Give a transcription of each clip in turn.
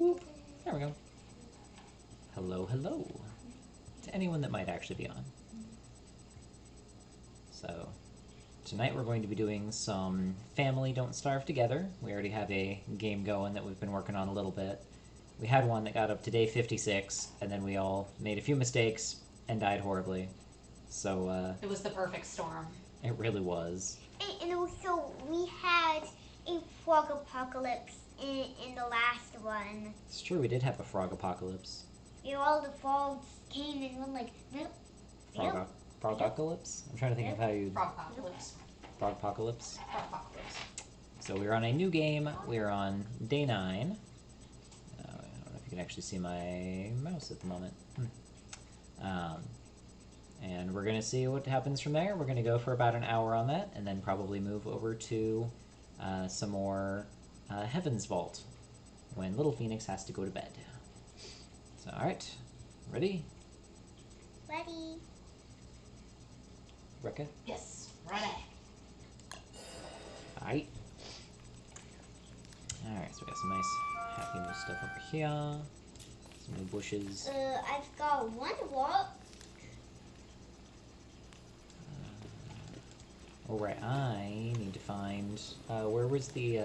Whoop. There we go. Hello, hello. To anyone that might actually be on. So, tonight we're going to be doing some Family Don't Starve Together. We already have a game going that we've been working on a little bit. We had one that got up to day 56, and then we all made a few mistakes and died horribly. So, it was the perfect storm. It really was. And also, we had a frog apocalypse in the last one. It's true, we did have a frog apocalypse. All the frogs came and went like, nope. Frogocalypse? I'm trying to think of how you... Frogocalypse. Frogpocalypse? Frogocalypse. So we're on a new game. We're on day 9. I don't know if you can actually see my mouse at the moment. And we're going to see what happens from there. We're going to go for about an hour on that, and then probably move over to some more Heaven's Vault, when Little Phoenix has to go to bed. So, alright. Ready? Ready. Rekka? Yes, ready. Alright. Alright, so we got some nice happy new stuff over here. Some new bushes. I've got one rock. Alright, I need to find... where was the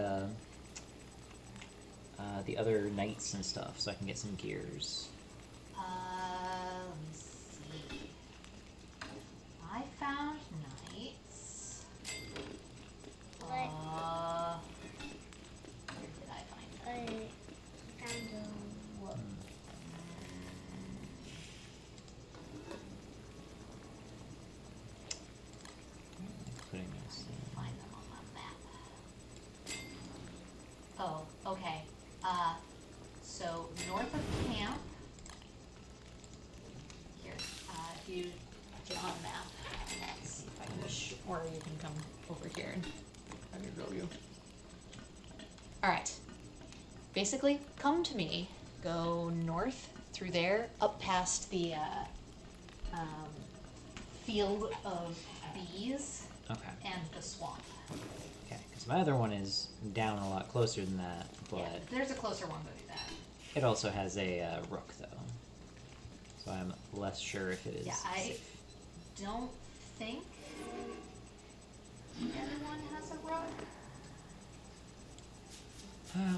other knights and stuff, so I can get some gears. Let me see. I found knights. Where did I find them? I found a rock. Putting this in. Find them on my map. Oh, okay. So north of camp. Here, if you get on the map, let's see if I can or you can come over here and I can show you. All right. Basically, come to me. Go north through there, up past the field of bees. Okay. And the swamp. Okay, because my other one is down a lot closer than that, but Yeah, there's a closer one, go do that. it also has a rook, though. So I'm less sure if it is Yeah, I safe. don't think everyone has a rook.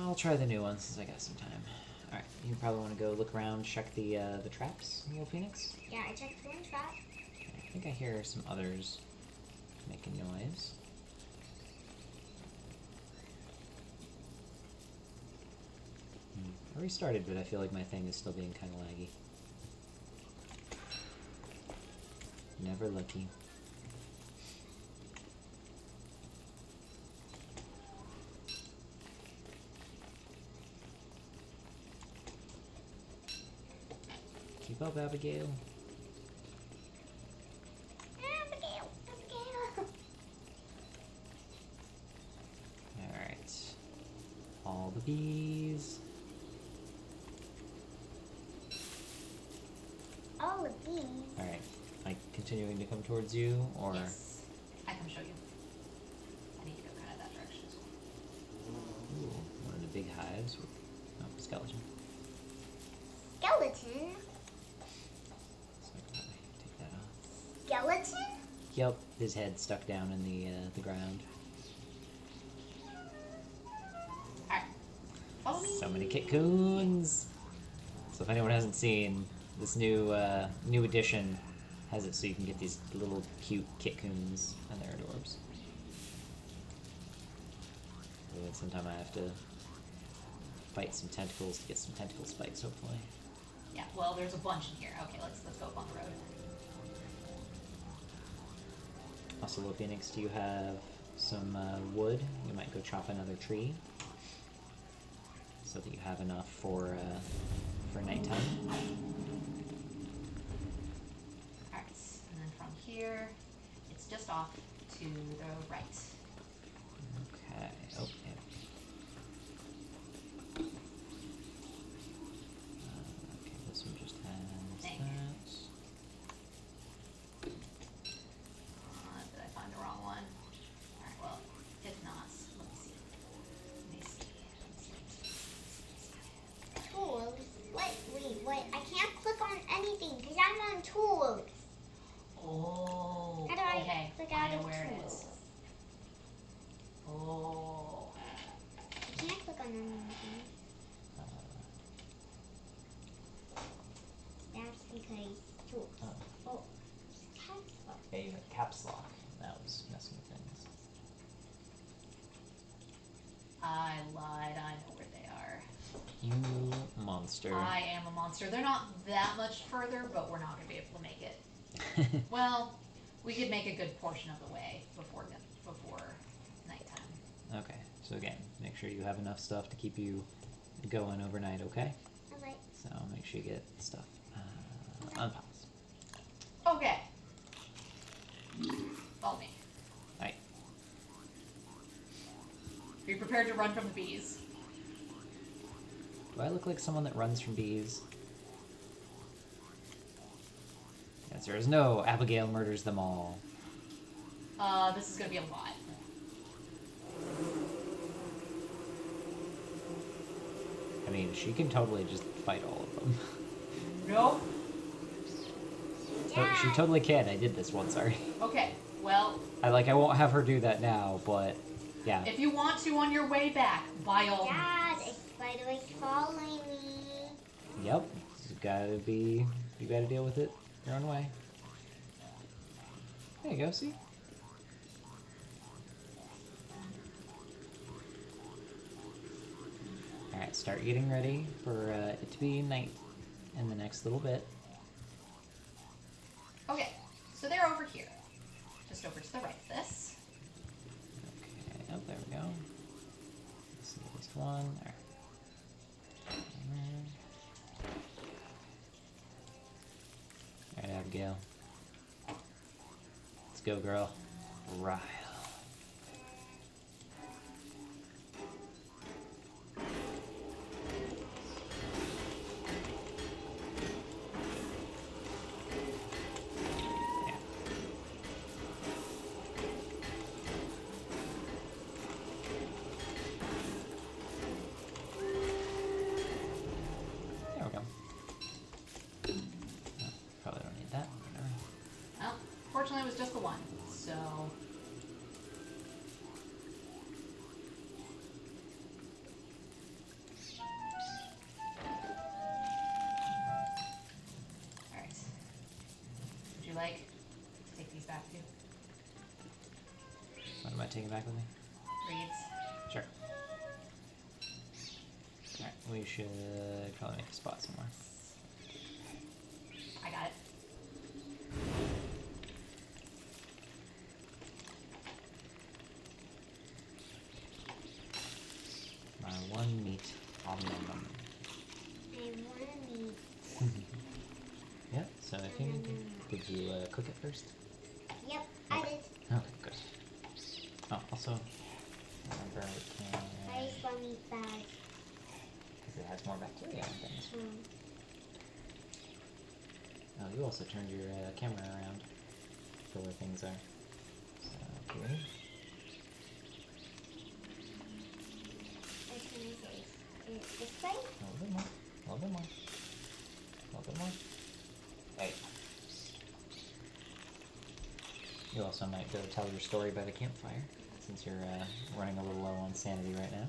I'll try the new one since I got some time. Alright, you probably want to go look around, check the traps, Little Phoenix? Yeah, I checked one trap. Okay, I think I hear some others making noise. I restarted, but I feel like my thing is still being kind of laggy. Never lucky. Keep up, Abigail. Abigail. Alright. All the bees. All of these. Alright. Like, continuing to come towards you, or... Yes. I can show you. I need to go kind of that direction as well. Ooh, one of the big hives with... Oh, skeleton. Skeleton. So I can probably take that off. Skeleton? Yep, his head stuck down in the ground. Alright. Follow me. So many kitcoons! So if anyone hasn't seen, this new edition has it so you can get these little cute kitcoons, and they're adorbs. And sometime I have to fight some tentacles to get some tentacle spikes, hopefully. Yeah, well, there's a bunch in here. Okay, let's go up on the road. Also, Little Phoenix, do you have some wood? You might go chop another tree, so that you have enough for nighttime. Alright, and then from here, it's just off to the right. Okay. Oh, yeah. Okay, this one just has Dang. that. Did I find the wrong one? Alright, well, if not, let me see. Let me see. caps lock. That was messing with things. I lied. I know where they are. You monster. I am a monster. They're not that much further, but we're not going to be able to make it. Well, we could make a good portion of the way before nighttime. Okay, so again, make sure you have enough stuff to keep you going overnight, okay? Okay. So make sure you get stuff. Unpause. Okay. Follow me. Alright. Be prepared to run from the bees. Do I look like someone that runs from bees? The answer is no. Abigail murders them all. This is going to be a lot. I mean, she can totally just fight all of them. Nope. But she totally can. I did this once already. Okay, well, I won't have her do that now, but yeah. if you want to on your way back, by all Dad, means. a spider is following me. Yep. You gotta deal with it your own way. There you go, see? Alright, start getting ready for it to be night in the next little bit. Okay, so they're over here. Just over to the right of this. Okay, oh, there we go. Let's see, at least one. There. Alright, Abigail. Let's go, girl. Rile. Yeah. There we go. Oh, probably don't need that. Whatever. Well, fortunately it was just the one, so... Alright. Would you like to take these back too? What am I taking back with me? Reeds? Sure. Alright, we should probably make a spot somewhere. I got it. My one meat on the mum. I want meat. Yep, so if you need to, did you cook it first? Yep, I did. Okay, good. Oh, also, remember we can, I just want meat bag. because it has more bacteria and things. Hmm. Oh, you also turned your camera around for where things are. So, good. Which one is it? Is it this way? A little bit more. A little bit more. A little bit more. Hey. You also might go tell your story by the campfire, since you're running a little low on sanity right now.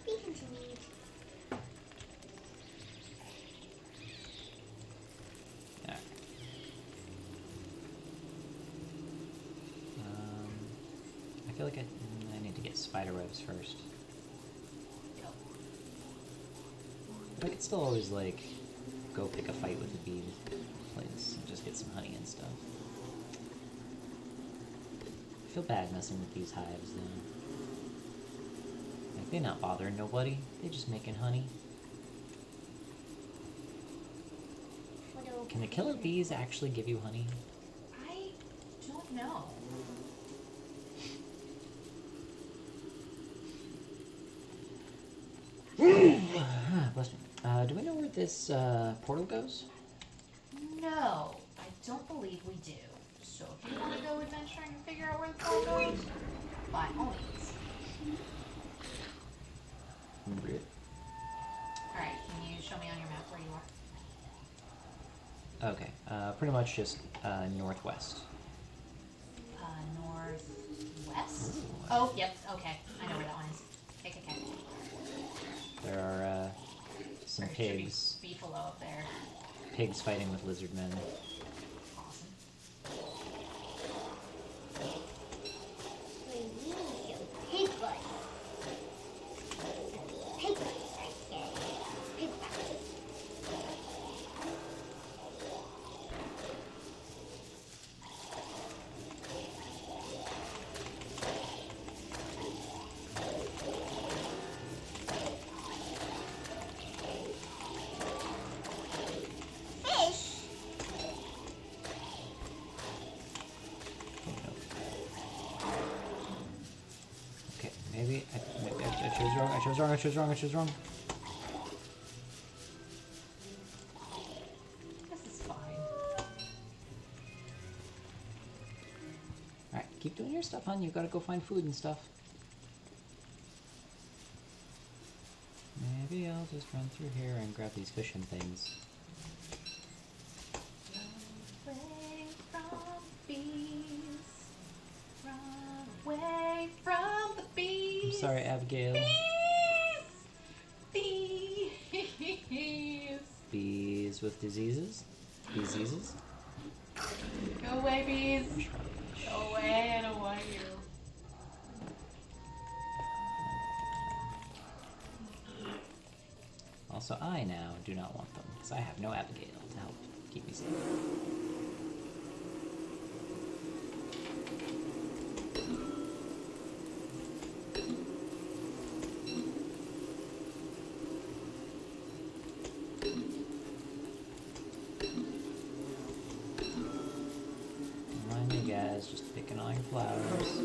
Be continued. Yeah. I feel like I need to get spider webs first. Yep. But I could still always, like, go pick a fight with the bee place and just get some honey and stuff. I feel bad messing with these hives, though. Like, they not bothering nobody. They just making honey. Can the killer bees actually give you honey? I don't know. Bless me. Do we know where this portal goes? No, I don't believe we do. So if you want to go adventuring and figure out where the ball goes, by all means. Alright, can you show me on your map where you are? Okay, pretty much just northwest. Northwest? Ooh. Oh, yep, okay. I know where that one is. Okay. There are some There should be pigs. beefalo up there. pigs fighting with lizard men. Awesome. We need some pig butts. Pig butts right here. Pig butts. Fish. Okay, maybe I chose wrong. I chose wrong. I chose wrong. I chose wrong. This is fine. Alright, keep doing your stuff, hon. You gotta go find food and stuff. Maybe I'll just run through here and grab these fishing things. Away from bees. Run away from the bees. I'm sorry, Abigail. Bees. Bees. Bees with diseases? Diseases? Go away, bees. Go away, I don't want you. Also, I now do not want them, because I have no Abigail to help keep me safe. Don't mind me, guys, just picking all your flowers.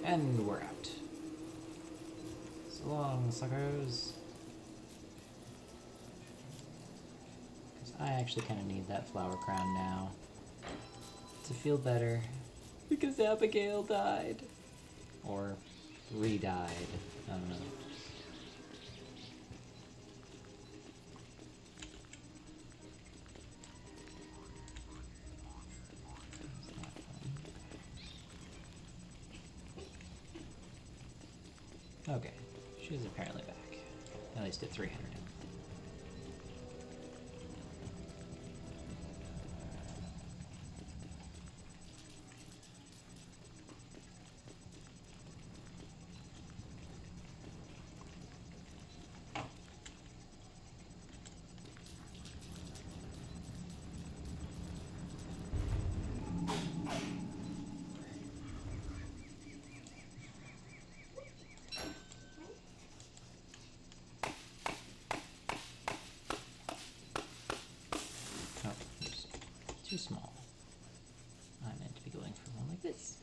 And we're out. So long, suckers. Because I actually kind of need that flower crown now to feel better. Because Abigail died. Or re-died. I don't know. Okay, she's apparently back. At least at 300. Oh, oops. Too small. I meant to be going for one like this.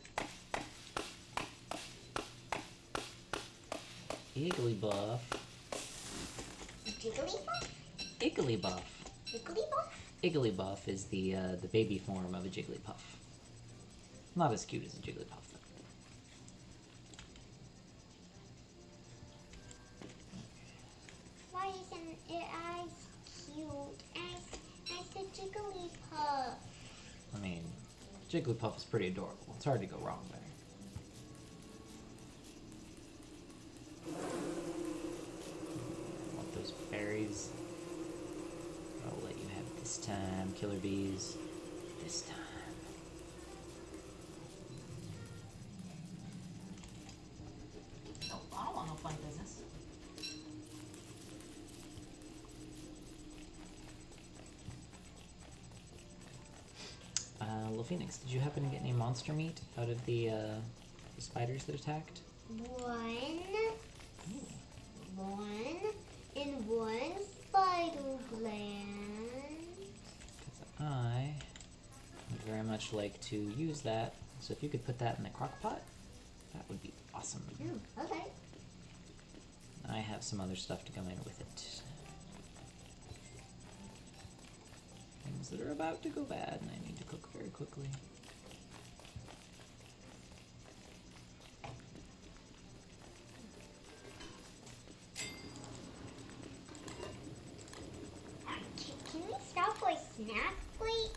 Igglybuff. Jigglypuff? Igglybuff. Jigglypuff? Igglybuff is the baby form of a Jigglypuff. Not as cute as a Jigglypuff, though. Why isn't it as cute as the Jigglypuff? I mean, Jigglypuff is pretty adorable. It's hard to go wrong there. Want those berries? I'll let you have it this time, killer bees. This time. No, I don't want no fun business. Little Phoenix, did you happen to get any monster meat out of the spiders that attacked? One in one spider gland. Because I would very much like to use that. So if you could put that in the crock pot, that would be awesome. Okay. I have some other stuff to go in with it. Things that are about to go bad and I need to cook very quickly. snack plate?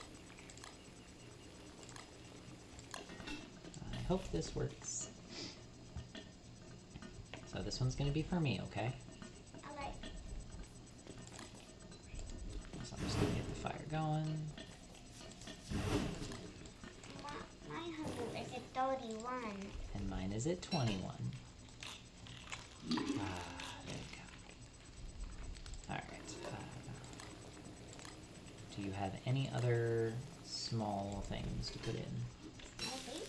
I hope this works. So this one's gonna be for me, okay? Alright. So I'm just gonna get the fire going. My hunger is at 31. And mine is at 21. There we go. Alright. Do you have any other small things to put in? Okay.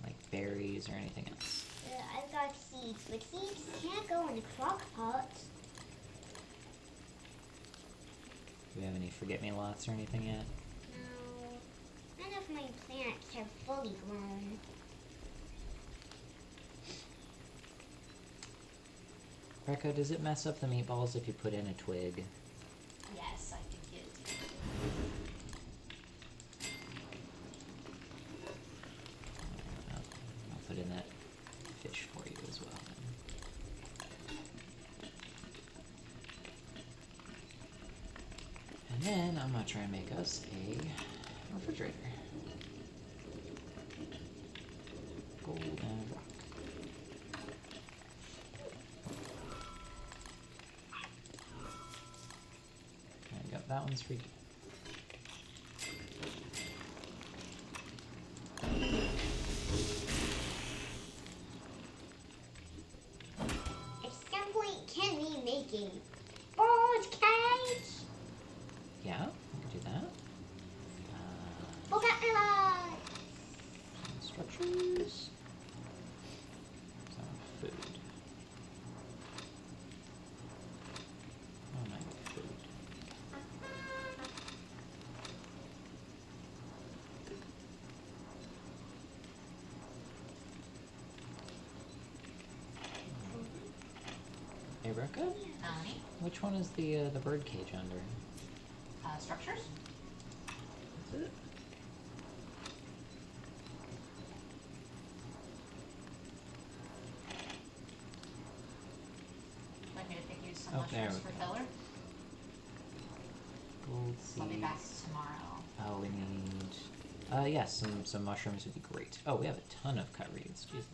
Like berries or anything else? I've got seeds, but seeds can't go in the crock pot. Do we have any forget-me-lots or anything yet? No. None of my plants have fully grown. Rekka, does it mess up the meatballs if you put in a twig? Yes, I think it. I'll put in that fish for you as well then. And then I'm gonna try and make us a refrigerator. Gold and rock. There you go, that one's for you. At some point, can we make a bird cage? Yeah, we can do that. Forgot my life. Structures. Some food. Oh my food. Hey, Rekka, Honey. which one is the bird cage under? Structures. That's it. Like me to pick you some Oh, there mushrooms we for go. filler. Gold I'll be back seeds. tomorrow. Oh, we need. Yes, some mushrooms would be great. Oh, we have a ton of cut reeds. Jesus.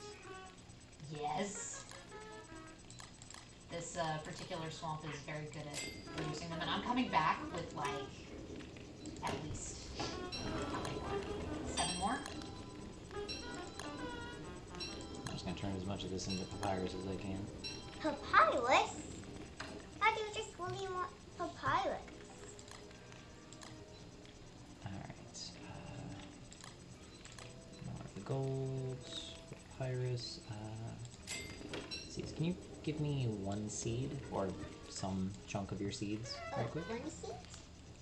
Yes. This particular swamp is very good at producing them, and I'm coming back with like at least how many more? 7 more. I'm just gonna turn as much of this into papyrus as I can. Papyrus? I do just really want papyrus. Alright. More of the gold. Papyrus. Seeds. Can you give me one seed? Or some chunk of your seeds, real quick? One seed?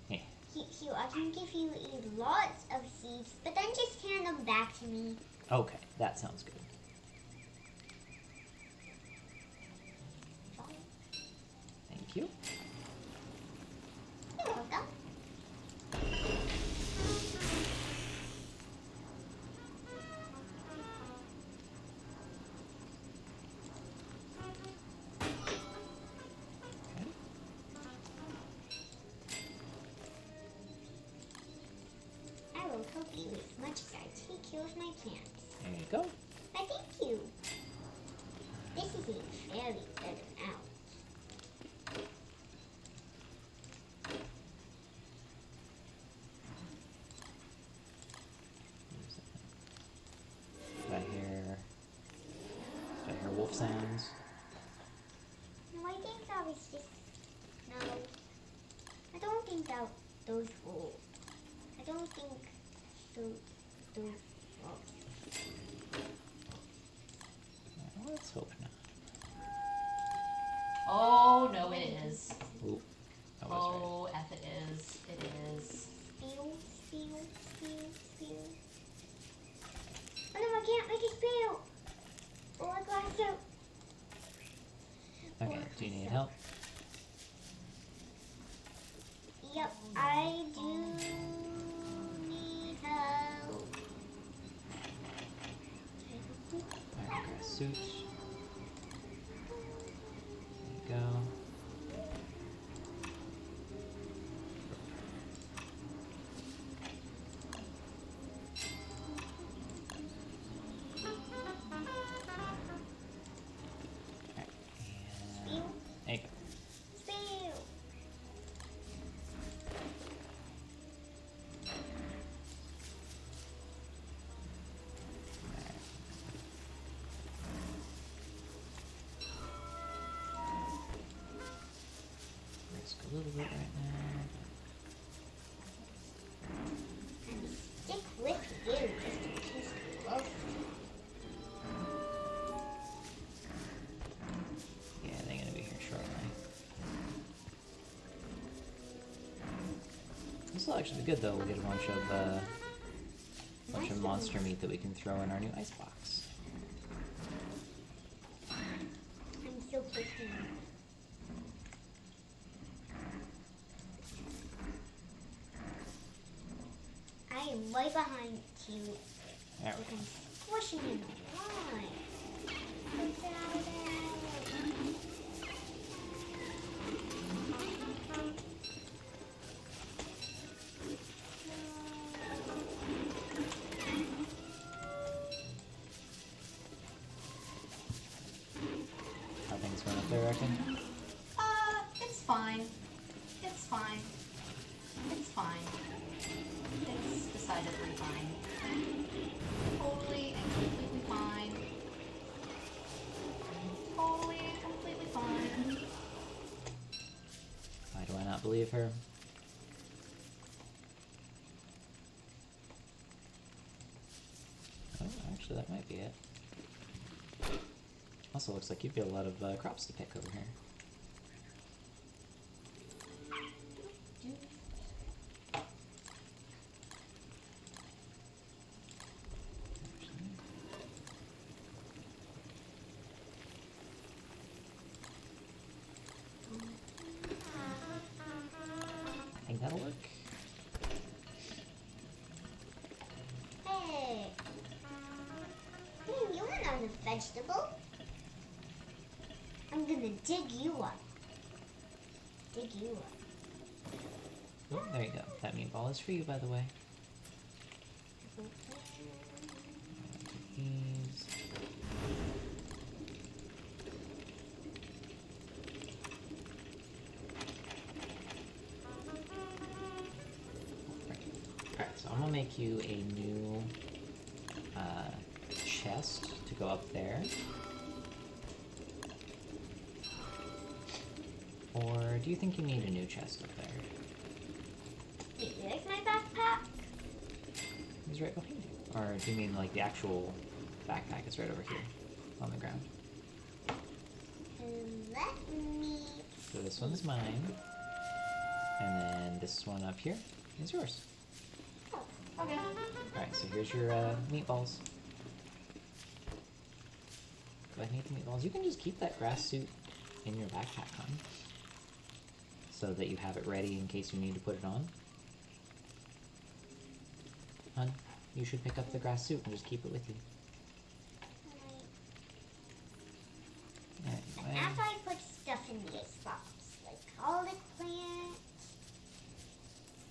Yeah. Here, I can give you a lot of seeds, but then just hand them back to me. Okay, that sounds good. Thank you. You're welcome. Okay. I will help you as much as I take care of my plants. There you go. I thank you. This is a very good out. Did I hear wolf sounds? No, I think that was just... No. I don't think that those wolves. I don't think those wolves. Well, let's hope not. Oh no, it is. Ooh, that was Oh, F it is. It is. Spill, spill, spill, spill. Oh no, I can't make a spill. Oh, I glassed out. right. Okay, do you need help? Yep, I do need help. Alright, grass suit. There you go. a little bit right now. And stick with you just in case you love me. Yeah, they're gonna be here shortly. This will actually be good though. We'll get a bunch of monster meat that we can throw in our new ice box. I'm so picky. I am right behind you. There Like we I'm go. squishing him. Why? Get out of there. How things going up there, I reckon? It's fine. It's fine. It's fine. It's decidedly fine. Totally and completely fine. Totally and completely fine. Why do I not believe her? Oh, actually, that might be it. Also, looks like you've got a lot of crops to pick over here. I think that'll work. Hey. You're not a vegetable. I'm gonna dig you up. Dig you up. Oh, there you go. That meatball is for you, by the way. These. Alright, so I'm gonna make you a new chest to go up there. Or do you think you need a new chest up there? Wait, there's my backpack. He's right behind you. Or do you mean like the actual backpack is right over here on the ground? Let me. So this one is mine. And then this one up here is yours. Oh, Okay. Alright, so here's your meatballs. Go ahead and eat the meatballs. You can just keep that grass suit in your backpack, hon. So that you have it ready in case you need to put it on. Hun, you should pick up the grass suit and just keep it with you. Anyway. after I put stuff in the icebox, like garlic plant,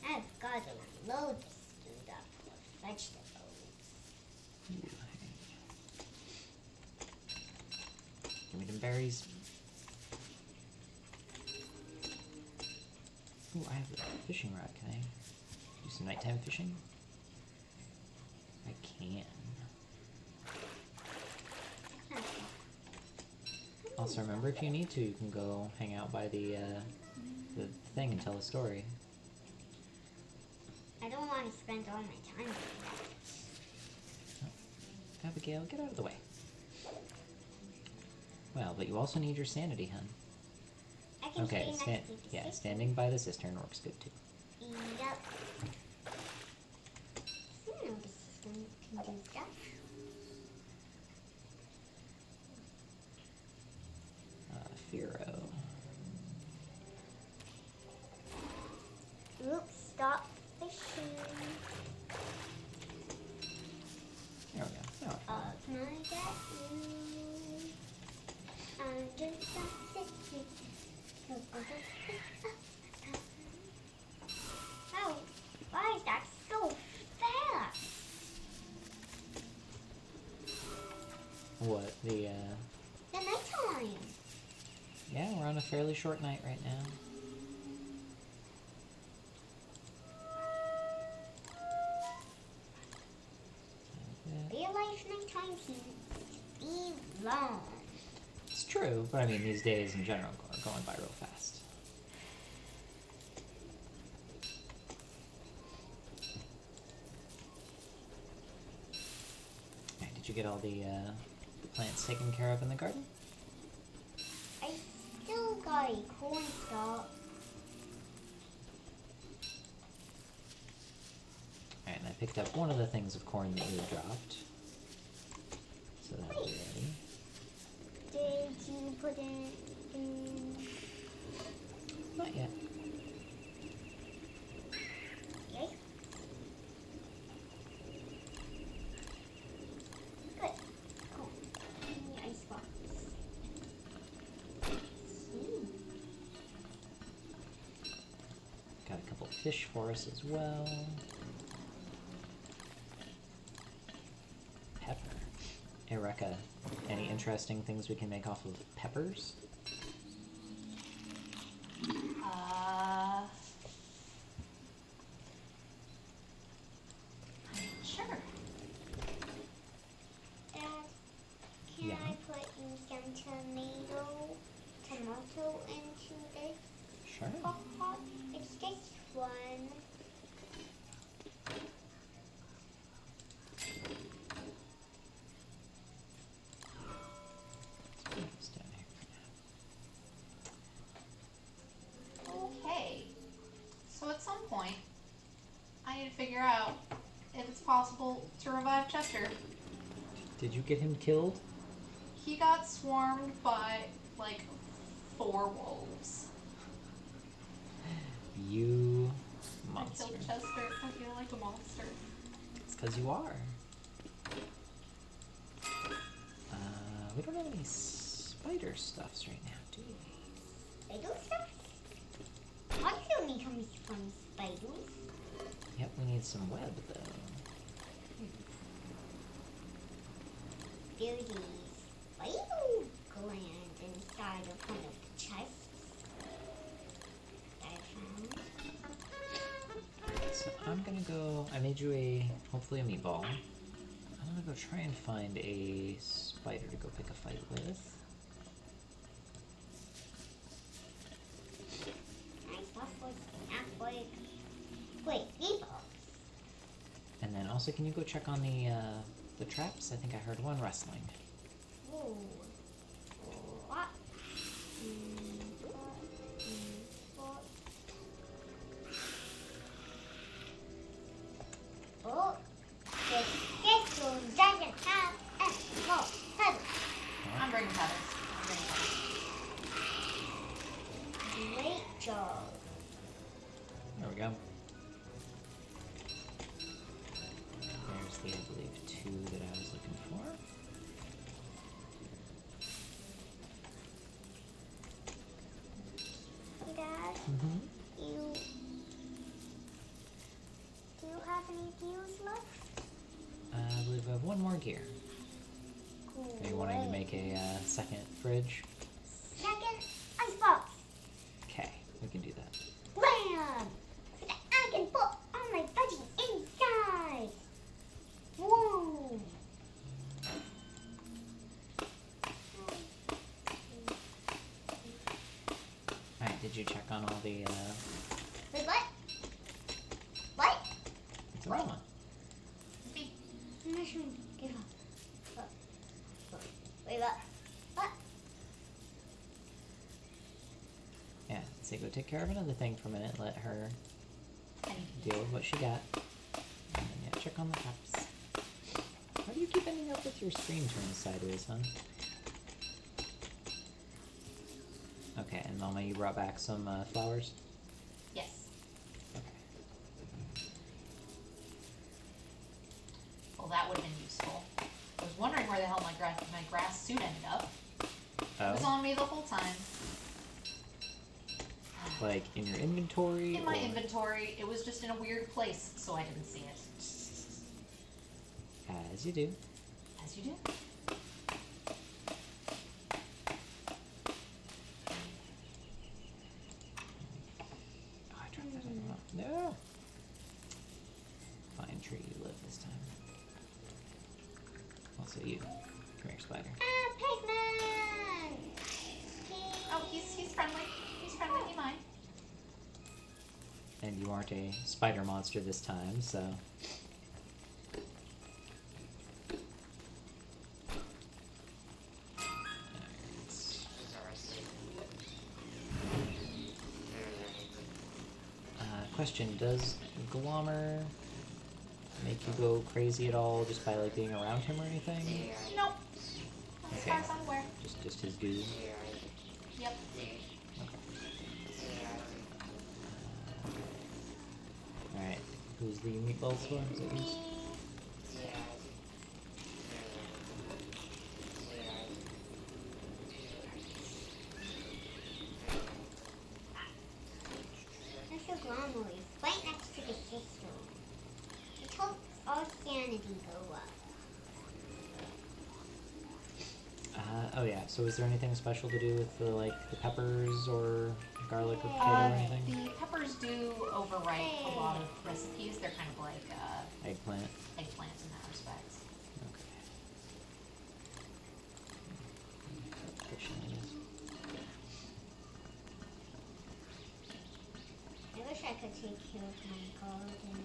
I've got to load this dude up with vegetables. Give me them berries. Ooh, I have a fishing rod. Can I do some nighttime fishing? I can. Also, remember, if you need to, you can go hang out by the thing and tell a story. I don't want to spend all my time with that. Abigail, get out of the way. Well, but you also need your sanity, hun. I can Okay, stay next to the yeah, cistern. standing by the cistern works good too. Yep. I know the cistern can do stuff. Firo. Oops, stop fishing. There we go. Oh. Can I get you? Under the city. Oh, why is that so fast? What, the, The nighttime. yeah, we're on a fairly short night right now. Real life nighttime seems to be long. It's true, but I mean, these days in general are going by real fast. Did you get all the plants taken care of in the garden? I still got a corn stalk. Alright, and I picked up one of the things of corn that you had dropped. So that'll be ready. Did you put it in? Not yet. Yes. Good. Oh, in the icebox. Got a couple fish for us as well. Pepper. Hey, Rekka, any interesting things we can make off of peppers? Sure. Dad, can Yeah. I put in some tomato into this Sure. pot? It's just one. It's down here for Okay. So at some point, I need to figure out if it's possible to revive Chester. now. Did you get him killed? He got swarmed by like 4 wolves. You I monster. killed Chester. I feel like a monster. It's because you are. We don't have any spider stuffs right now, do we? Spiders stuff? I still need some from spiders. Yep, we need some web though. There's a spider gland inside of one of the chests that I found. So I'm gonna go. I made you hopefully a meatball. I'm gonna go try and find a spider to go pick a fight with. My stuff was not like. Wait, meatballs. And then also, can you go check on the traps? I think I heard one rustling. Ooh. What? Oh, this one doesn't have a small feather. I'm bringing feathers. Great job. There we go. There's the, I believe, 2 that I was looking for. Dad, Mm-hmm. do you have any gears left? I believe I have one more gear. Cool. Are you wanting to make a second fridge? Second icebox. Okay, we can do that. Blam! So that I can put all my veggies inside. Whoa! Alright, did you check on all the, Wait, what? What? it's aroma. Mushroom. Give up. Wait, what? What? Yeah, so go take care of another thing for a minute, let her deal with what she got. And then, yeah, check on the cups. Why do you keep ending up with your screen turned sideways, huh? Okay, and Mama, you brought back some flowers? Yes. Okay. Well, that would have been useful. I was wondering where the hell my grass suit ended up. It was Oh, on me the whole time. like in your inventory? In my or- inventory, it was just in a weird place, so I didn't see it. As you do. As you do. Oh, I dropped that on the wall. No! Fine tree, you live this time. Also you. Come here, spider. Ah, Pigman! Oh, he's friendly. He's friendly. He mine. And you aren't a spider monster this time, so. Question, does Glommer make you go crazy at all just by like being around him or anything? Nope. As Okay. far as I'm aware. Just his dude. Yep. Alright. Who's the meatballs for? Is it yours? Mr. Glommer is right next to the sister. It helps our sanity go up. Oh yeah, so is there anything special to do with the the peppers or garlic or potato or anything? The peppers do overwrite a lot of recipes. They're kind of like Eggplant. eggplant in that respect. Okay. Kitchen it is. I wish I could take care of my garden.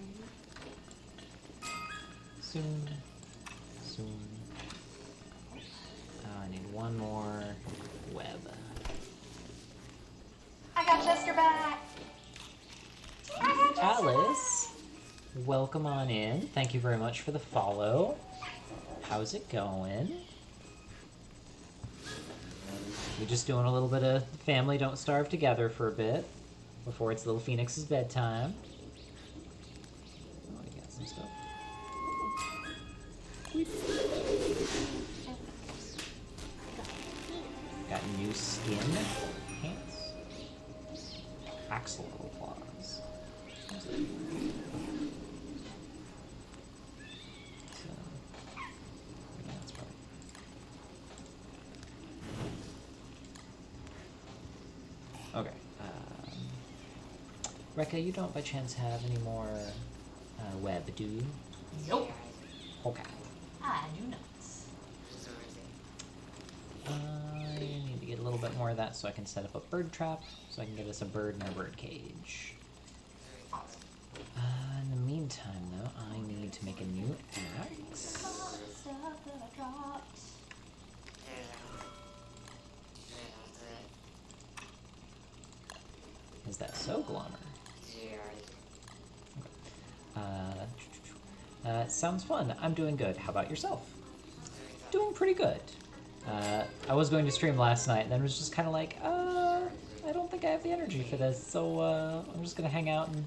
Soon. Soon. I need one more web. I got Chester back. Alice, welcome on in. Thank you very much for the follow. How's it going? We're just doing a little bit of family don't starve together for a bit before it's little Phoenix's bedtime. Oh, you got some stuff. Got new skin pants. Axolotl claws. So, yeah, that's probably. Okay. Rekka, you don't by chance have any more web, do you? Nope. Okay. I do not. I need to get a little bit more of that so I can set up a bird trap, so I can get us a bird in our bird cage. In the meantime, though, I need to make a new axe. Is that so, Glommer? Sounds fun. I'm doing good. How about yourself? Doing pretty good. I was going to stream last night, and then was just kind of like, I don't think I have the energy for this, so I'm just gonna hang out and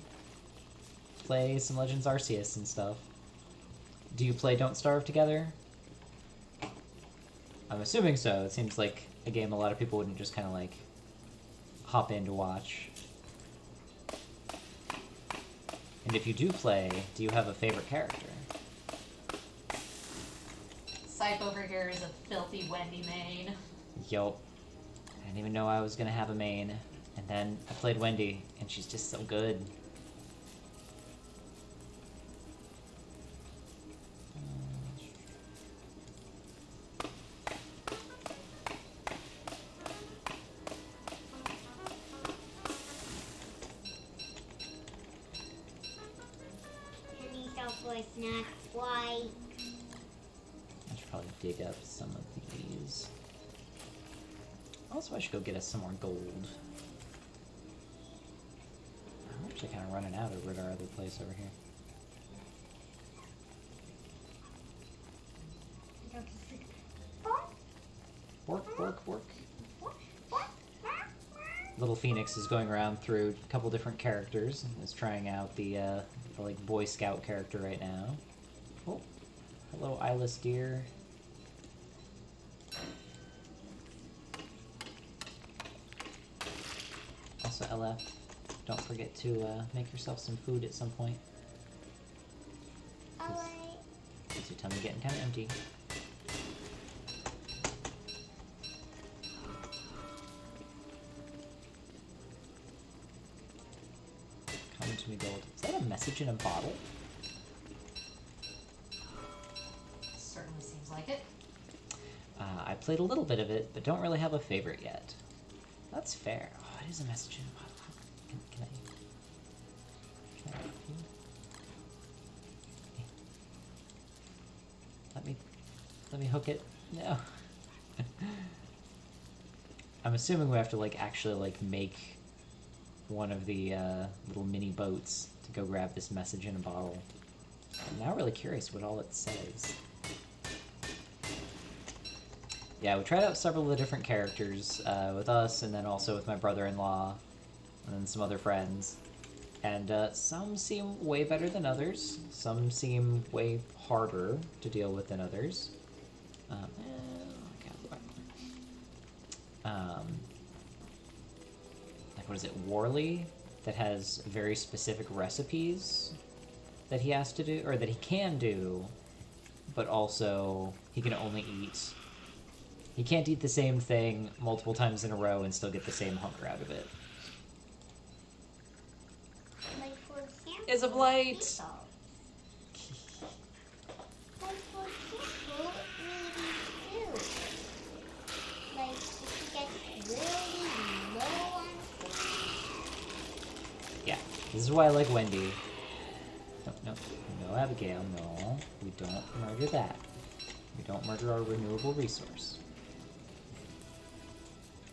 play some Legends Arceus and stuff. Do you play Don't Starve together? I'm assuming so. It seems like a game a lot of people wouldn't just kind of like hop in to watch. And if you do play, do you have a favorite character? Sype over here is a filthy Wendy main. Yup. I didn't even know I was gonna have a main. And then I played Wendy, and she's just so good. Penny stuff for a snack. Why? I should probably dig up some of these. Also, I should go get us some more gold. I'm actually kind of running out over at our other place over here. Bork, bork, bork. Little Phoenix is going around through a couple different characters and is trying out the like Boy Scout character right now. Oh, hello, eyeless deer. Also, LF, don't forget to make yourself some food at some point. Alright. Is your tummy getting kind of empty? Come to me, gold. Is that a message in a bottle? Certainly seems like it. I played a little bit of it, but don't really have a favorite yet. That's fair. Oh, it is a message in a bottle. Can I help you? Let me hook it. No. I'm assuming we have to like actually like make one of the little mini boats to go grab this message in a bottle. I'm now really curious what all it says. Yeah, we tried out several of the different characters with us, and then also with my brother-in-law, and then some other friends. And some seem way better than others. Some seem way harder to deal with than others. Like, what is it, Warley? That has very specific recipes that he has to do, or that he can do, but also he can only eat. He can't eat the same thing multiple times in a row and still get the same hunger out of it. Like for example, Is a blight. meatballs. Like for example, maybe soup. Like if he gets really low on food. Yeah, this is why I like Wendy. No, Abigail, no. We don't murder that. We don't murder our renewable resource.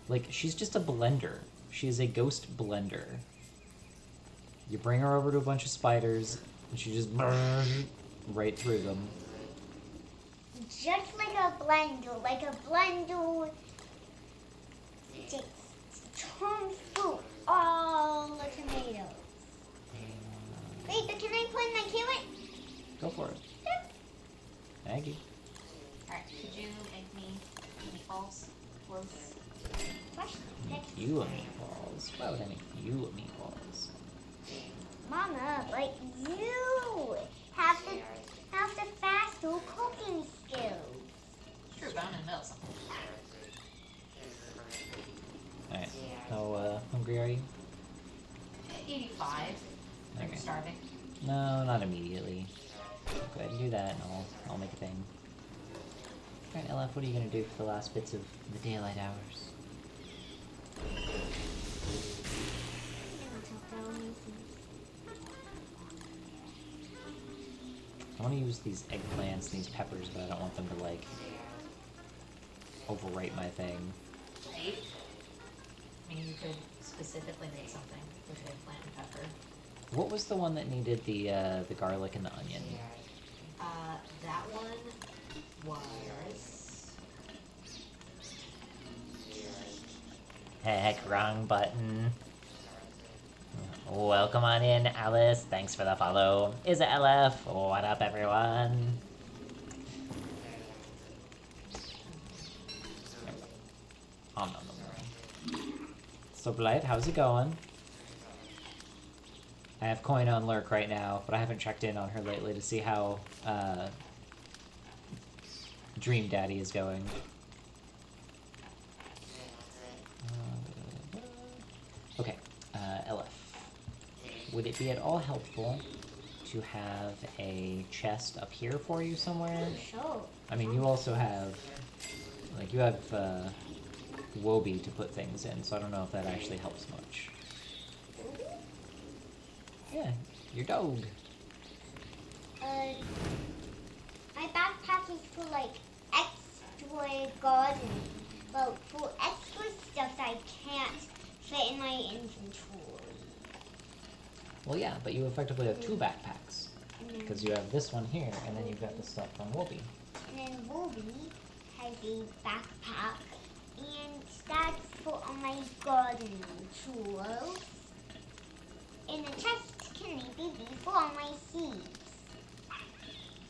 Like, she's just a blender. She is a ghost blender. You bring her over to a bunch of spiders, and she just burns right through them. Just like a blender just turns through all the tomatoes. Wait, but can I put my carrot? Go for it. Thank you. Alright, could you make me meatballs, please? Make you a meatballs. Why would I make you a meatballs? Mama, but you have the faster cooking skills. True, but I'm in the middle of something. Alright, how hungry are you? 85. I'm Okay. starving. No, not immediately. Go ahead and do that, and I'll make a thing. Alright, LF, what are you gonna do for the last bits of the daylight hours? I want to use these eggplants, these peppers, but I don't want them to, like, overwrite my thing. Right? I mean, you could specifically make something with eggplant and pepper. What was the one that needed the garlic and the onion? That one was... Heck, wrong button. Welcome on in, Alice. Thanks for the follow. Is it LF? What up, everyone? Oh, no. So, Blight, how's it going? I have Coin on Lurk right now, but I haven't checked in on her lately to see how Dream Daddy is going. Okay, LF. Would it be at all helpful to have a chest up here for you somewhere? Sure. I mean, you also have, like, you have Wobie to put things in, so I don't know if that actually helps much. Yeah, your dog. My backpack is for like extra gardening. Well, for extra stuff I can't fit in my inventory. Well, yeah, but you effectively have two backpacks. Because you have this one here, and then you've got the stuff from Wobie. And then Ruby has a backpack, and that's for all my gardening tools. And the chest can maybe be for all my seeds.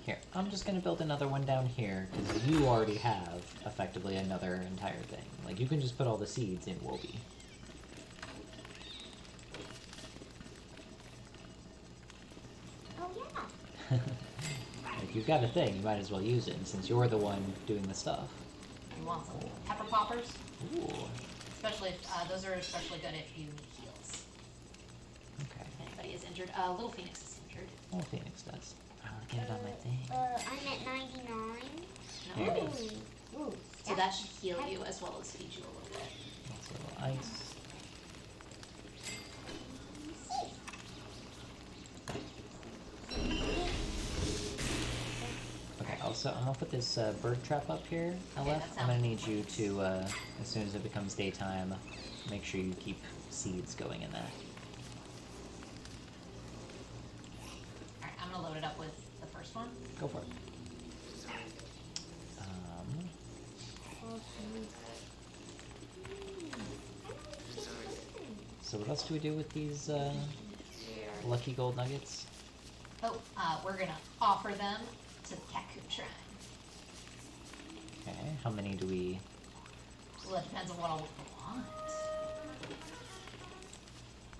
Here, I'm just gonna build another one down here, because you already have, effectively, another entire thing. Like, you can just put all the seeds in Wobie. Oh yeah. If you've got a thing, you might as well use it, and since you're the one doing the stuff. You want some pepper poppers? Ooh. Especially if, those are especially good if you need heals. Okay. If anybody is injured. Little Phoenix is injured. Oh, Phoenix does. I want to get it on my thing. I'm at 99. No. Ooh, So that should heal you as well as feed you a little bit. That's a little ice. Okay, also, I'm gonna put this bird trap up here, LF. that I'm gonna sounds need you nice. to, as soon as it becomes daytime, make sure you keep seeds going in that. load it up with the first one? Go for it. So what else do we do with these lucky gold nuggets? Oh, we're gonna offer them to the Cocoon Shrine. Okay, how many do we... Well, that depends on what I'll want.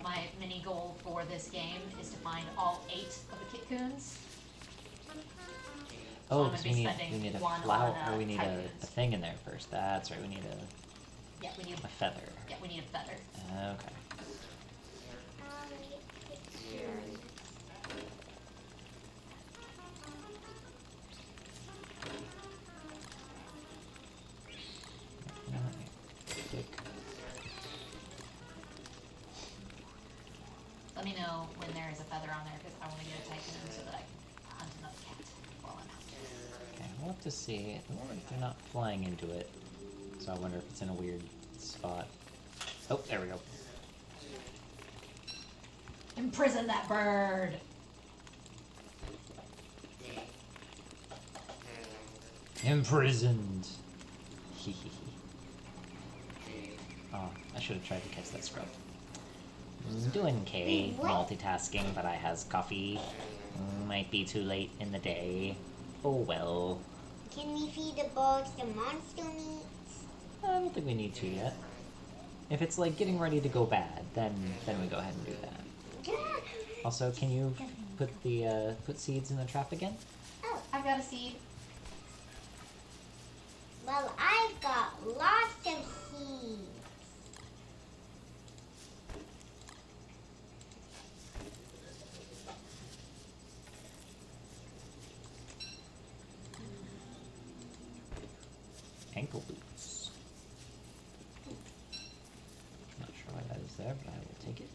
My mini goal for this game is to find all 8 of the Cocoons. Oh, I'm because gonna we be need spending a one flower, on, or we need a Tycoons. thing in there first. That's right, we need Yeah, we need a feather. Yeah, we need a feather. Okay. Click. Let me know when there is a feather on there because I want to get a Tycoon so that I can hunt another cat while I'm out. Okay, we'll have to see. At the moment, they're not flying into it, so I wonder if it's in a weird spot. Oh, there we go. Imprison that bird! Imprisoned! Hehehe. Oh, I should have tried to catch that scrub. Doing okay, Wait, what? multitasking, but I has coffee. Might be too late in the day. Oh well. Can we feed the birds the monster meat? I don't think we need to yet. If it's like getting ready to go bad, then we go ahead and do that. Also, can you put the put seeds in the trap again? Oh, I've got a seed. well, I've got lots of seeds. Ankle boots. Not sure why that is there, but I will take it.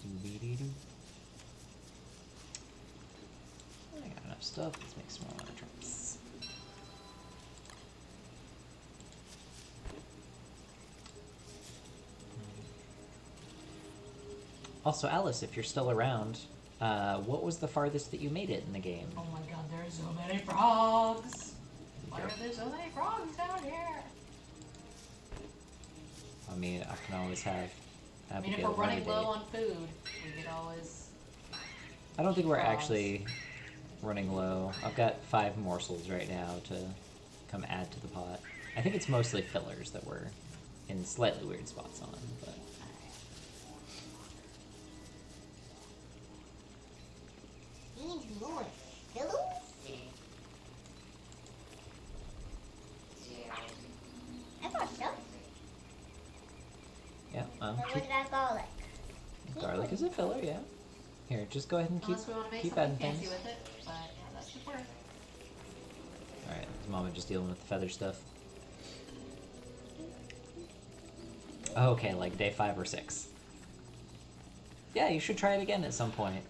Doo-be-dee-doo. I got enough stuff. Let's make some more traps. Also, Alice, if you're still around, what was the farthest that you made it in the game? Oh my god, there's so many frogs! Why are there so many frogs down here? I mean, I can always have I mean, if Abigail we're running run a low day. on food, we could always... I don't think we're frogs. actually running low. I've got 5 morsels right now to come add to the pot. I think it's mostly fillers that we're in slightly weird spots on, but... Need more fillers? I thought so. Yeah, But what about garlic? garlic is a filler, yeah. Here, just go ahead and keep Unless we want to make keep something adding fancy things. with it, but yeah, that should work. Alright, this Mama just dealing with the feather stuff. Okay, like day 5 or 6. Yeah, you should try it again at some point.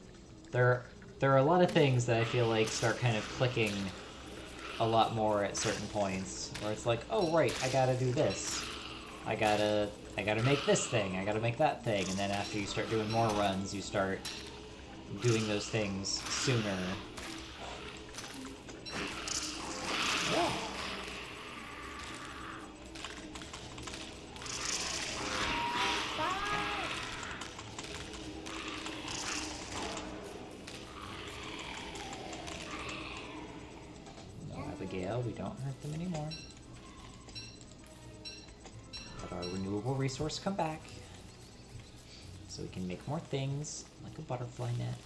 There are a lot of things that I feel like start kind of clicking a lot more at certain points, where it's like, oh right, I gotta do this. I gotta make this thing, I gotta make that thing, and then after you start doing more runs, you start doing those things sooner. Yeah. No, Abigail, we don't hurt them anymore. Let our renewable resource come back. So we can make more things, like a butterfly net.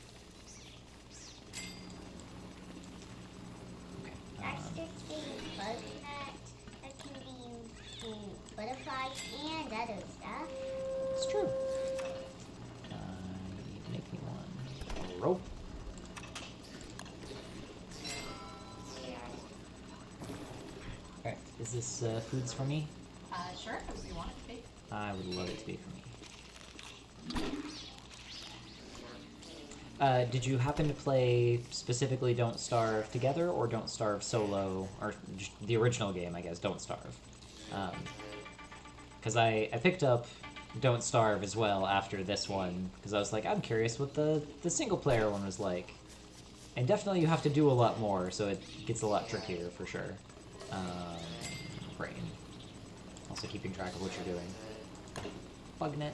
Okay. That's just a bug net that can be used in butterflies and other stuff. It's true. You need to make me one. A rope. Alright, is this foods for me? Sure, if you want it to be. I would love it to be for me. Did you happen to play specifically Don't Starve together, or Don't Starve solo, or just the original game, I guess, Don't Starve? Because I picked up Don't Starve as well after this one, because I was like, I'm curious what the single player one was like. And definitely you have to do a lot more, so it gets a lot trickier for sure. Brain. Also keeping track of what you're doing. Bugnet.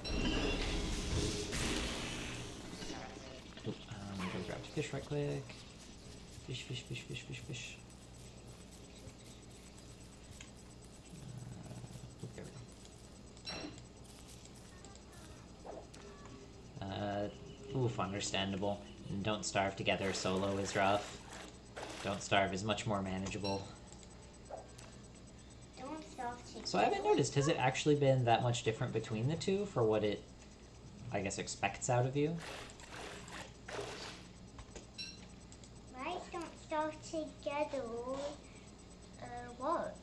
Oop, I'm gonna go grab the fish right quick. Fish, fish, fish, fish, fish, fish. Oop, there we go. Oof, understandable. Don't Starve together solo is rough. Don't Starve is much more manageable. Don't Starve together. So I haven't noticed, has it actually been that much different between the two for what it, I guess, expects out of you? Right? Don't Starve together. What?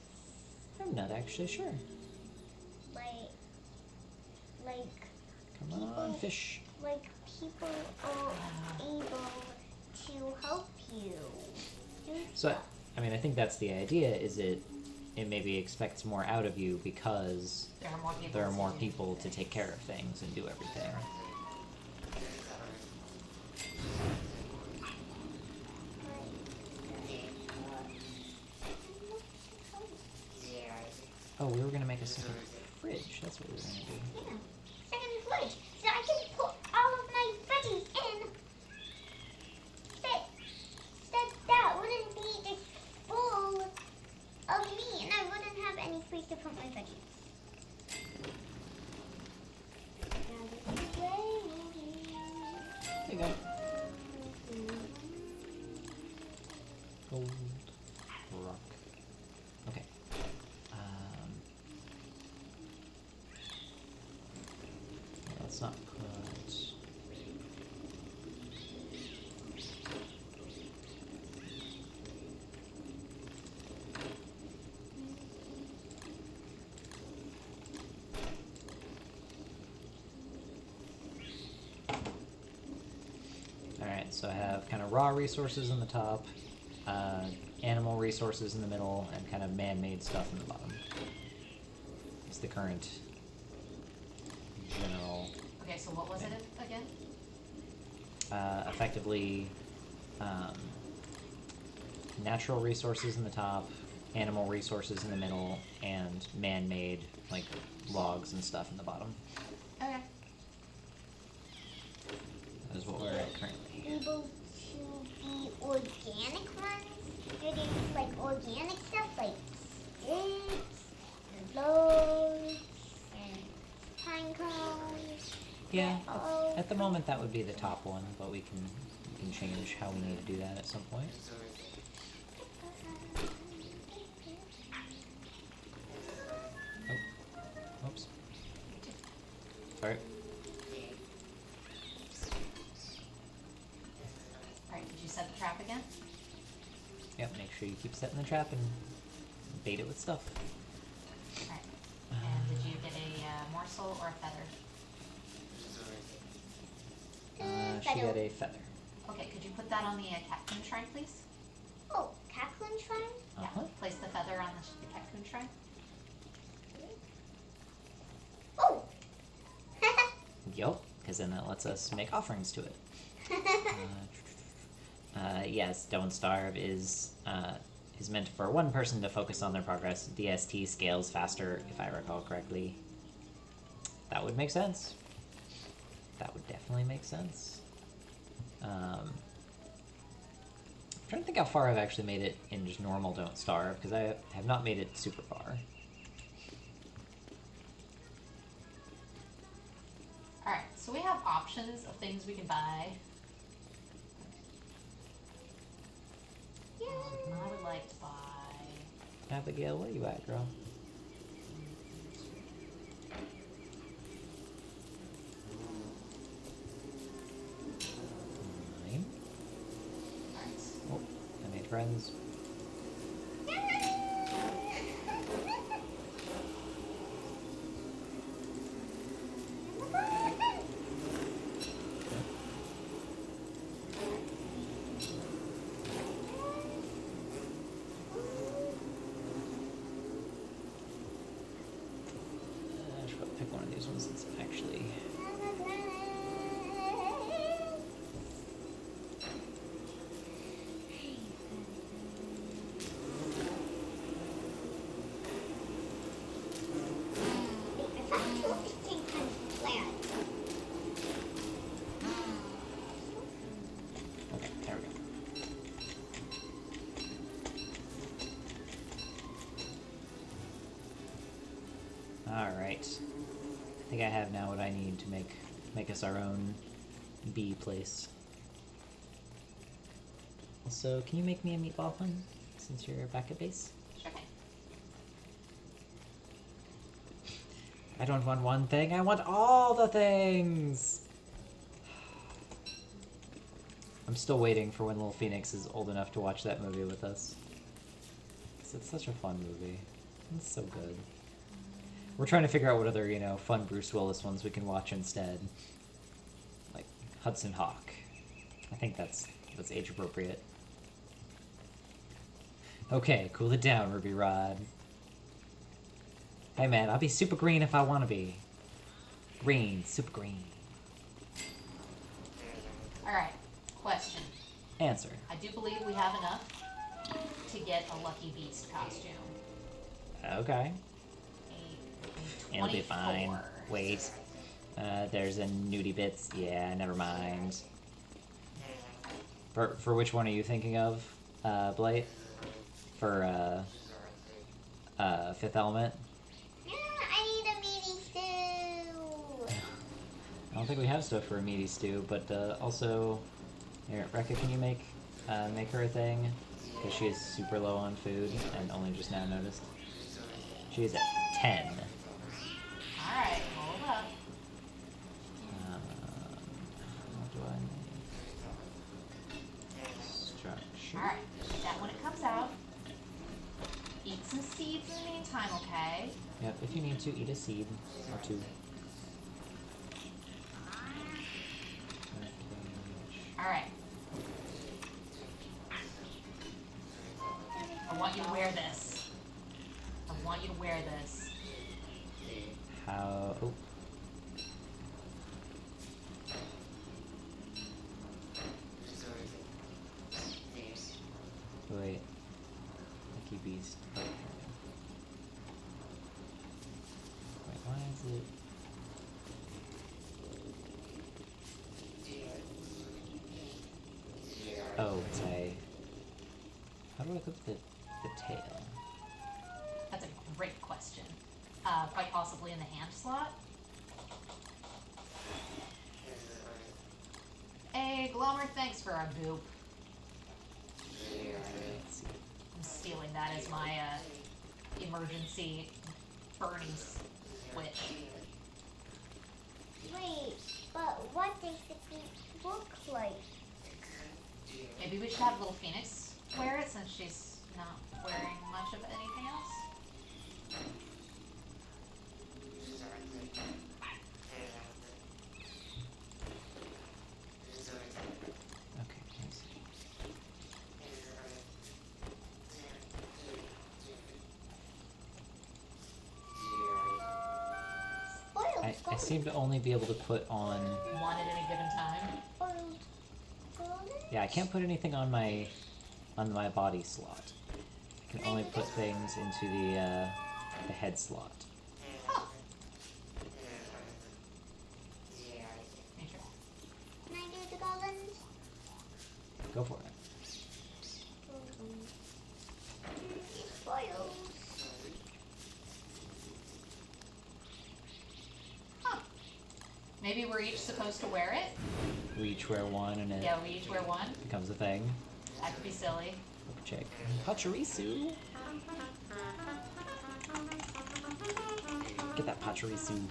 I'm not actually sure. Like Come on, fish. like people are able to help you. Do So, stuff. I mean, I think that's the idea, is it maybe expects more out of you because there are more people to take care of things and do everything. Oh, we were gonna make a second fridge. That's what we were gonna do. Yeah. Second fridge. So I can put all of my veggies in. That wouldn't be just full of me, and I wouldn't have any space to put my veggies. There you go. Gold rock. Okay. Let's not put. Alright, so I have kind of raw resources in the top, animal resources in the middle, and kind of man-made stuff in the bottom. It's the current general. Okay, so what was it again? Effectively, natural resources in the top, animal resources in the middle, and man-made, like, logs and stuff in the bottom. Okay. That is what we're at currently. Able to be organic ones. It is like organic stuff like sticks and loaves and pine cones. Yeah, Oh. at the moment that would be the top one, but we can change how we need to do that at some point. Oh, oops. Sorry. Alright, did you set the trap again? Yep, make sure you keep setting the trap and bait it with stuff. Alright. And did you get a morsel or a feather? She got a feather. Okay, could you put that on the Catcoon shrine, please? Oh, Catcoon shrine? Uh-huh. Yeah, place the feather on the Catcoon shrine. Oh. Yup, because then that lets us make offerings to it. Yes, Don't Starve is meant for one person to focus on their progress. DST scales faster, if I recall correctly. That would make sense. That would definitely make sense. I'm trying to think how far I've actually made it in just normal Don't Starve, because I have not made it super far. Alright, so we have options of things we can buy. I would like to buy... Abigail, where you at, girl? Nine. Oh, I made friends. suppose it's actually... Okay, there we go. Alright. I think I have now what I need to make us our own bee place. Also, can you make me a meatball hun, since you're back at base? Sure thing. I don't want one thing, I want all the things! I'm still waiting for when Little Phoenix is old enough to watch that movie with us. 'Cause it's such a fun movie. It's so good. We're trying to figure out what other, you know, fun Bruce Willis ones we can watch instead. Like Hudson Hawk. I think that's age appropriate. Okay, cool it down, Ruby Rod. Hey man, I'll be super green if I want to be. Green, super green. Alright, question. Answer. I do believe we have enough to get a Lucky Beast costume. Okay. A It'll be fine. 24. Wait. There's a nudie bits. Yeah, never mind. For which one are you thinking of, Blight? For, Fifth Element? I need a meaty stew. I don't think we have stuff for a meaty stew, but, also... Here, Rekka, can you make her a thing? Because she is super low on food, and only just now noticed. She is at 10. Alright, hold up. What do I need? Structure. Alright, eat that when it comes out. Eat some seeds in the meantime, okay? Yep, if you need to, eat a seed or two. Alright. I want you to wear this. I want you to wear this. How... Oh. Wait. Lucky Beast. Wait, why is it... Oh, it's a... How do I equip the tail? That's a great question. Quite possibly in the hand slot. Hey, Glomer, thanks for our goop. Let's see. I'm stealing that as my emergency burning switch. Wait, but what does the beak look like? Maybe we should have Little Phoenix wear it since she's not wearing much of anything else. Okay, let me see. I seem to only be able to put on... One at any given time. Spoiled golden? Yeah, I can't put anything on my body slot. I can only put things into the head slot. Huh. Make sure. Can I do the goldens? Go for it. Spoiled. Huh. Maybe we're each supposed to wear it? We each wear one and it Yeah, we each wear one. becomes a thing. That could be silly. Check. Pachirisu! Get that Pachirisu.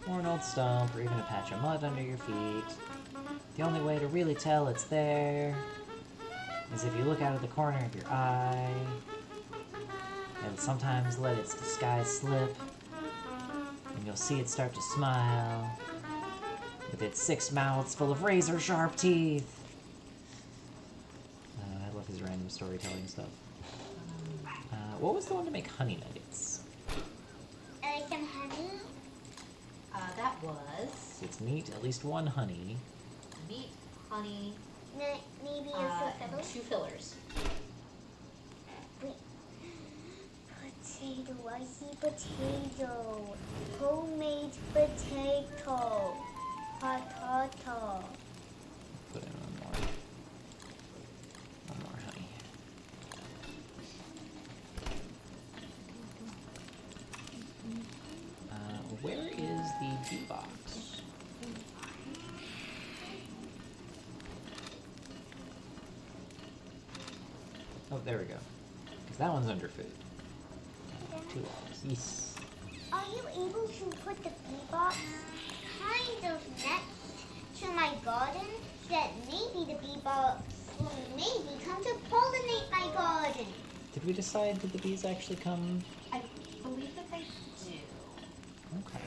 Or an old stump, or even a patch of mud under your feet. The only way to really tell it's there is if you look out of the corner of your eye, and sometimes let its disguise slip, and you'll see it start to smile, with its 6 mouths full of razor-sharp teeth. I love his random storytelling stuff. What was the one to make honey nuggets? Some honey. That was It's meat, at least 1 honey. meat, honey, Maybe and a 2 fillers. Potato. I see potato. Homemade potato. Potato. Put in one more honey. Where is the bee box? Oh, there we go. Because that one's under food. 2 logs. Yes. Are you able to put the bee box kind of next to my garden so that maybe the bee box will maybe come to pollinate my garden? Did we decide that the bees actually come? I believe that they do. Okay.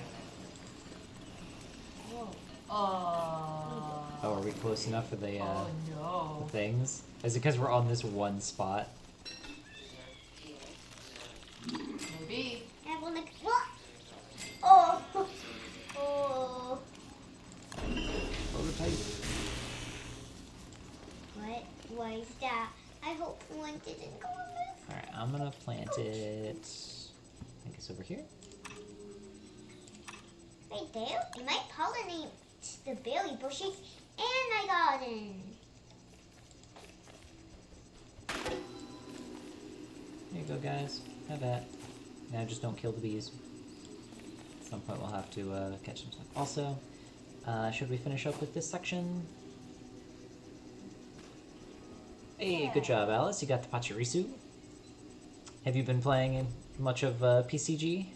Oh. Oh, are we close enough for the, Oh no. the things? Is it because we're on this one spot? Maybe. Everyone like, what? Oh. Oh. Prototype. What was that? I hope one didn't go on this. Alright, I'm gonna plant it. I guess over here. Right there. It might pollinate the berry bushes in my garden. There you go, guys. Have that. Now just don't kill the bees. At some point we'll have to catch some stuff. Also, should we finish up with this section? Hey, good job, Alice. You got the Pachirisu. Have you been playing in much of PCG?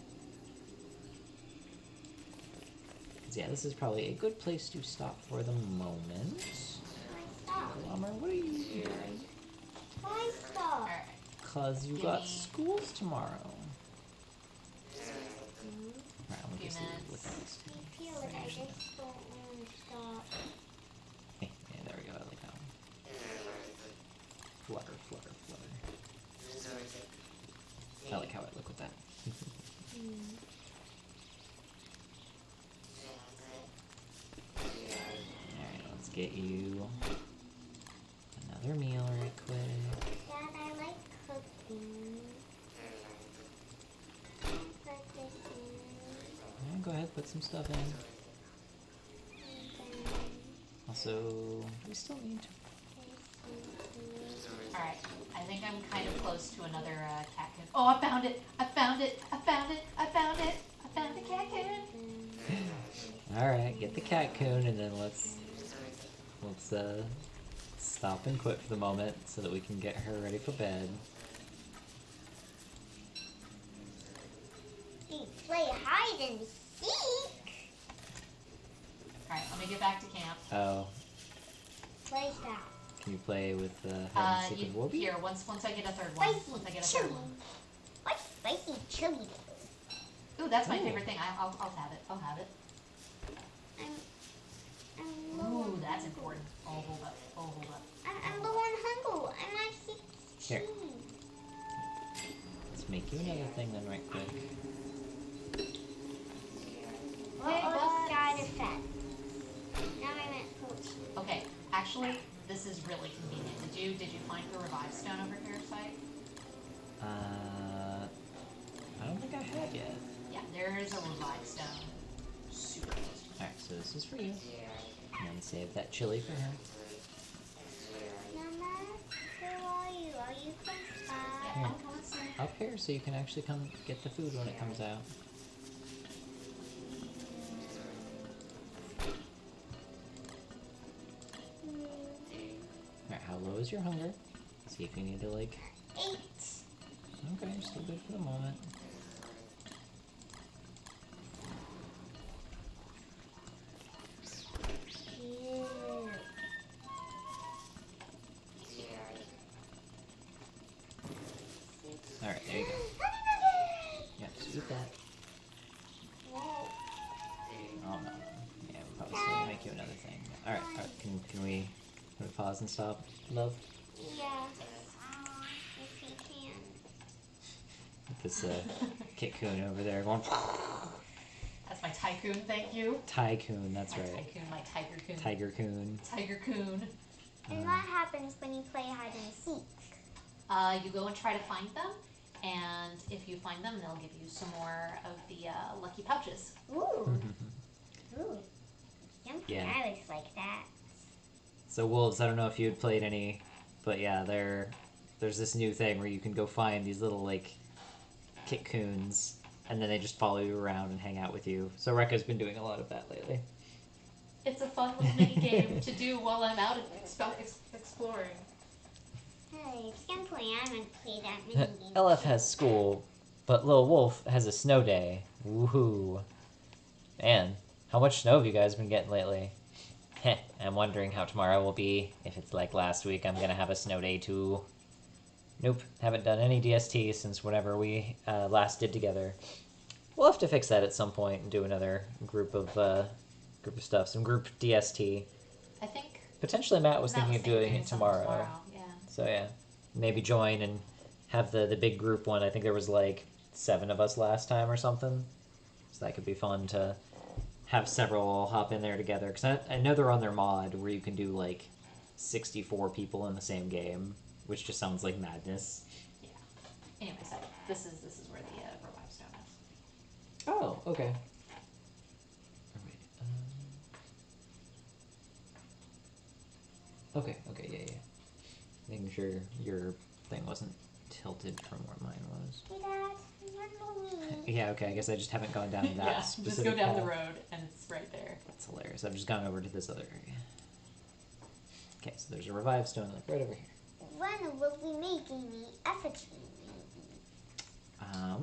'Cause yeah, this is probably a good place to stop for the moment. Lumber, what are you doing? Why stop? Alright. Cause you got schools tomorrow. Alright, I'm gonna Few just minutes. look at this. I feel like I just don't want to stop. Hey, yeah, there we go. I like that one. Flutter, flutter, flutter. I like how I look with that. Alright, let's get you another meal right quick. Dad, I like cooking. Yeah, go ahead, put some stuff in. Also, do we still need to? Alright. I think I'm kind of close to another cat coon. Oh, I found it! I found it! I found it! I found it! I found the cat coon! Alright, get the cat coon and then let's stop and quit for the moment so that we can get her ready for bed. We play hide and seek. Alright, let me get back to camp. Oh, Where's that? can you play with hide and seek with Wobie? Here, once I get a third one. Spicy Once I get a chili. third one. What's spicy chili? Ooh, that's my Ooh. favorite thing. I'll have it. I'll have it. I'm low. Ooh, that's important. Oh, hold up. Oh, hold up. I'm low on hunger. I'm at Here. 16. Let's make you another thing then right quick. What Hey, other buds. side effect? Now I'm at 14. Okay, actually, this is really convenient. Did you find the revive stone over here, site? I don't think I have yet. Yeah, there is a revive stone. Super close. Alright, so this is for you. And then save that chili for her. Mama, where are you? Are you close by? Yeah, I'm coming soon. Up here so you can actually come get the food when it comes out. Alright, how low is your hunger? See if you need to like... 8. Okay, you're still good for the moment. Ew. Alright, there you go. Yeah, just eat that. Whoa. Oh no. Yeah, Probably still gonna make you another thing. Alright, can we pause and stop, love? Yeah. If you can. This Kit-kun over there going That's my tycoon, thank you. Tycoon, that's My right. tycoon, my tiger-coon. Tiger-kun. Tiger-coon. And what happens when you play hide and seek? You go and try to find them, and if you find them, they'll give you some more of the lucky pouches. Ooh. Ooh. Some Yeah. pirates like that. So wolves, I don't know if you had played any, but yeah, there's this new thing where you can go find these little like Kit-kuns, and then they just follow you around and hang out with you. So Rekka's been doing a lot of that lately. It's a fun little mini game to do while I'm out exploring. Hey, at some point I haven't played that many games. LF has school, but Lil Wolf has a snow day. Woohoo. Man, how much snow have you guys been getting lately? Heh, I'm wondering how tomorrow will be. If it's like last week, I'm gonna have a snow day too. Nope, haven't done any DST since whenever we last did together. We'll have to fix that at some point and do another group of stuff, some group DST. I think Potentially Matt was thinking of doing it something tomorrow. Yeah. So yeah, maybe join and have the big group one. I think there was like 7 of us last time or something. So that could be fun to have several hop in there together. Because I know they're on their mod where you can do like 64 people in the same game, which just sounds like madness. Yeah. Anyway, so this is where the revive stone is. Oh, okay. Okay, yeah. Making sure your thing wasn't tilted from where mine was. Hey Dad, remember me? Yeah, okay, I guess I just haven't gone down that Yeah, specific just go down the path. road and it's right there. That's hilarious. I've just gone over to this other area. Okay, so there's a revive stone like right over here. When will we make any effigy?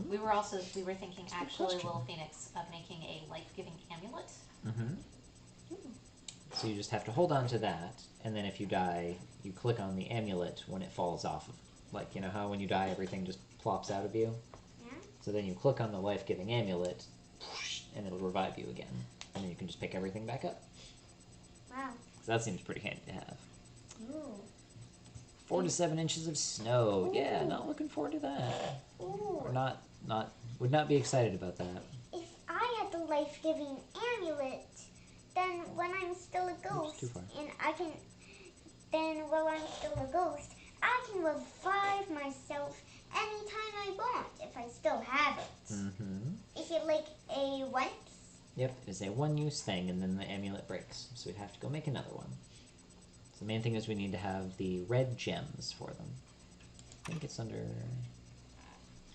We were thinking actually, question. Little Phoenix, of making a life-giving amulet. Mm-hmm. So you just have to hold on to that, and then if you die, you click on the amulet when it falls off of. Like, you know how when you die, everything just plops out of you? Yeah? So then you click on the life-giving amulet, and it'll revive you again. And then you can just pick everything back up. Wow. So that seems pretty handy to have. Ooh. 4 to 7 inches of snow. Yeah, not looking forward to that. Ooh. Or would not be excited about that. If I had the life-giving amulet, then when I'm still a ghost, too far. and while I'm still a ghost, I can revive myself anytime I want if I still have it. Mm-hmm. Is it like a once? Yep, it is a one-use thing, and then the amulet breaks. So we'd have to go make another one. So the main thing is we need to have the red gems for them. I think it's under...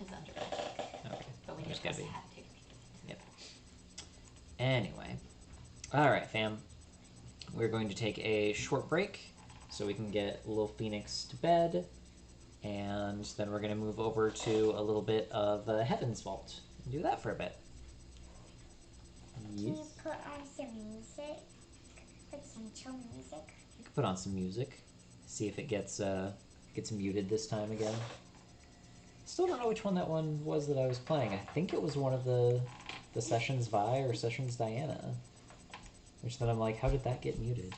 Is under it. Okay, But we there's just gotta be... have to. Yep. Anyway. Alright, fam. We're going to take a short break so we can get Little Phoenix to bed. And then we're going to move over to a little bit of Heaven's Vault and do that for a bit. Can you put on some music? Like some chill music? You can put on some music. See if it gets muted this time again. Still don't know which one that one was that I was playing. I think it was one of the Sessions Vi or Sessions Diana. Which then I'm like, how did that get muted?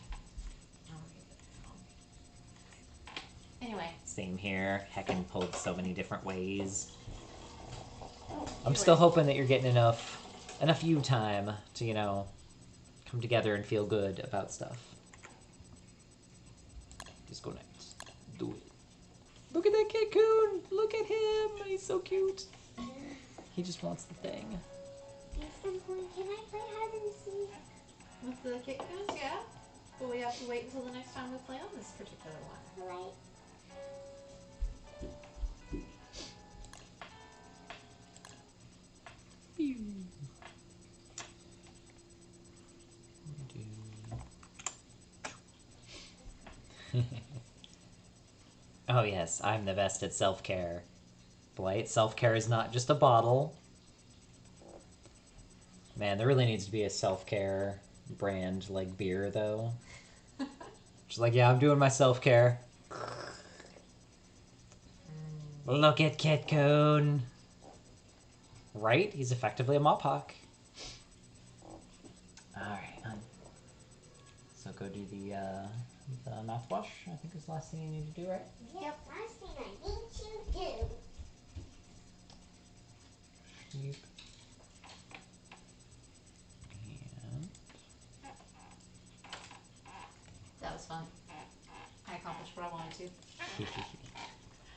Anyway. Same here. Heckin' pulled so many different ways. I'm Anyway. still hoping that you're getting enough you time to, you know, come together and feel good about stuff. Disconnect. Do it. Look at that Kit-kun! Look at him! He's so cute. He just wants the thing. At some point, can I play hide and seek? With the Kit-kuns, yeah. But we have to wait until the next time we play on this particular one. Right. Oh yes, I'm the best at self-care. Blight, self-care is not just a bottle. Man, there really needs to be a self-care brand like beer, though. Just like, yeah, I'm doing my self-care. Look at Kit-kun. Right? He's effectively a Mop Hawk. Alright, So go do the mouthwash, I think is the last thing you need to do, right? Yep. Last thing I need to do. Sheep. And That was fun. I accomplished what I wanted to.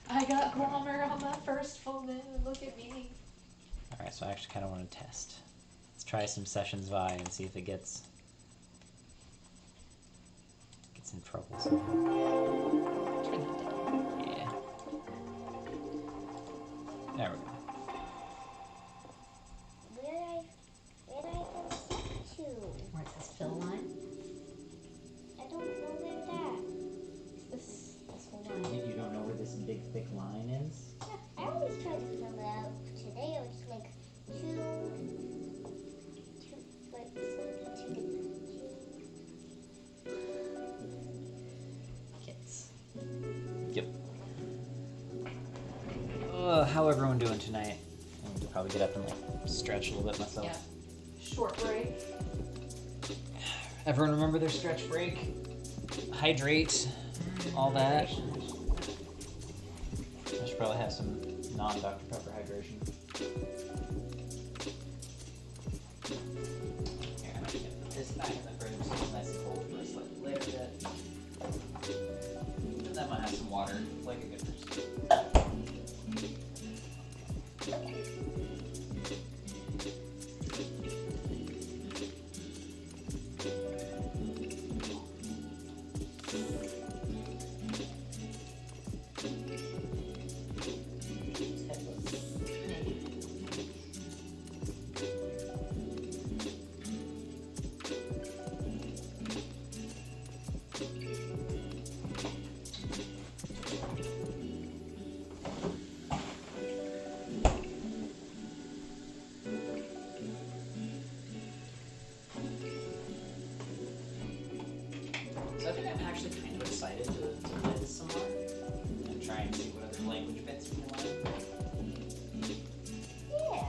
I got Glommer on the first full moon. Look at me. Alright, so I actually kind of want to test. Let's try some Sessions Vi and see if it gets in trouble somehow. Yeah. There we go. Where did I go to? Where it says fill line? I don't know where that. This whole line. You don't know where this big thick line is? Yeah, I always try to fill it out. Today it was like two, like two Kits. Yep. How everyone doing tonight? I need to probably get up and like stretch a little bit myself. Yeah. Short break. Everyone remember their stretch break? Hydrate, all that. I should probably have some non-Dr. Pepper hydration. Here, I'm gonna put this back in the fridge so it's nice and cold for us later bit. And then might have some water, like a good person. So I think I'm actually kind of excited to play this some more and try and see what other language bits we can learn. Yeah.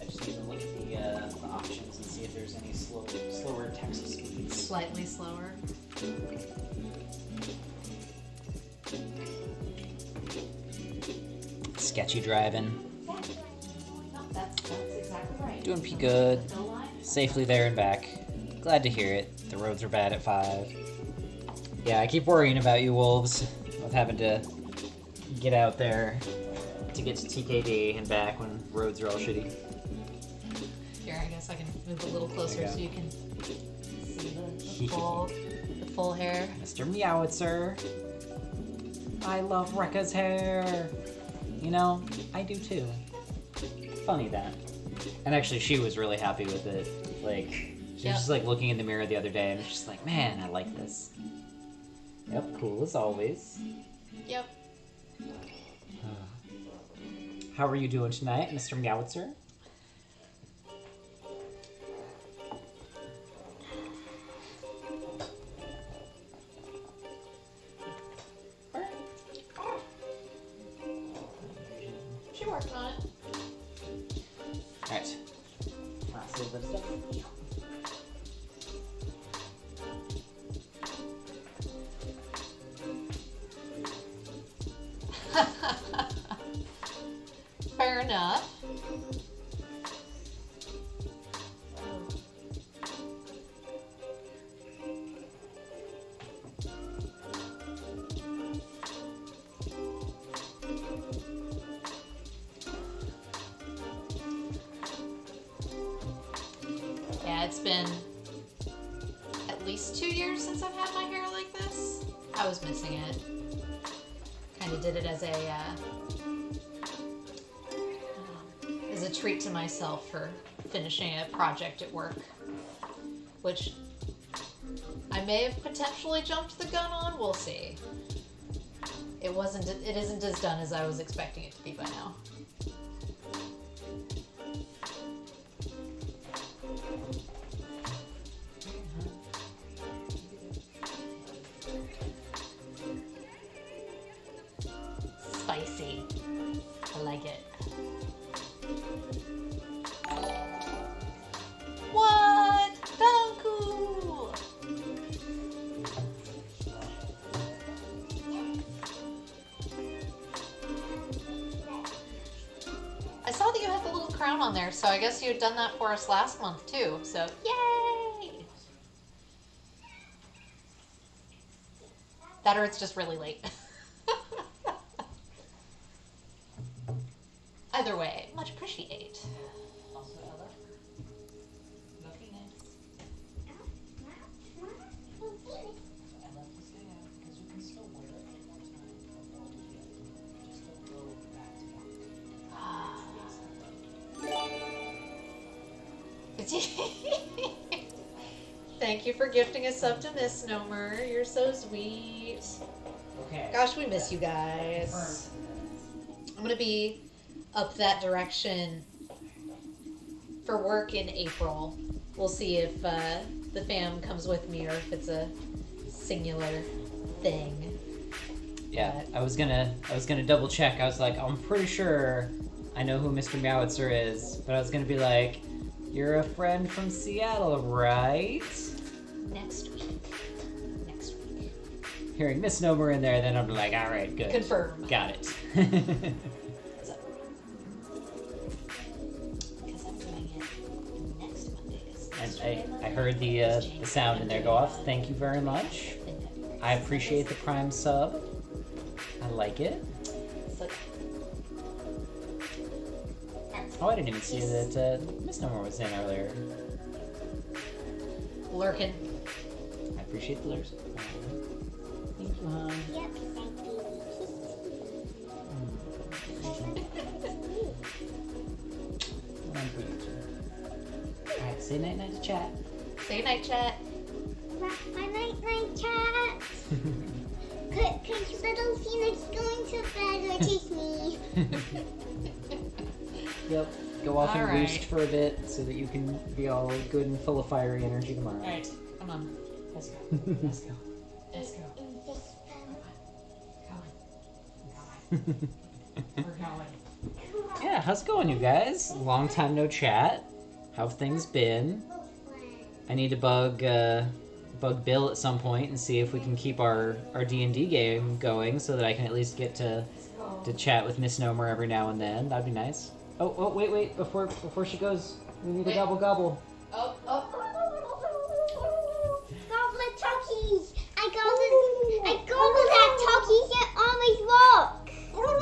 I just need to look at the options and see if there's any slower text speeds. Slightly slower. Sketchy driving. No, that's exactly right. Doing pretty good. The fill line. Safely there and back. Glad to hear it. The roads are bad at 5. Yeah, I keep worrying about you, Wolves, with having to get out there to get to TKD and back when roads are all shitty. Here, I guess I can move a little closer There you so go. you can see the full hair. Mr. Meowitzer. I love Rekka's hair. You know, I do too. Funny that. And actually, she was really happy with it. Like, she was just like looking in the mirror the other day and was just like, man, I like this. Yep, cool as always. Yep. How are you doing tonight, Mr. Meowitzer? She worked on it. Alright. Last little bit of stuff. Fair enough. Yeah, it's been at least 2 years since I've had my hair like this. I was missing it. Kind of did it as a treat to myself for finishing a project at work, which I may have potentially jumped the gun on. We'll see. It isn't as done as I was expecting it to be by now. Spicy. I like it. What? Come out on there. So I guess you had done that for us last month too. So yay! That or it's just really late. Either way, much appreciate. Also, Ella, looking nice. I left this thing out because you can still wear it one more time before we get it. Just don't go back to back. Thank you for gifting a sub to Misnomer. You're so sweet. Okay. Gosh, we miss you guys. I'm gonna be up that direction for work in April. We'll see if the fam comes with me or if it's a singular thing. Yeah, I was gonna double check. I was like, I'm pretty sure I know who Mr. Meowitzer is, but I was gonna be like, you're a friend from Seattle, right? Next week. Hearing misnomer in there, then I'm like, all right, good. Confirm. Got it. Because I'm doing it next Monday. And I heard the sound in there go off. Thank you very much. I appreciate the Prime sub. I like it. So, Oh, I didn't even see that misnomer was in earlier. lurking. I appreciate the lures. Thank you, hon. Yep, thank you. One for you too. Alright, say night night to chat. Say night, chat. My night chat. Could little Phoenix go into bed or just me? Yep. Go off and Alright. roost for a bit so that you can be all good and full of fiery energy tomorrow. Alright, come on. Let's go. Let's go. Let's go. We're going. Yeah, how's it going, you guys? Long time no chat. How've things been? I need to bug Bill at some point and see if we can keep our D&D game going so that I can at least get to chat with Misnomer every now and then. That'd be nice. Oh, wait. Before she goes, we need a gobble gobble. Oh. Goblet turkeys! I gobbled that turkeys that always walk!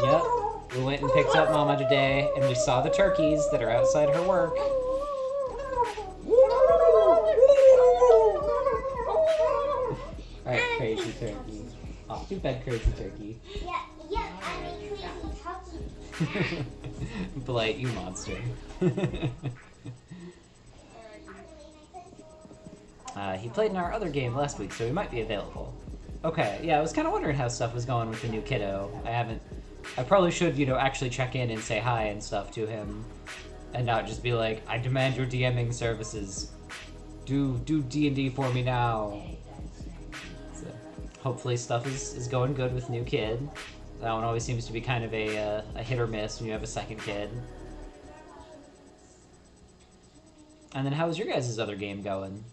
Yep. We went and picked up Mama today, and we saw the turkeys that are outside her work. Alright, crazy turkey. Off to bed, crazy turkey. Yeah, I'm a crazy turkey. Blight, you monster. He played in our other game last week, so he might be available. Okay, yeah, I was kind of wondering how stuff was going with the new kiddo. I probably should, actually check in and say hi and stuff to him, and not just be like, I demand your DMing services. Do D&D for me now. So, hopefully stuff is going good with new kid. That one always seems to be kind of a hit or miss when you have a second kid. And then how's your guys' other game going?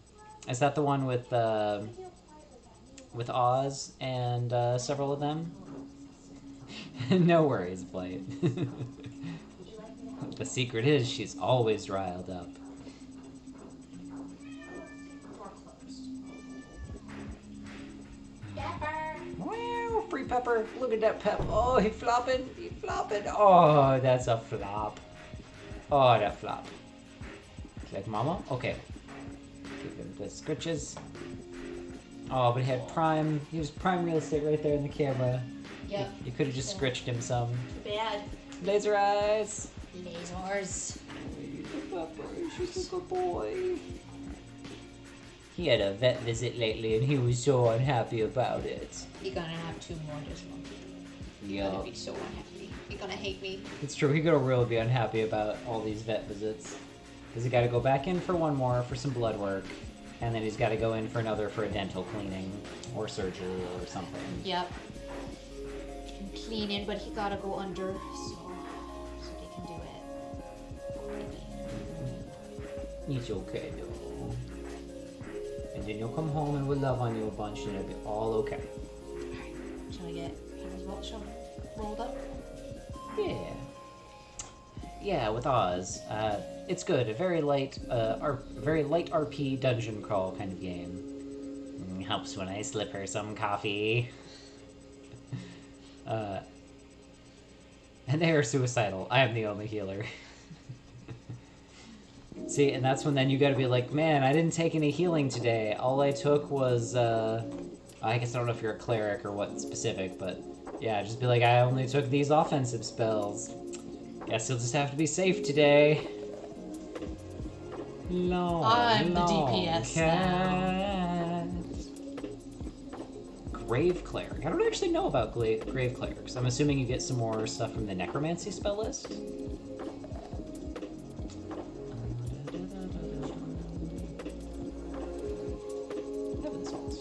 Is that the one with Oz and several of them? No worries, Blight. The secret is she's always riled up. Wow, free Pepper. Look at that Pep. Oh, he flopping. Oh, that's a flop. Oh, that flop. Like Mama? Okay. Give him the scritches. Oh, but he had prime. He was prime real estate right there in the camera. Yep. You could have just scritched him some. Bad. Laser eyes. Lasers. She's a good boy. He had a vet visit lately, and he was so unhappy about it. You're gonna have 2 more this month. You're Yeah, gonna be so unhappy. You're gonna hate me. it's true. He gonna really be unhappy about all these vet visits, because he got to go back in for one more for some blood work, and then he's got to go in for another for a dental cleaning or surgery or something. Yep. I'm cleaning, but he gotta go under, so they can do it. It's okay, though. And then you'll come home and we'll love on you a bunch, and it'll be all okay. Alright, shall I get Hammer's Vault rolled up? Yeah. Yeah, with Oz. It's good. A very light, very light RP dungeon crawl kind of game. Helps when I slip her some coffee. And they are suicidal. I am the only healer. See, and that's when then you gotta be like, man, I didn't take any healing today. All I took was, I guess I don't know if you're a cleric or what specific, but yeah, just be like, I only took these offensive spells. Guess you'll just have to be safe today. Long, I'm the long DPS cat. Grave Cleric. I don't actually know about Grave Clerics. I'm assuming you get some more stuff from the Necromancy spell list. Heaven's Vault.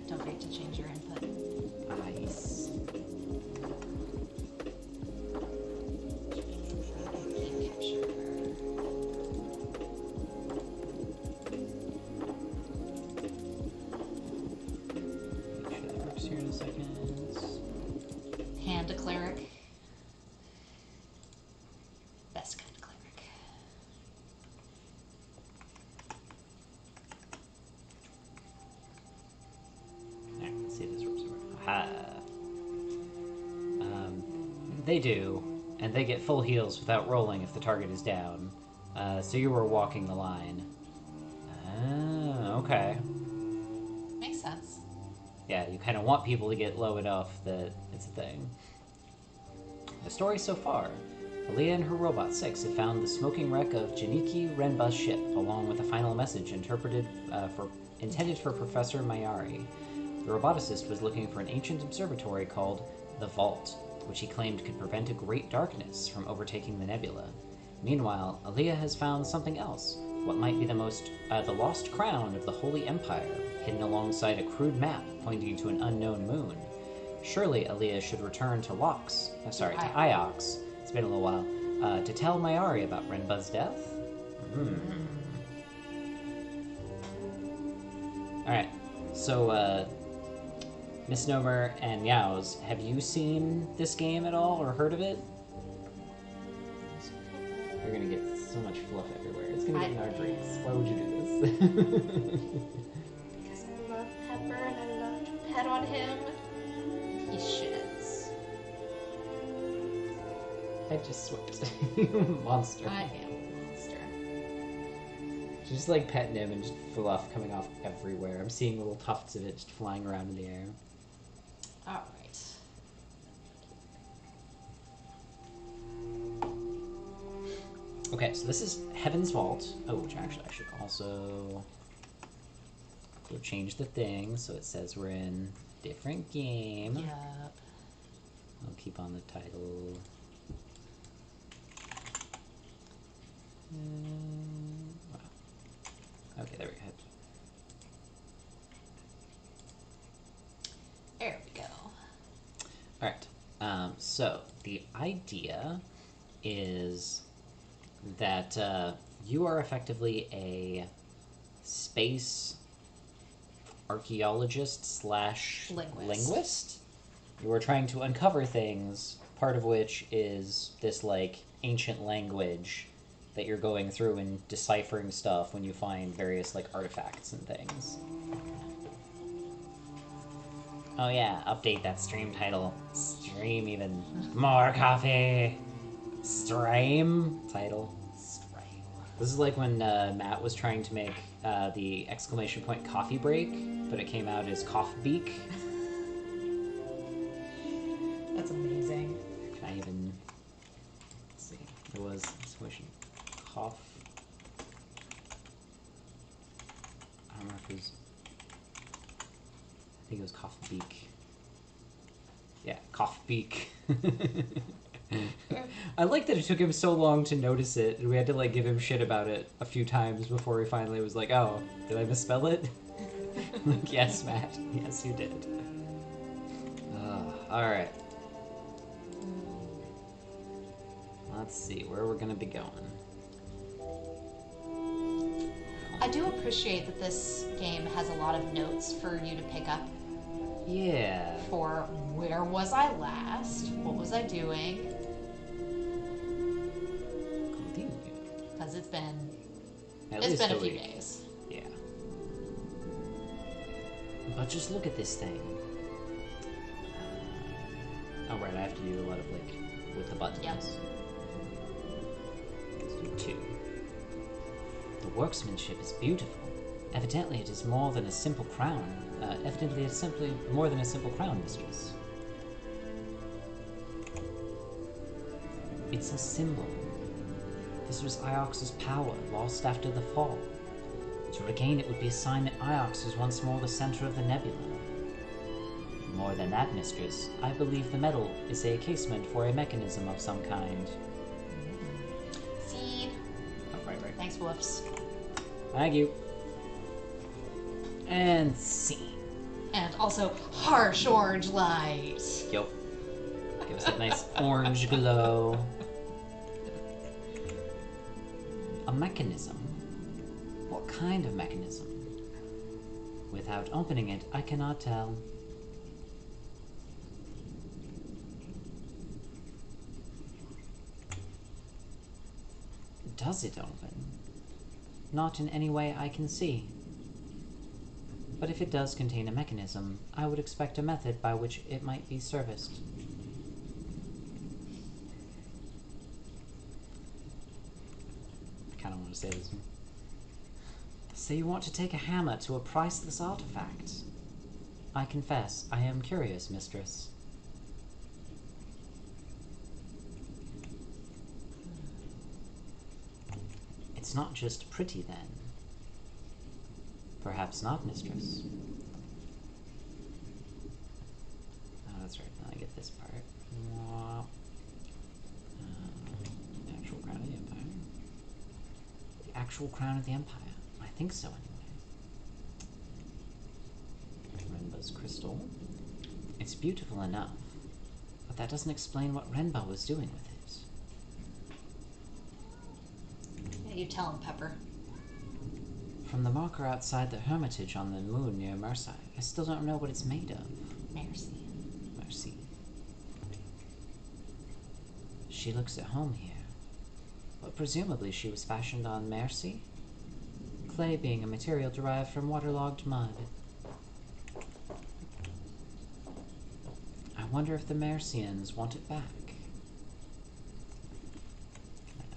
Don't forget to change your input. Nice. Game capture. Make sure that works here in a second. Hand a cleric. Best kind of cleric. Alright, let's see if this works. Aha. They do, and they get full heals without rolling if the target is down. So you were walking the line. Ah, okay. Makes sense. Yeah, you kind of want people to get low enough that it's a thing. The story so far. Aaliyah and her Robot 6 have found the smoking wreck of Janiki Renba's ship, along with a final message intended for Professor Mayari. The roboticist was looking for an ancient observatory called the Vault, which he claimed could prevent a great darkness from overtaking the nebula. Meanwhile, Aaliyah has found something else, what might be the lost crown of the Holy Empire, hidden alongside a crude map pointing to an unknown moon. Surely Aaliyah should return to Iox, it's been a little while, to tell Mayari about Renba's death? Alright, so, Misnomer and Meows, have you seen this game at all, or heard of it? You're gonna get so much fluff everywhere. It's gonna get in our drinks. Why would you do this? Because I love Pepper and I love to pet on him. He shits. I just sweat. You monster. I am a monster. She's just like petting him and just fluff coming off everywhere. I'm seeing little tufts of it just flying around in the air. Alright. Okay, so this is Heaven's Vault. Oh, which actually I should also go change the thing so it says we're in different game. Yup. I'll keep on the title. Wow. Okay, there we go. There we go. Alright, so the idea is that you are effectively a space archaeologist slash linguist. You are trying to uncover things, part of which is this like ancient language that you're going through and deciphering stuff when you find various like artifacts and things. Oh yeah, update that stream title. Stream even more coffee. Stream title. Stream. This is like when Matt was trying to make the exclamation point coffee break, but it came out as cough beak. That's amazing. Can I even... Let's see. It was exclamation cough. I don't know if it was... I think it was cough beak. Yeah, cough beak. I like that it took him so long to notice it, and we had to like give him shit about it a few times before he finally was like, oh, did I misspell it? Like, yes, Matt. Yes, you did. Alright. Let's see where we're gonna be going. I do appreciate that this game has a lot of notes for you to pick up. Yeah. for where was I last? What was I doing? Continue. Because it's been At it's least been a a few week. days. Yeah. But just look at this thing. Oh, right, I have to do a lot of, like, with the buttons. Yep. Let's do 2. The workmanship is beautiful. Evidently it is more than a simple crown. Evidently it's simply more than a simple crown, mistress. It's a symbol. This was Iox's power, lost after the fall. To regain it would be a sign that Iox was once more the center of the nebula. More than that, mistress, I believe the medal is a casement for a mechanism of some kind. Seed. Oh, right. Thanks, Woofs. Thank you. And scene. And also harsh orange light. Yup. Give us that nice orange glow. A mechanism? What kind of mechanism? Without opening it, I cannot tell. Does it open? Not in any way I can see. But if it does contain a mechanism, I would expect a method by which it might be serviced. I kind of want to say this one. So you want to take a hammer to a priceless artifact? I confess, I am curious, mistress. It's not just pretty, then. Perhaps not, mistress. Oh, that's right. Now I get this part. Actual crown of the empire. The actual crown of the empire. I think so, anyway. Renba's crystal. It's beautiful enough, but that doesn't explain what Renba was doing with it. Yeah, you tell him, Pepper. From the marker outside the hermitage on the moon near Mercy, I still don't know what it's made of. Mercy. Mercy. She looks at home here. But presumably she was fashioned on Mercy? Clay being a material derived from waterlogged mud. I wonder if the Mercians want it back.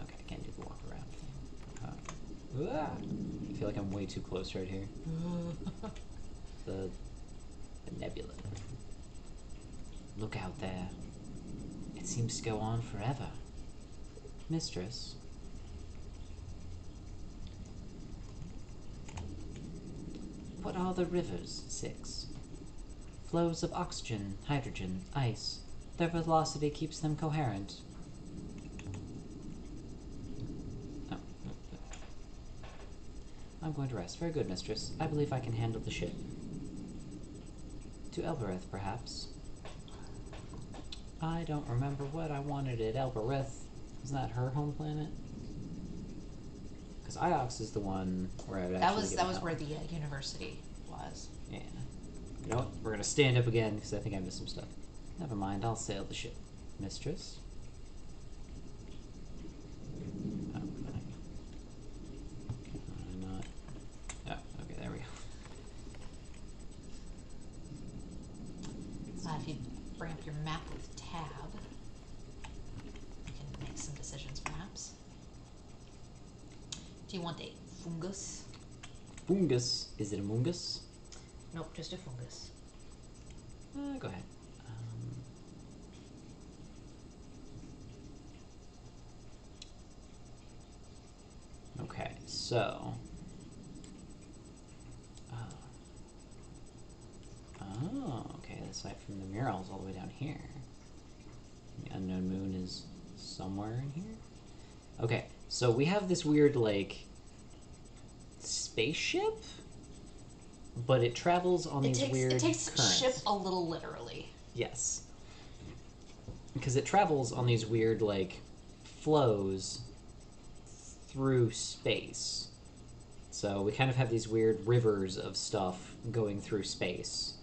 Okay, I can't do the walk around thing. I feel like I'm way too close right here. the nebula. Look out there. It seems to go on forever. Mistress. What are the rivers, 6? Flows of oxygen, hydrogen, ice. Their velocity keeps them coherent. Oh. I'm going to rest. Very good, mistress. I believe I can handle the ship. To Elbereth, perhaps. I don't remember what I wanted at Elbereth. Isn't that her home planet? Because Iox is the one where I would actually That was where the university was. Yeah. You know what? We're going to stand up again because I think I missed some stuff. Never mind, I'll sail the ship. Mistress? Oh, fine. Not... Oh, okay, there we go. If you bring up your map with tab, you can make some decisions, perhaps. Do you want a fungus? Fungus. Is it a mungus? Nope, just a fungus. Go ahead. Okay, so... Oh, okay, the site from the mural is all the way down here. The unknown moon is somewhere in here? Okay, so we have this weird, like, spaceship? But it travels on these weird It takes currents. ship a little literally. Yes. Because it travels on these weird, like, flows through space. So we kind of have these weird rivers of stuff going through space.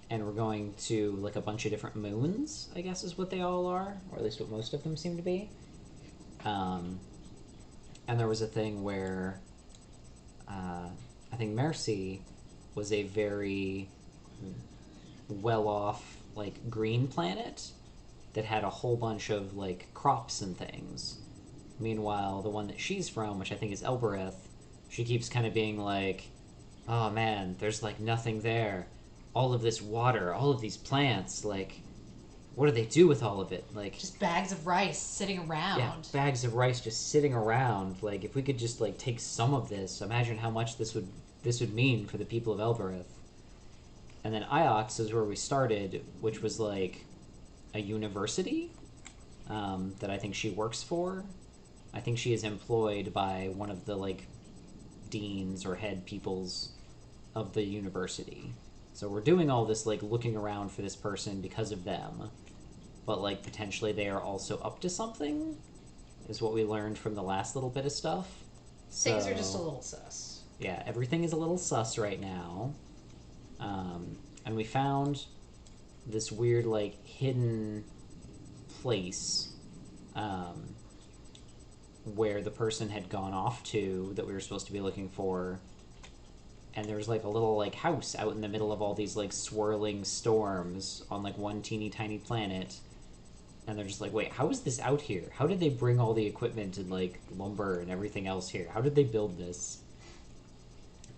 and we're going to like a bunch of different moons, I guess is what they all are, or at least what most of them seem to be. And there was a thing where I think Mercy was a very well-off like green planet that had a whole bunch of like crops and things. Meanwhile, the one that she's from, which I think is Elbereth, she keeps kind of being like, oh man, there's like nothing there. All of this water, all of these plants, like, what do they do with all of it? Like, Just bags of rice sitting around. yeah, bags of rice just sitting around. Like, if we could just like take some of this, imagine how much this would mean for the people of Elbereth. And then Iox is where we started, which was like a university that I think she works for. I think she is employed by one of the like deans or head peoples of the university. So we're doing all this like looking around for this person because of them, but like potentially they are also up to something, is what we learned from the last little bit of stuff. Things are just a little sus. Yeah, everything is a little sus right now. And we found this weird like hidden place where the person had gone off to that we were supposed to be looking for, and there's like a little like house out in the middle of all these like swirling storms on like one teeny tiny planet, and they're just like, wait, how is this out here? How did they bring all the equipment and like lumber and everything else here? How did they build this?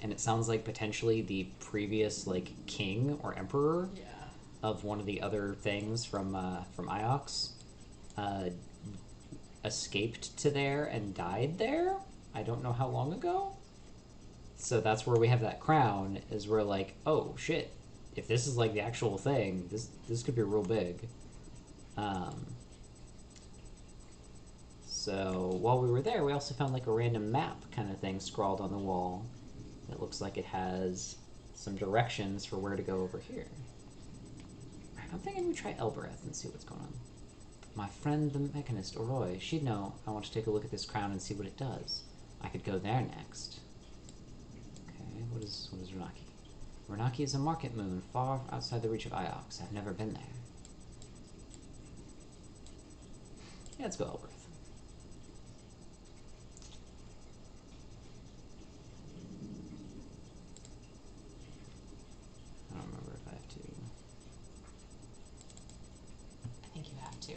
And it sounds like potentially the previous like king or emperor of one of the other things from Iox escaped to there and died there. I don't know how long ago. So that's where we have that crown, is we're like, oh shit, if this is like the actual thing, this could be real big. So while we were there, we also found like a random map kind of thing scrawled on the wall that looks like it has some directions for where to go over here. I'm thinking we try Elbereth and see what's going on. My friend the mechanist, Oroy, she'd know I want to take a look at this crown and see what it does. I could go there next. Okay, what is Renaki? Renaki is a market moon far outside the reach of Iox. I've never been there. Yeah, let's go Elbereth. I don't remember if I have to. I think you have to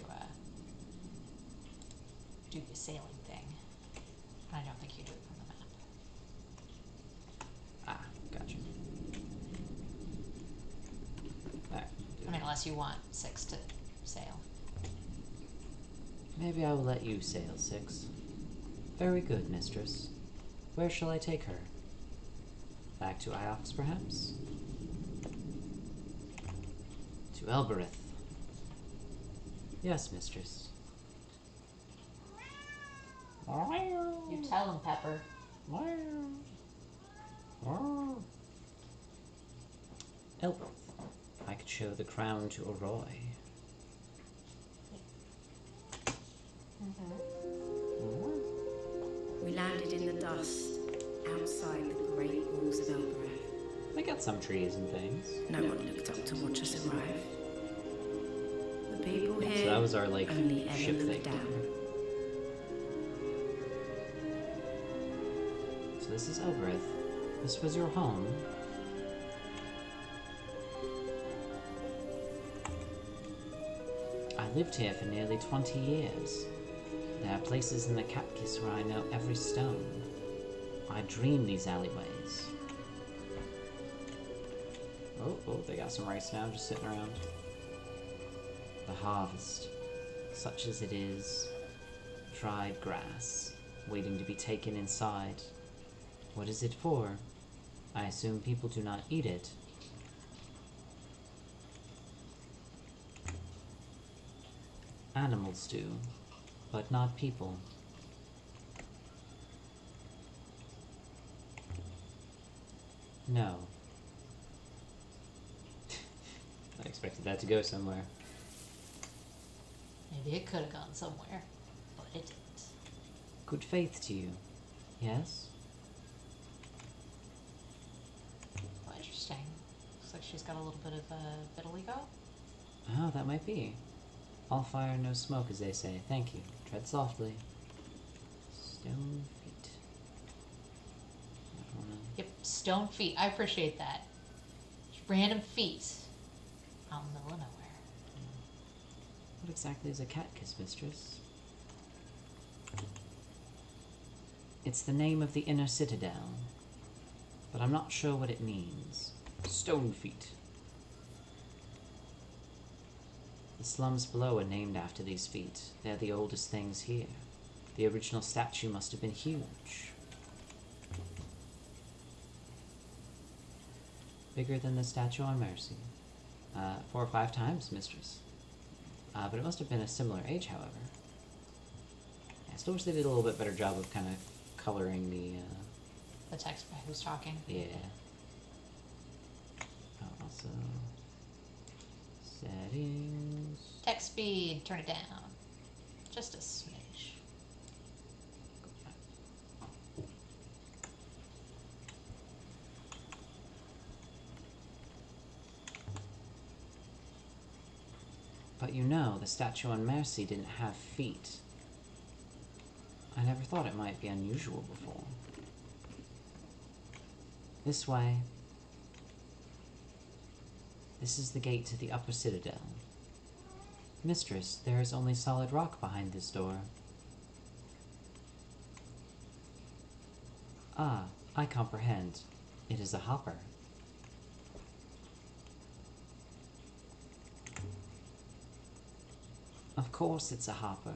do the sailing thing. I don't think you do it from the map. Ah, gotcha. Alright. I mean, unless you want 6 to sail. Maybe I will let you sail, Six. Very good, mistress. Where shall I take her? Back to Iox, perhaps? To Elbereth. Yes, mistress. You tell him, Pepper. Elbereth. I could show the crown to Oroy. We landed in the dust outside the great walls of Elbereth. I got some trees and things. No one looked up to watch us arrive. The people Yeah, here so that was our like only ever ship looked thing. down. So this is Elbereth. This was your home. I lived here for nearly 20 years. There are places in the Capkis where I know every stone. I dream these alleyways. Oh, they got some rice now, just sitting around. The harvest, such as it is, dried grass, waiting to be taken inside. What is it for? I assume people do not eat it. Animals do, but not people. No. I expected that to go somewhere. Maybe it could have gone somewhere, but it didn't. Good faith to you, yes? Oh, interesting. like she's got a little bit of a vitiligo. Oh, that might be. All fire, no smoke, as they say. Thank you. Tread softly. Stone feet. I don't know. Yep, stone feet. I appreciate that. Just random feet out in the middle of nowhere. What exactly is a cat kiss, mistress? It's the name of the inner citadel, but I'm not sure what it means. Stone feet. The slums below are named after these feet. They're the oldest things here. The original statue must have been huge. Bigger than the statue on Mercy. 4 or 5 times, mistress. But it must have been a similar age, however. I still wish they did a little bit better job of kind of coloring The text by who's talking. yeah. Oh, also, settings. Text speed, turn it down. Just a smidge. But you know, the statue on Mercy didn't have feet. I never thought it might be unusual before. This way. This is the gate to the upper citadel. Mistress, there is only solid rock behind this door. Ah, I comprehend. It is a hopper. Of course it's a hopper.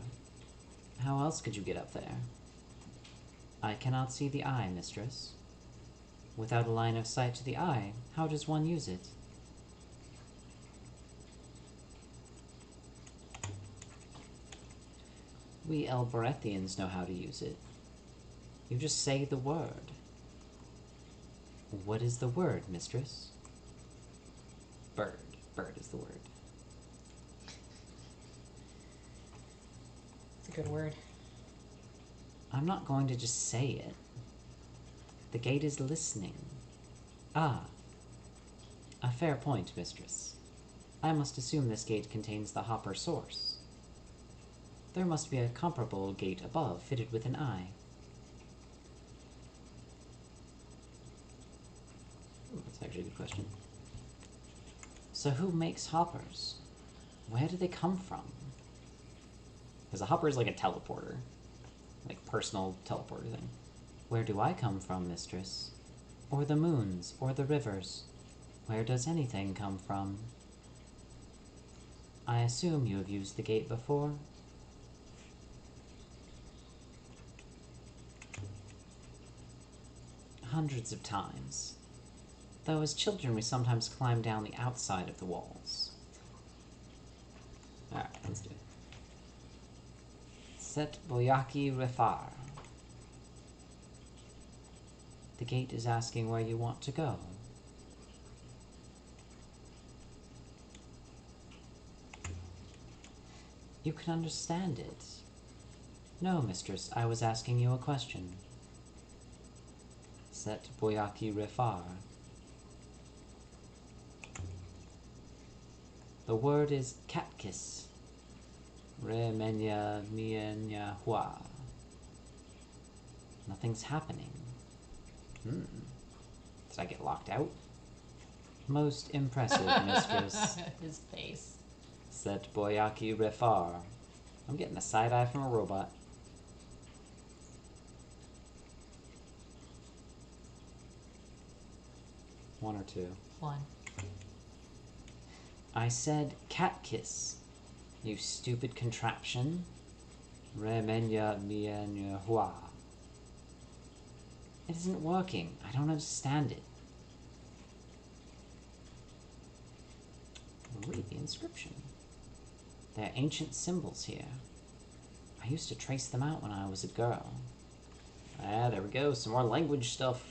How else could you get up there? I cannot see the eye, mistress. Without a line of sight to the eye, how does one use it? We Elberethians know how to use it. You just say the word. What is the word, mistress? Bird. Bird is the word. It's a good word. I'm not going to just say it. The gate is listening. Ah. A fair point, mistress. I must assume this gate contains the hopper source. There must be a comparable gate above, fitted with an eye. Ooh, that's actually a good question. So who makes hoppers? Where do they come from? Because a hopper is like a teleporter. Like, personal teleporter thing. Where do I come from, mistress? Or the moons, or the rivers? Where does anything come from? I assume you have used the gate before? Hundreds of times. Though as children we sometimes climb down the outside of the walls. Alright, let's do it. Set Boyaki Refar. The gate is asking where you want to go. You can understand it. No, mistress, I was asking you a question. Set Boyaki Refar. The word is catkiss. Re menya mienya hua. Nothing's happening. Did I get locked out? Most impressive, mistress. His face. Set Boyaki Refar. I'm getting a side eye from a robot. One or two. One. I said cat kiss. You stupid contraption. Remenya mienya hua. It isn't working. I don't understand it. Read the inscription. They're ancient symbols here. I used to trace them out when I was a girl. Ah, there we go. Some more language stuff.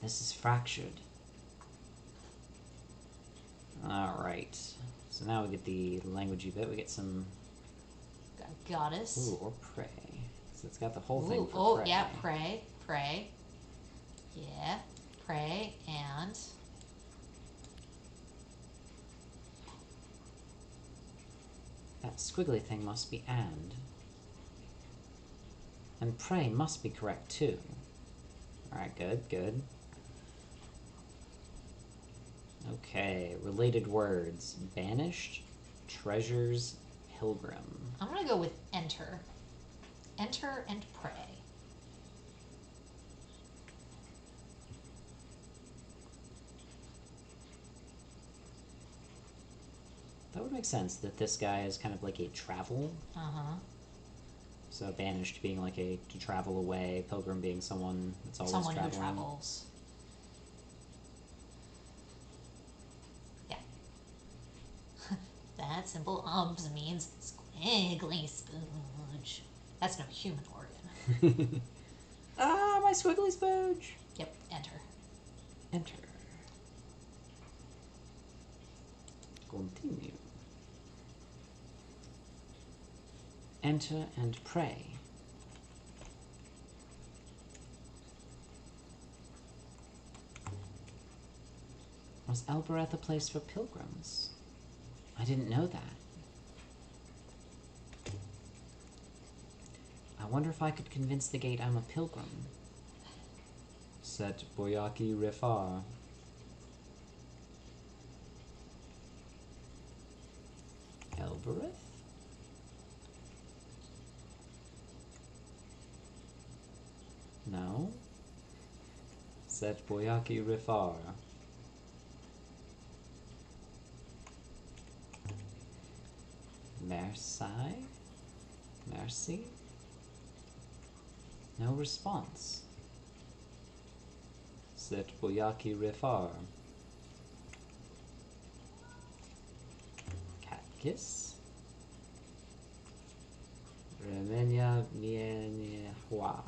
This is fractured. Alright. So now we get the languagey bit. We get some... Got a goddess. Ooh, or pray. So it's got the whole thing for oh, pray. yeah, pray. Pray. Yeah. Prey and That squiggly thing must be and. And prey must be correct too. Alright, good, good. Okay, related words. Banished, treasures, pilgrim. I'm gonna go with enter. Enter and prey. That would make sense that this guy is kind of like a travel. Uh-huh. So banished being like a to travel away, pilgrim being someone that's always Someone traveling. who travels. Yeah. That simple umbs means squiggly spooge. That's no human organ. Ah, my squiggly spooge! Yep, enter. Enter. Continue. Enter and pray. Was Elbereth a place for pilgrims? I didn't know that. I wonder if I could convince the gate I'm a pilgrim. Said Boyaki Rifar. Elbereth? No. Said Boyaki Rifar. Merci? Merci? No response. Said Boyaki Rifar. Cat kiss? Remenya Hua.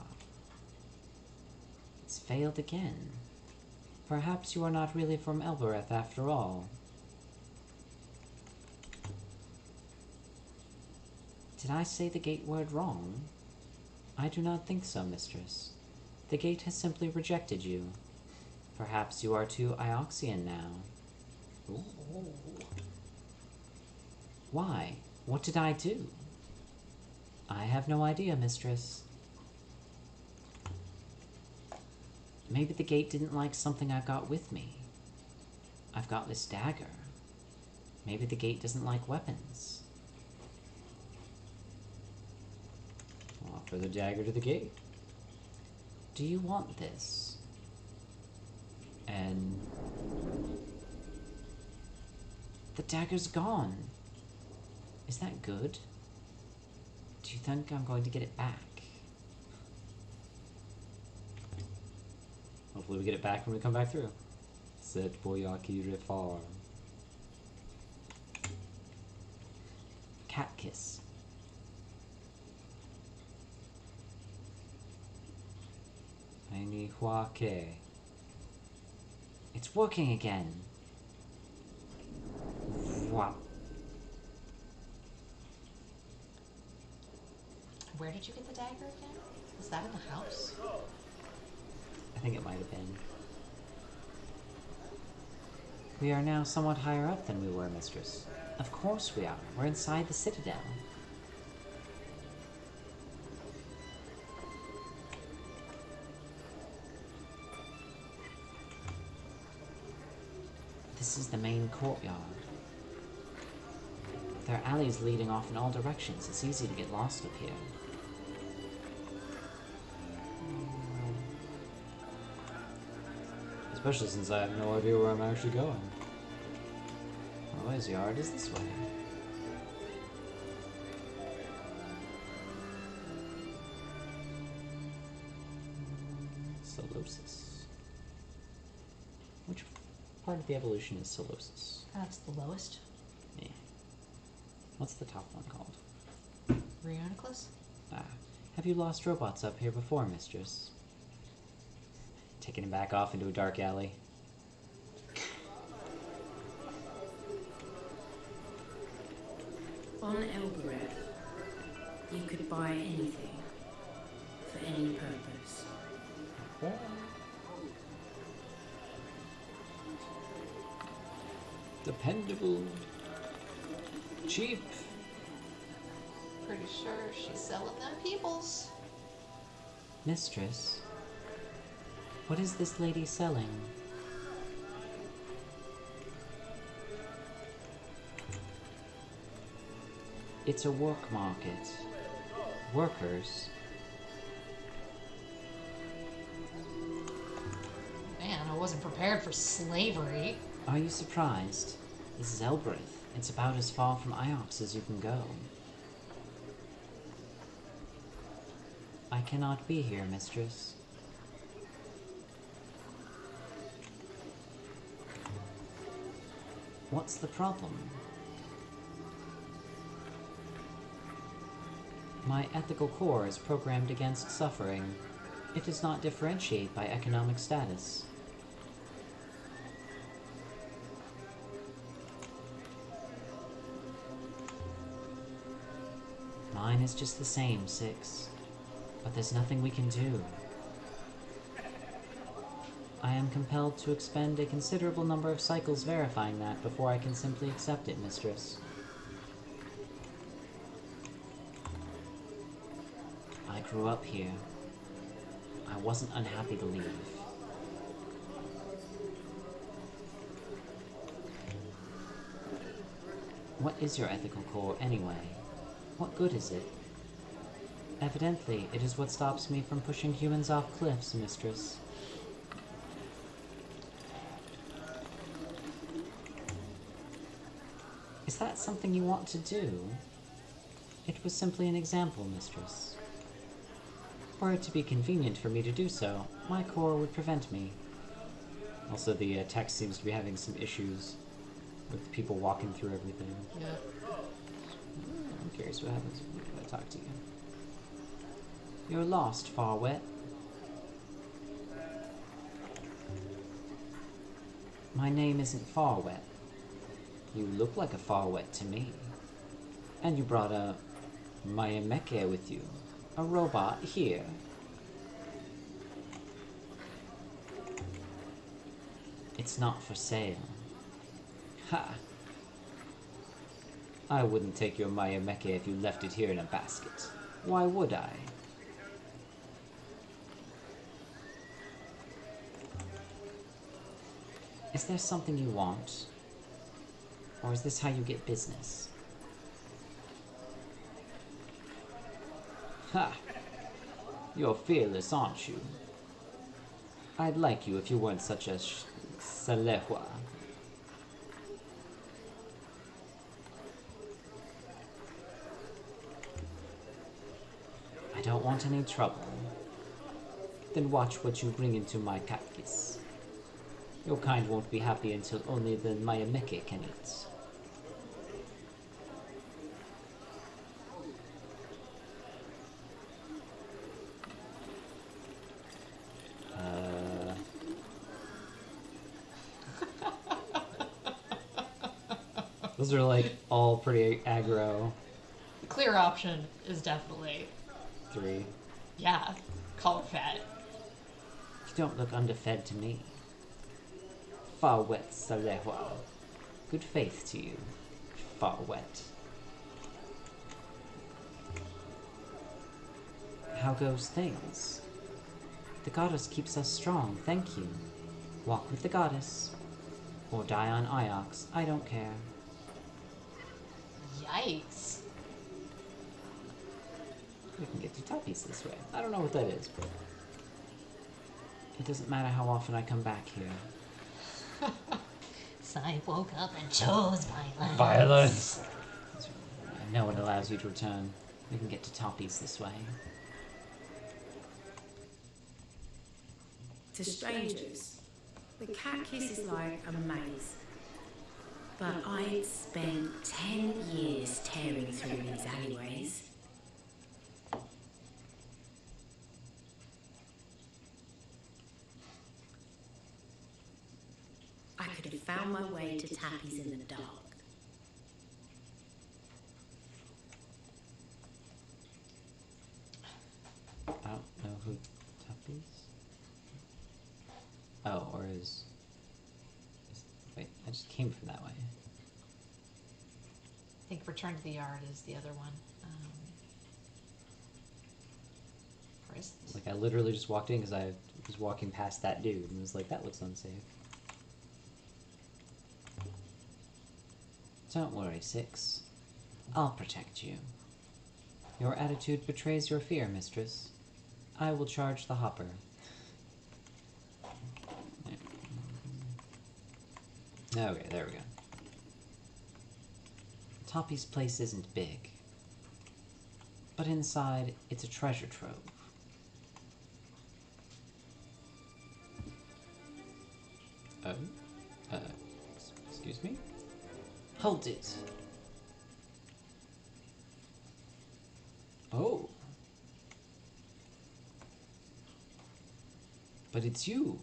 It's failed again. Perhaps you are not really from Elbereth after all. Did I say the gate word wrong? I do not think so, mistress. The gate has simply rejected you. Perhaps you are too Ioxian now. Ooh. Why? What did I do? I have no idea, mistress. Maybe the gate didn't like something I've got with me. I've got this dagger. Maybe the gate doesn't like weapons. I'll offer the dagger to the gate. Do you want this? And the dagger's gone. Is that good? Do you think I'm going to get it back? Hopefully we get it back when we come back through. Said Boyaki Rifar. Cat kiss. Aini Hua Ke. It's working again. Wow. Where did you get the dagger again? Was that in the house? I think it might have been. We are now somewhat higher up than we were, mistress. Of course we are. We're inside the citadel. This is the main courtyard. There are alleys leading off in all directions. It's easy to get lost up here. Especially since I have no idea where I'm actually going. Oh, his yard is this way. Solosis. Which part of the evolution is Solosis? That's the lowest. Yeah. What's the top one called? Reuniclus? Ah. Have you lost robots up here before, mistress? Taking him back off into a dark alley. On Elbereth, you could buy anything for any purpose. Dependable. Cheap. Pretty sure she's selling them peoples. Mistress, what is this lady selling? It's a work market. Workers. Man, I wasn't prepared for slavery. Are you surprised? This is Elbrith. It's about as far from Iox as you can go. I cannot be here, mistress. What's the problem? My ethical core is programmed against suffering. It does not differentiate by economic status. Mine is just the same, Six. But there's nothing we can do. I am compelled to expend a considerable number of cycles verifying that before I can simply accept it, mistress. I grew up here. I wasn't unhappy to leave. What is your ethical core, anyway? What good is it? Evidently, it is what stops me from pushing humans off cliffs, mistress. Is that something you want to do? It was simply an example, mistress. Were it to be convenient for me to do so, my core would prevent me. Also, the text seems to be having some issues with people walking through everything. Yeah. I'm curious what happens when I talk to you. You're lost, Farwet. My name isn't Farwet. You look like a Farwet to me. And you brought a Mayameke with you. A robot here. It's not for sale. Ha! I wouldn't take your Mayameke if you left it here in a basket. Why would I? Is there something you want? Or is this how you get business? Ha! You're fearless, aren't you? I'd like you if you weren't such a salehwa. I don't want any trouble. Then watch what you bring into my kakis. Your kind won't be happy until only the Mayameke can eat. Those are like all pretty aggro. The clear option is definitely, 3. yeah, call it fat. You don't look underfed to me. Far wet Salehwa. Good faith to you. Far wet. How goes things? The goddess keeps us strong, thank you. Walk with the goddess. Or die on Iox, I don't care. Yikes. We can get to Tuppies this way. I don't know what that is, but it doesn't matter how often I come back here. So I woke up and chose violence. Violence! I know it allows you to return. We can get to Toppies this way. To strangers, the cat kiss is like a maze. But I'd spent 10 years tearing through these alleyways. I could have found my way to Tappy's in the dark. I don't know who Tuppies? Oh, or is wait, I just came from that way. I think Return to the Yard is the other one. Forest. Like, I literally just walked in because I was walking past that dude and was like, that looks unsafe. Don't worry, Six. I'll protect you. Your attitude betrays your fear, mistress. I will charge the hopper. Okay, there we go. Toppy's place isn't big, but inside, it's a treasure trove. Oh? Excuse me? Hold it! Oh. But it's you.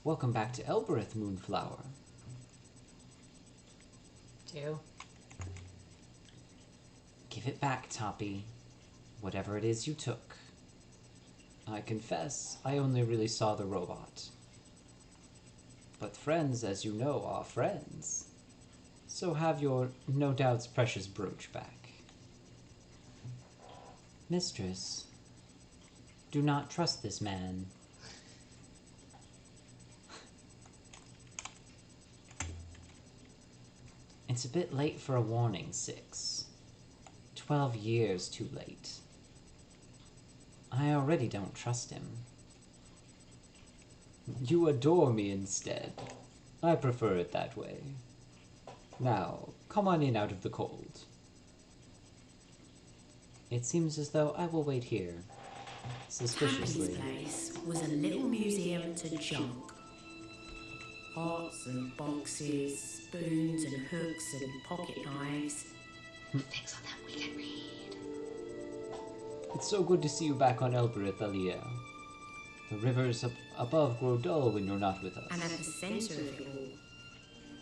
Welcome back to Elbereth, Moonflower. 2. Give it back, Toppy. Whatever it is you took. I confess, I only really saw the robot. But friends, as you know, are friends. So have your, no doubts, precious brooch back. Mistress, do not trust this man. It's a bit late for a warning, Six. 12 years too late. I already don't trust him. You adore me instead. I prefer it that way. Now, come on in out of the cold. It seems as though I will wait here, suspiciously. Tappy's place was a little museum to junk. Pots and boxes, spoons and hooks and pocket knives. Things on them we can read. It's so good to see you back on Elbereth, Alia. The rivers above grow dull when you're not with us. And at the centre of it all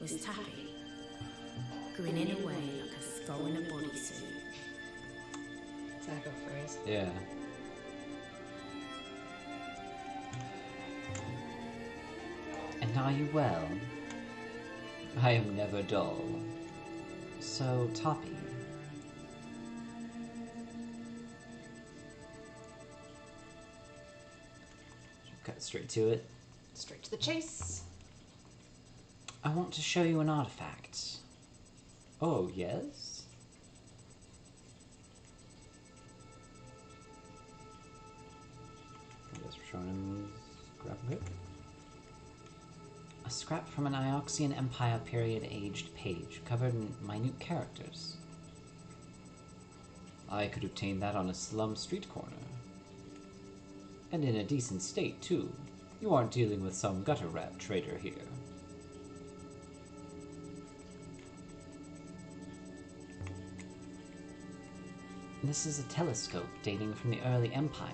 was Tappy, grinning away like a skull in a bodysuit. Tobacco phrase. Yeah. And are you well? I am never dull. So, Toppy. Cut straight to it. Straight to the chase. I want to show you an artifact. Oh, yes? I guess we're showing him scrap of it. A scrap from an Ioxian Empire period aged page, covered in minute characters. I could obtain that on a slum street corner. And in a decent state, too. You aren't dealing with some gutter rat trader here. This is a telescope dating from the early Empire.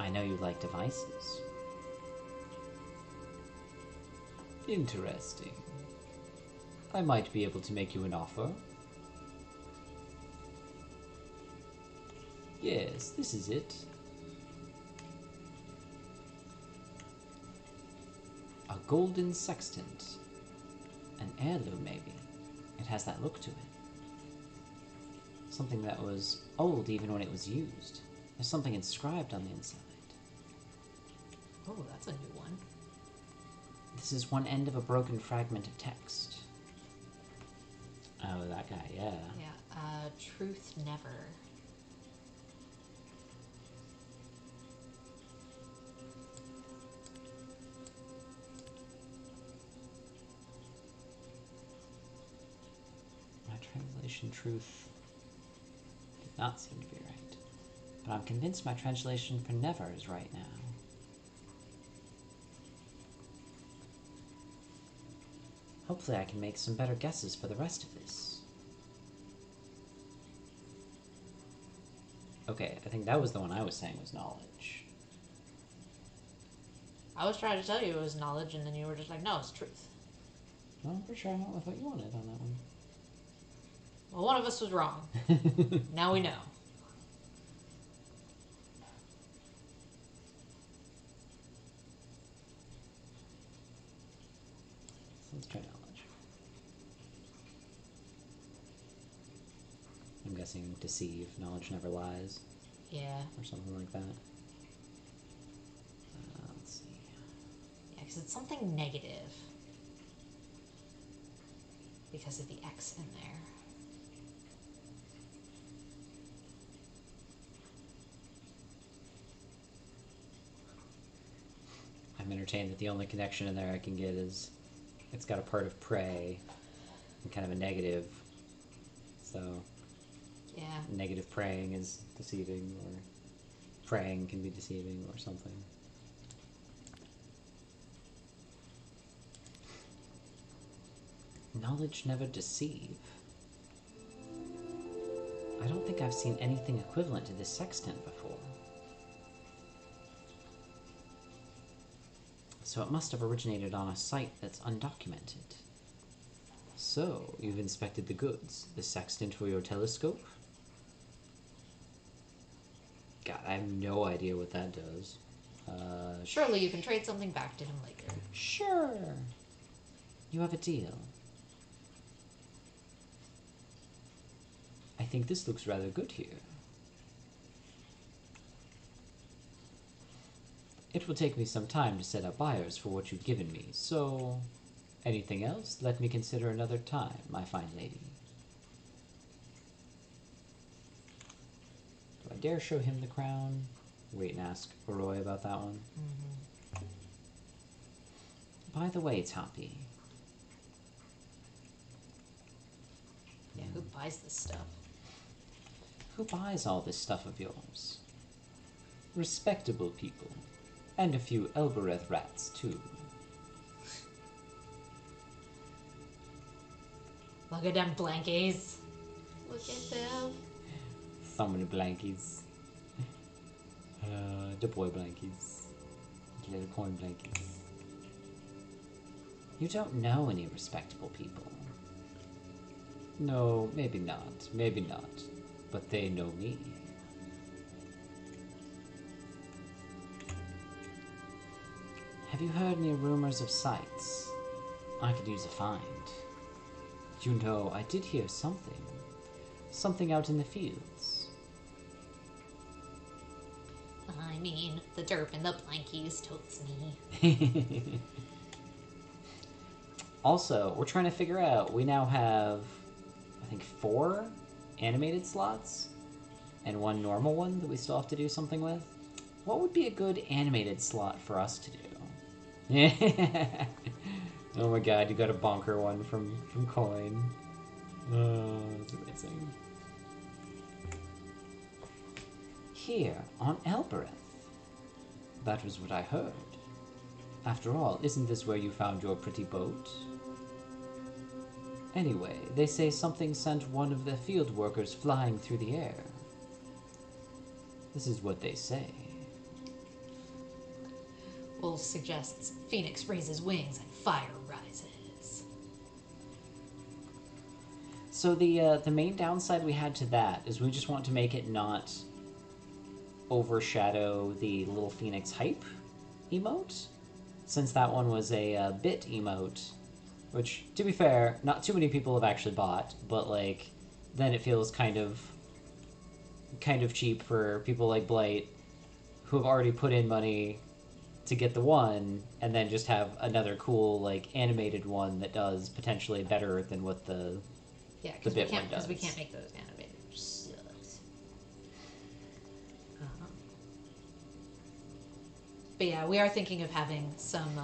I know you like devices. Interesting. I might be able to make you an offer. Yes, this is it. A golden sextant. An heirloom, maybe. It has that look to it. Something that was old even when it was used. There's something inscribed on the inside. Oh, that's a new one. This is one end of a broken fragment of text. Oh, that guy, yeah. Yeah, truth never. My translation truth did not seem to be right. But I'm convinced my translation for never is right now. Hopefully I can make some better guesses for the rest of this. Okay, I think that was the one I was saying was knowledge. I was trying to tell you it was knowledge, and then you were just like, no, it's truth. Well, I'm pretty sure I went with what you wanted on that one. Well, one of us was wrong. Now we know. So let's try knowledge. I'm guessing deceive. Knowledge never lies. Yeah. Or something like that. Let's see. Yeah, because it's something negative. Because of the X in there. I'm entertained that the only connection in there I can get is it's got a part of prey and kind of a negative. So Yeah. negative praying is deceiving, or praying can be deceiving, or something. Knowledge never deceive. I don't think I've seen anything equivalent to this sextant before. So it must have originated on a site that's undocumented. So, you've inspected the goods. The sextant for your telescope? God, I have no idea what that does. Surely you can trade something back to him later. Sure. You have a deal. I think this looks rather good here. It will take me some time to set up buyers for what you've given me, so... Anything else? Let me consider another time, my fine lady. Do I dare show him the crown? Wait and ask Roy about that one. Mm-hmm. By the way, Toppy. Yeah, who buys this stuff? Who buys all this stuff of yours? Respectable people. And a few Elbereth rats, too. Look at them blankies. Look at them. So many blankies. The boy blankies. The little coin blankies. You don't know any respectable people. No, maybe not. Maybe not. But they know me. Have you heard any rumors of sights? I could use a find. You know, I did hear something. Something out in the fields. I mean, the derp and the blankies totes me. Also, we're trying to figure out, we now have, I think, 4 animated slots and 1 normal one that we still have to do something with. What would be a good animated slot for us to do? Oh my god, you got a bonker one from Coin. Oh, that's amazing. Here, on Elbereth. That was what I heard. After all, isn't this where you found your pretty boat? Anyway, they say something sent one of the field workers flying through the air. This is what they say. Wolf suggests Phoenix raises wings and fire rises. So the main downside we had to that is we just want to make it not overshadow the little Phoenix hype emote, since that one was a bit emote, which, to be fair, not too many people have actually bought, but like then it feels kind of cheap for people like Blight who have already put in money to get the one, and then just have another cool like animated one that does potentially better than what the Yeah, bit one does. because we can't make those animated. Which sucks. But yeah, we are thinking of having some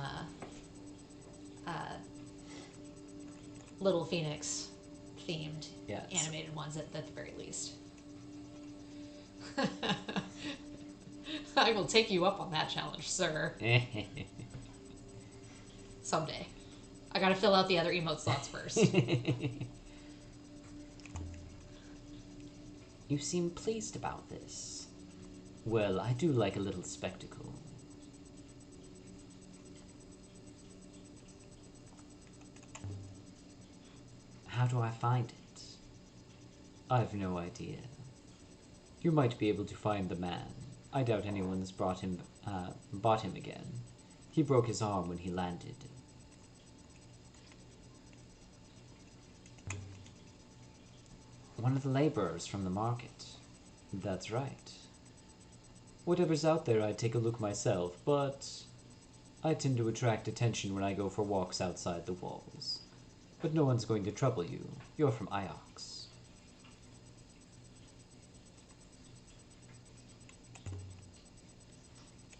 Little Phoenix themed animated ones at the very least. I will take you up on that challenge, sir. Someday. I gotta fill out the other emote slots first. You seem pleased about this. Well, I do like a little spectacle. How do I find it? I've no idea. You might be able to find the man. I doubt anyone's bought him again. He broke his arm when he landed. One of the laborers from the market. That's right. Whatever's out there, I'd take a look myself, but I tend to attract attention when I go for walks outside the walls. But no one's going to trouble you. You're from Iox.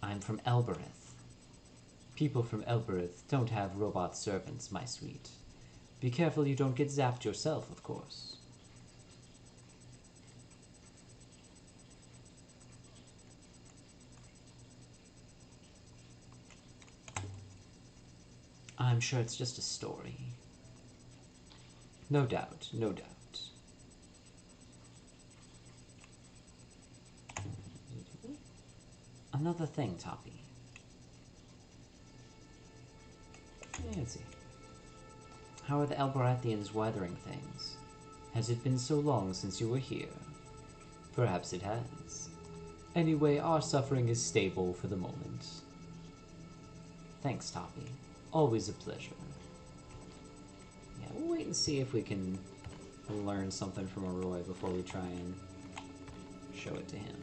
I'm from Elbereth. People from Elbereth don't have robot servants, my sweet. Be careful you don't get zapped yourself, of course. I'm sure it's just a story. No doubt, no doubt. Another thing, Toppy. Let's see. How are the Albarathians weathering things? Has it been so long since you were here? Perhaps it has. Anyway, our suffering is stable for the moment. Thanks, Toppy. Always a pleasure. Yeah, we'll wait and see if we can learn something from Arroy before we try and show it to him.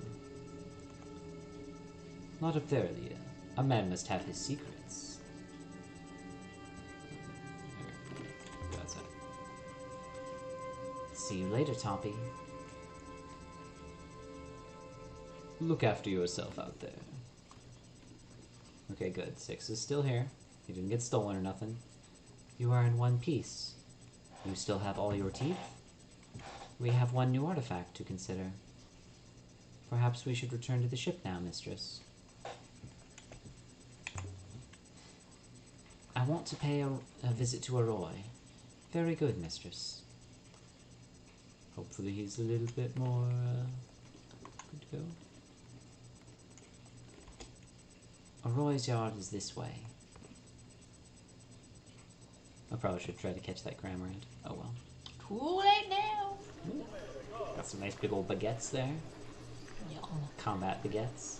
Not up there, Leah. A man must have his secrets. That's it. See you later, Toppy. Look after yourself out there. Okay, good. 6 is still here. He didn't get stolen or nothing. You are in one piece. You still have all your teeth? We have one new artifact to consider. Perhaps we should return to the ship now, mistress. I want to pay a visit to Arroy. Very good, mistress. Hopefully he's a little bit more good to go. Arroy's yard is this way. I probably should try to catch that Cramorant. Oh well. Too late now. Ooh. Got some nice big old baguettes there. Yum. Combat baguettes.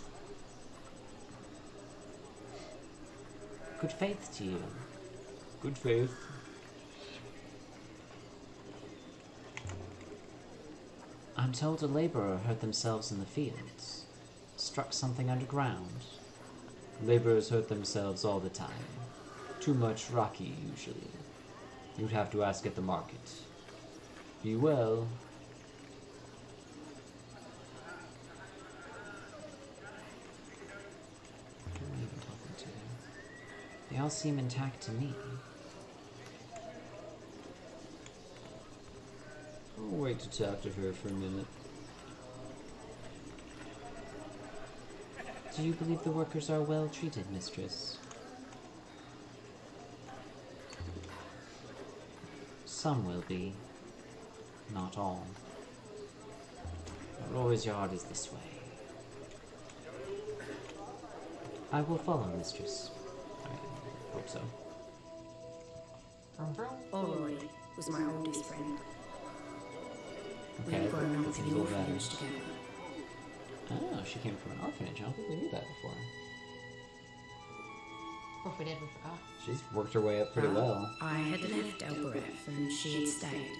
Good faith to you. Good faith. I'm told a laborer hurt themselves in the fields. Struck something underground. Laborers hurt themselves all the time. Too much rocky, usually. You'd have to ask at the market. Be well. Who am I even talking to? They all seem intact to me. I'll wait to talk to her for a minute. Do you believe the workers are well treated, mistress? Some will be. Not all. Roy's yard is this way. I will follow, mistress. I hope so. Oroy was my oldest friend. Okay, We've grown up that's a in the little better. orphanage together. Oh, she came from an orphanage. I don't think we knew that before. Or if we did, we forgot. She's worked her way up pretty well. I had left Elbereth and she had stayed.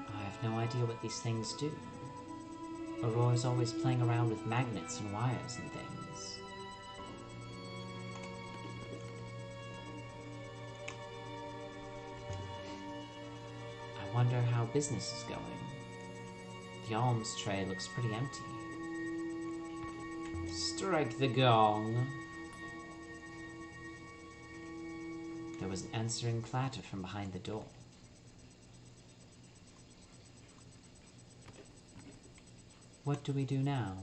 I have no idea what these things do. Aurora's always playing around with magnets and wires and things. I wonder how business is going. The alms tray looks pretty empty. Strike the gong. There was an answering clatter from behind the door. What do we do now?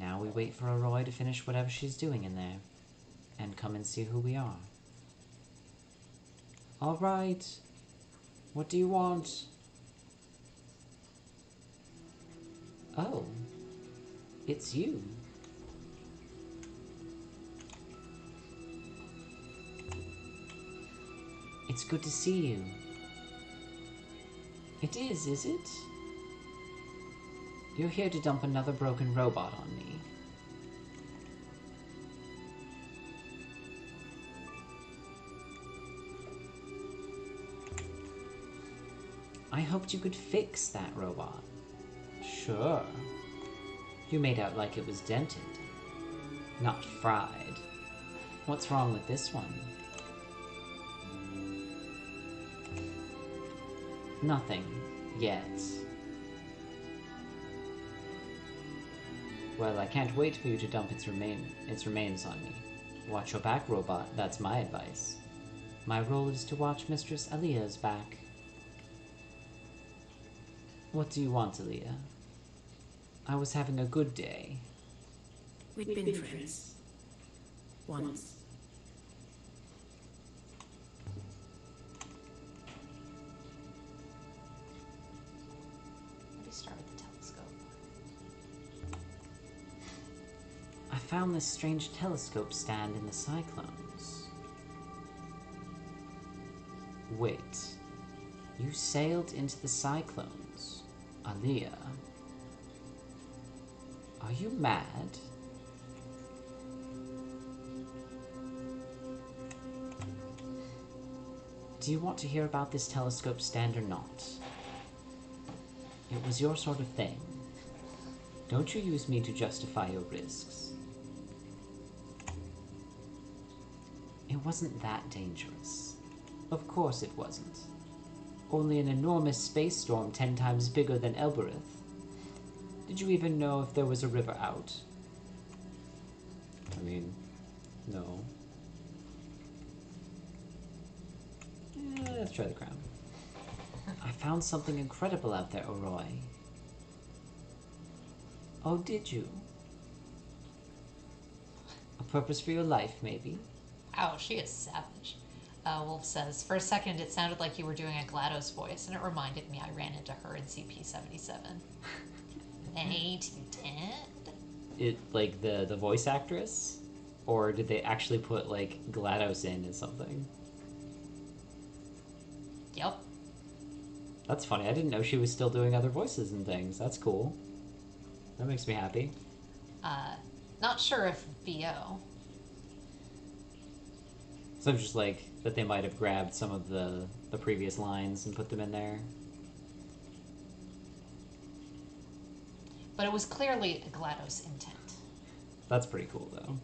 Now we wait for Arroy to finish whatever she's doing in there, and come and see who we are. All right. What do you want? Oh. It's you. It's good to see you. It is it? You're here to dump another broken robot on me. I hoped you could fix that robot. Sure. You made out like it was dented, not fried. What's wrong with this one? Nothing. Yet. Well, I can't wait for you to dump its remains on me. Watch your back, robot. That's my advice. My role is to watch Mistress Aaliyah's back. What do you want, Aaliyah? I was having a good day. We'd been friends. Once. Let me start with the telescope. I found this strange telescope stand in the Cyclones. Wait. You sailed into the Cyclones, Aaliyah. Are you mad? Do you want to hear about this telescope stand or not? It was your sort of thing. Don't you use me to justify your risks. It wasn't that dangerous. Of course it wasn't. Only an enormous space storm 10 times bigger than Elbereth. Did you even know if there was a river out? I mean, no. Let's try the crown. I found something incredible out there, Oroy. Oh, did you? A purpose for your life, maybe? Ow, she is savage. Wolf says, for a second it sounded like you were doing a GLaDOS voice, and it reminded me I ran into her in CP77. Nate, you did? It, like, the voice actress? Or did they actually put, like, GLaDOS in as something? Yep. That's funny. I didn't know she was still doing other voices and things. That's cool. That makes me happy. Not sure if VO. So just like that they might have grabbed some of the previous lines and put them in there. But it was clearly a GLaDOS intent. That's pretty cool, though.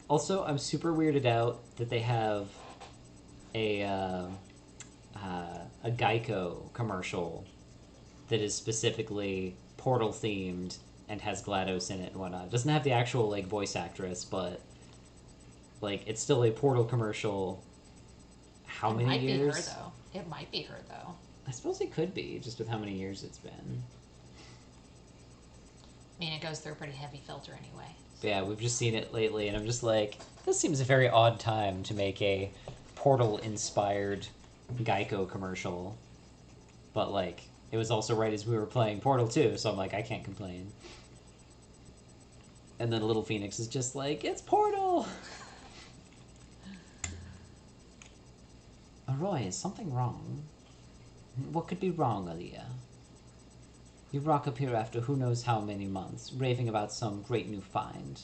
Also, I'm super weirded out that they have a Geico commercial that is specifically Portal themed and has GLaDOS in it and whatnot. It doesn't have the actual like voice actress, but like it's still a Portal commercial. How many years? It might be her though. It might be her though. I suppose it could be, just with how many years it's been. I mean, it goes through a pretty heavy filter anyway. But yeah, we've just seen it lately, and I'm just like, this seems a very odd time to make a Portal-inspired Geico commercial. But, like, it was also right as we were playing Portal 2, so I'm like, I can't complain. And then Little Phoenix is just like, it's Portal! Aroy, is something wrong? What could be wrong, Aaliyah? You rock up here after who knows how many months, raving about some great new find.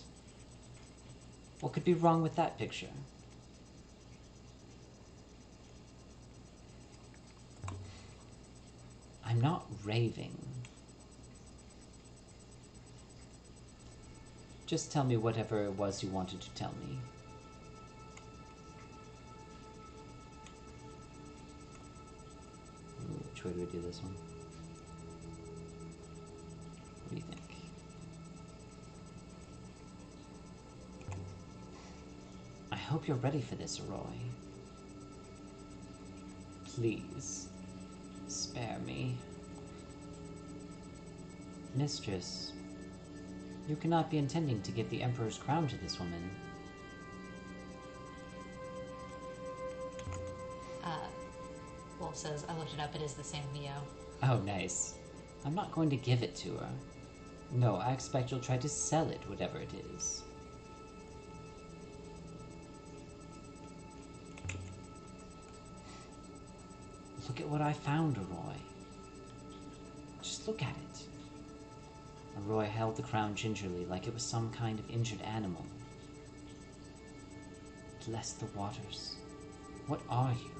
What could be wrong with that picture? I'm not raving. Just tell me whatever it was you wanted to tell me. Ooh, which way do we do this one? What do you think? I hope you're ready for this, Roy. Please, spare me. Mistress, you cannot be intending to give the Emperor's crown to this woman. Wolf says, I looked it up, it is the same VO. Oh, nice. I'm not going to give it to her. No, I expect you'll try to sell it, whatever it is. Look at what I found, Roy. Just look at it. Roy held the crown gingerly, like it was some kind of injured animal. Bless the waters. What are you?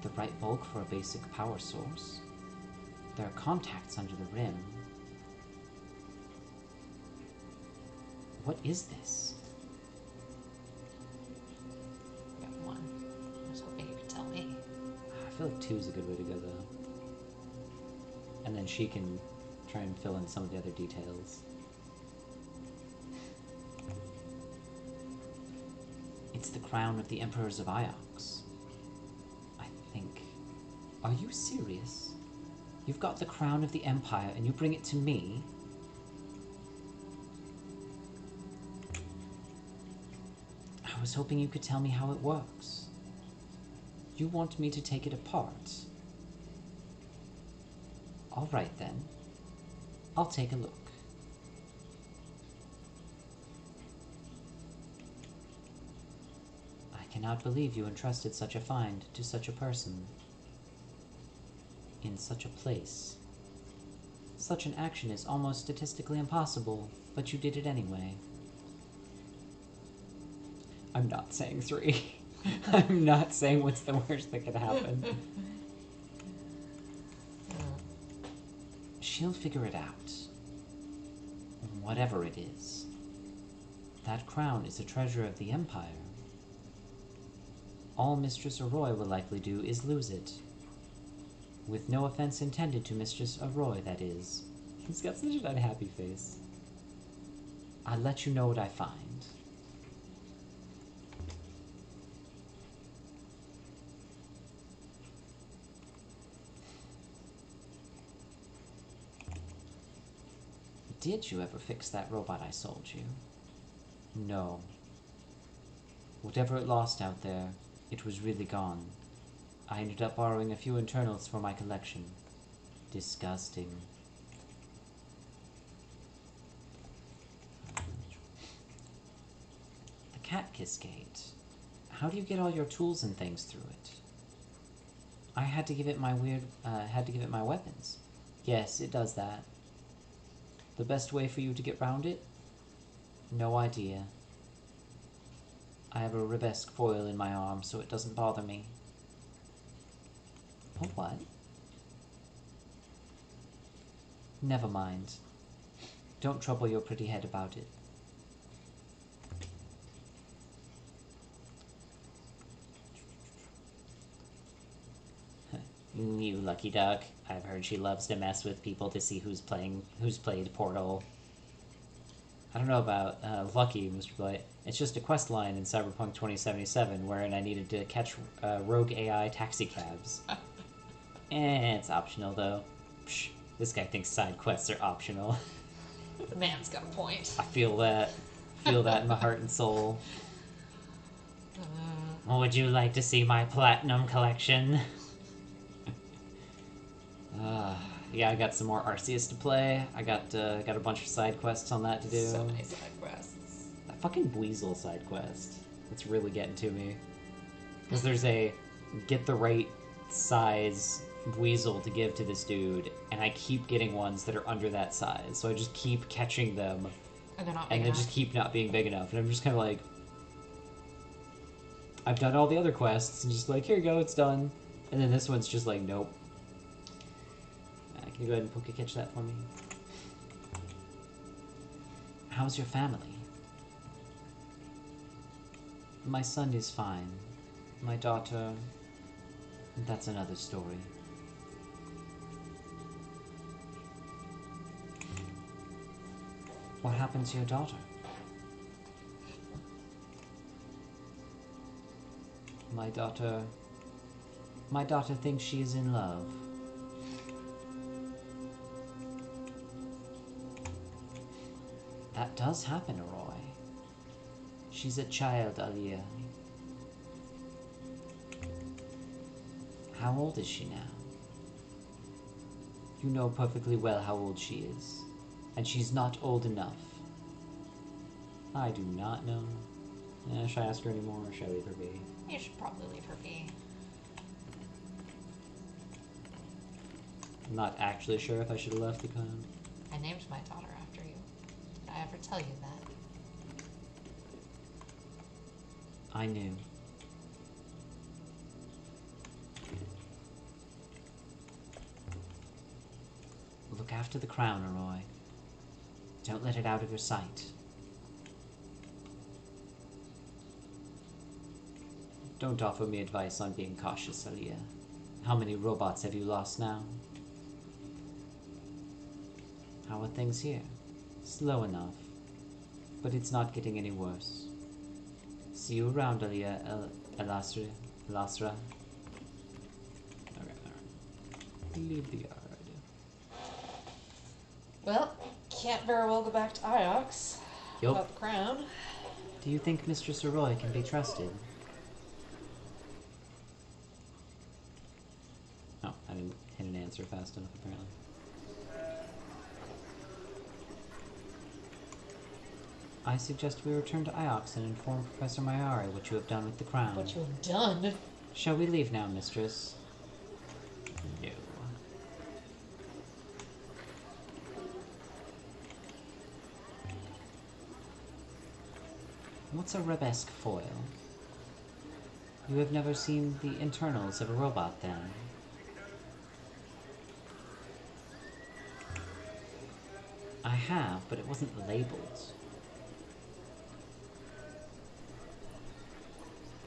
The right bulk for a basic power source? There are contacts under the rim. What is this? Got one. I was hoping you could tell me. I feel like 2's a good way to go, though. And then she can try and fill in some of the other details. It's the crown of the Emperors of Iox. I think. Are you serious? You've got the crown of the Empire and you bring it to me? I was hoping you could tell me how it works. You want me to take it apart? All right then. I'll take a look. I cannot believe you entrusted such a find to such a person. In such a place. Such an action is almost statistically impossible, but you did it anyway. I'm not saying 3. I'm not saying what's the worst that could happen. She'll figure it out. Whatever it is. That crown is a treasure of the Empire. All Mistress Arroy will likely do is lose it. With no offense intended to Mistress Arroy, that is. He's got such an unhappy face. I'll let you know what I find. Did you ever fix that robot I sold you? No. Whatever it lost out there, it was really gone. I ended up borrowing a few internals for my collection. Disgusting. The cat kiss gate. How do you get all your tools and things through it? I had to give it my my weapons. Yes, it does that. The best way for you to get round it? No idea. I have a Ribesque foil in my arm, so it doesn't bother me. Oh, what? Never mind. Don't trouble your pretty head about it. You lucky duck. I've heard she loves to mess with people to see who's played Portal. I don't know about lucky, Mr. Blight. It's just a quest line in Cyberpunk 2077 wherein I needed to catch rogue AI taxi cabs. It's optional though. Psh, this guy thinks side quests are optional. The man's got a point. I feel that. Feel that in my heart and soul. Would you like to see my platinum collection? Yeah, I got some more Arceus to play. I got a bunch of side quests on that to do. So many side quests. That fucking Weasel side quest. It's really getting to me. Because there's a get the right size Weasel to give to this dude, and I keep getting ones that are under that size. So I just keep catching them, And they're not big and they enough. just keep not being big enough. And I'm just kind of like, I've done all the other quests, and just like, here you go, it's done. And then this one's just like, nope. Can you go ahead and poke catch that for me? How's your family? My son is fine. My daughter... That's another story. What happened to your daughter? My daughter thinks she is in love. That does happen, Roy. She's a child, Alia. How old is she now? You know perfectly well how old she is. And she's not old enough. I do not know. Should I ask her anymore, or should I leave her be? You should probably leave her be. I'm not actually sure if I should have left the con. I named my daughter after you. Did I ever tell you that? I knew. Look after the crown, Arroy. Don't let it out of your sight. Don't offer me advice on being cautious, Aaliyah. How many robots have you lost now? How are things here? Slow enough. But it's not getting any worse. See you around, Aaliyah. Elastra. Alright. Leave the yard. Well, can't very well go back to Iox Yup. without the crown. Do you think Mistress Arroy can be trusted? Oh, I didn't hit an answer fast enough, apparently. I suggest we return to Iox and inform Professor Mayari what you have done with the crown. What you have done? Shall we leave now, Mistress? No. What's a Rebesque foil? You have never seen the internals of a robot, then? I have, but it wasn't labeled.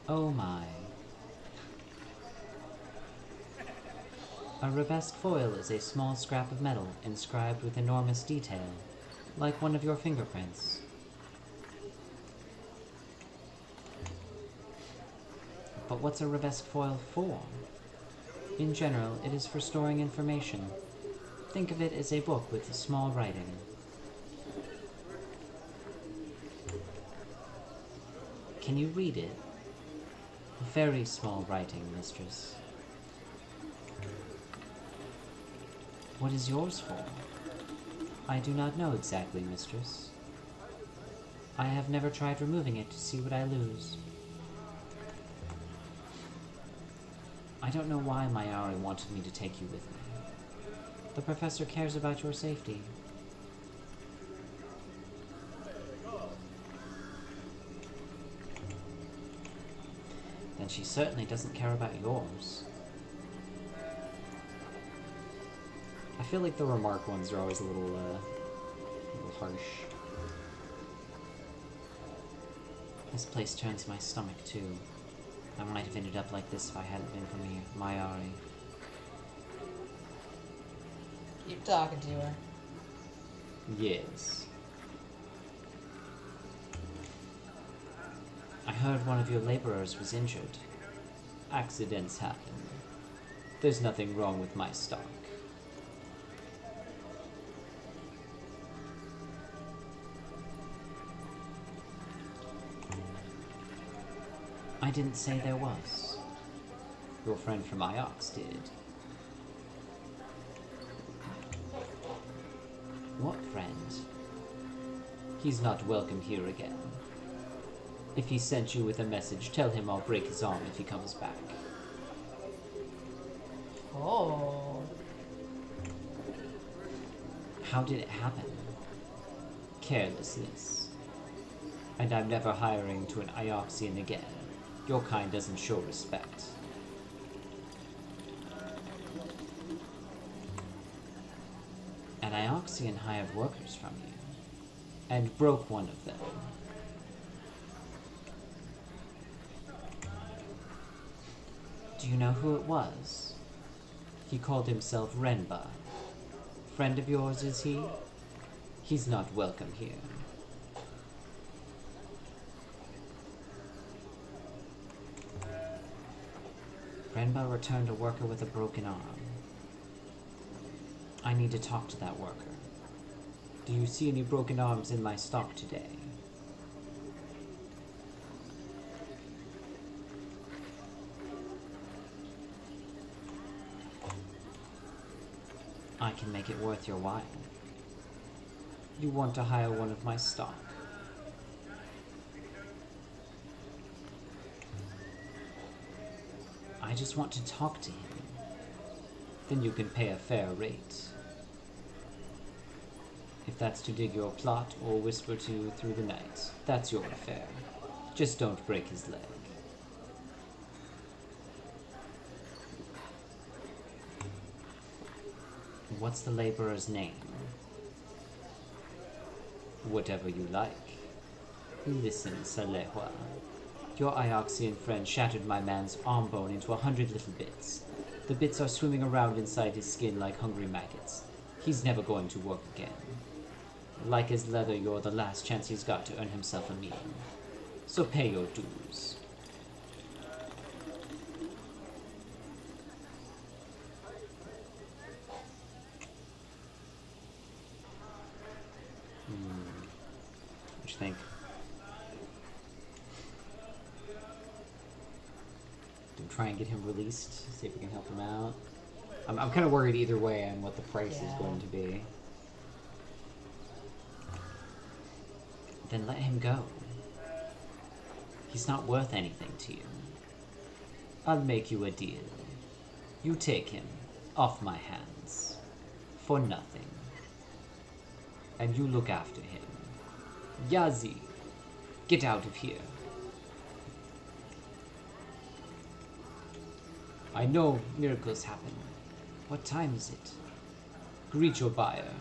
Oh my. A Rebesque foil is a small scrap of metal inscribed with enormous detail, like one of your fingerprints. But what's a Rebesque foil for? In general, it is for storing information. Think of it as a book with small writing. Can you read it? Very small writing, Mistress. What is yours for? I do not know exactly, Mistress. I have never tried removing it to see what I lose. I don't know why Mayari wanted me to take you with me. The professor cares about your safety. Then she certainly doesn't care about yours. I feel like the remark ones are always a little harsh. This place turns my stomach too. I might have ended up like this if I hadn't been for me, Mayari. Keep talking to her. Yes. I heard one of your laborers was injured. Accidents happen. There's nothing wrong with my stock. I didn't say there was. Your friend from Iox did. What friend? He's not welcome here again. If he sent you with a message, tell him I'll break his arm if he comes back. Oh. How did it happen? Carelessness. And I'm never hiring to an Ioxian again. Your kind doesn't show respect. An Ioxian hired workers from you, and broke one of them. Do you know who it was? He called himself Renba. Friend of yours, is he? He's not welcome here. Renba returned a worker with a broken arm. I need to talk to that worker. Do you see any broken arms in my stock today? I can make it worth your while. You want to hire one of my stock. I just want to talk to him. Then you can pay a fair rate. If that's to dig your plot or whisper to you through the night, that's your affair. Just don't break his leg. What's the laborer's name? Whatever you like. Listen, Salehua. Your Ioxian friend shattered my man's arm bone into 100 little bits. The bits are swimming around inside his skin like hungry maggots. He's never going to work again. Like his leather, you're the last chance he's got to earn himself a meal. So pay your dues. What you think? Do we try and get him released? See if we can help him out. I'm kind of worried either way on what the price is Yeah. going to be. Then let him go. He's not worth anything to you. I'll make you a deal. You take him off my hands for nothing. And you look after him. Yazi, get out of here. I know miracles happen. What time is it? Greet your buyer.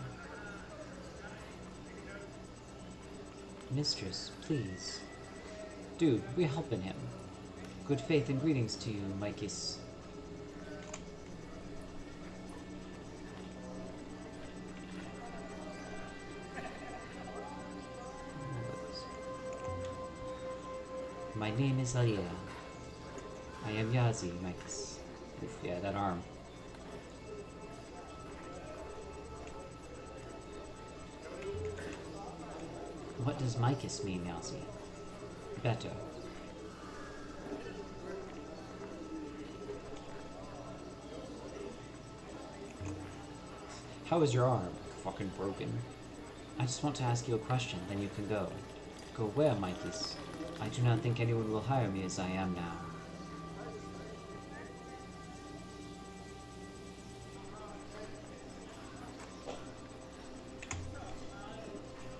Mistress, please. Dude, we're helping him. Good faith and greetings to you, Mikis. My name is Alia. I am Yazi, Mikis. Oof, yeah, that arm. What does Mikis mean, Yazi? Better. How is your arm? Fucking broken. I just want to ask you a question, then you can go. Go where, Mikis? I do not think anyone will hire me as I am now.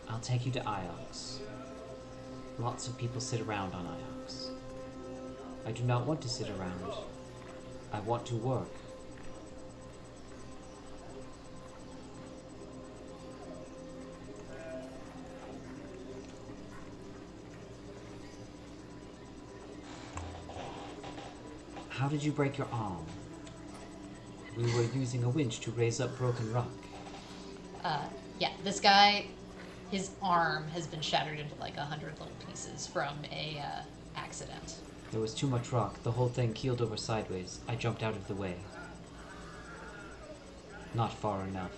I'll take you to Iox. Lots of people sit around on Iox. I do not want to sit around. I want to work. How did you break your arm? We were using a winch to raise up broken rock. Yeah, this guy, his arm has been shattered into like 100 little pieces from a accident. There was too much rock. The whole thing keeled over sideways. I jumped out of the way. Not far enough.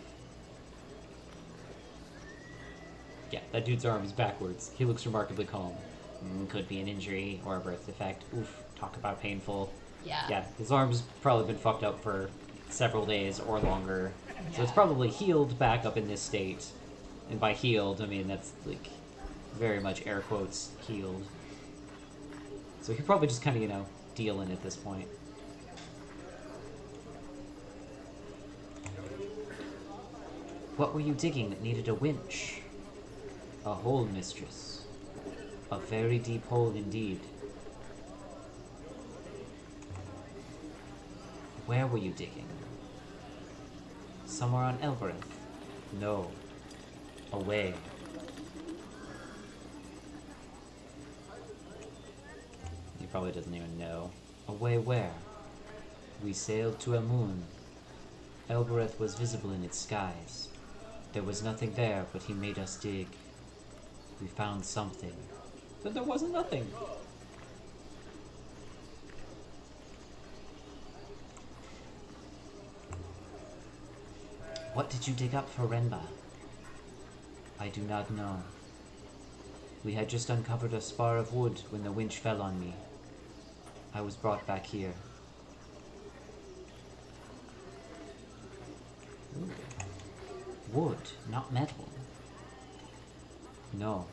Yeah, that dude's arm is backwards. He looks remarkably calm. Could be an injury or a birth defect. Oof, talk about painful. Yeah. Yeah, his arm's probably been fucked up for several days or longer. So it's Yeah. probably healed back up in this state. And by healed, I mean that's like very much air quotes healed. So he probably just kind of, dealing at this point. What were you digging that needed a winch? A hole, mistress. A very deep hole indeed. Where were you digging? Somewhere on Elbereth? No. Away. He probably doesn't even know. Away where? We sailed to a moon. Elbereth was visible in its skies. There was nothing there, but he made us dig. We found something. But there wasn't nothing. What did you dig up for Renba? I do not know. We had just uncovered a spar of wood when the winch fell on me. I was brought back here. Ooh. Wood, not metal. No.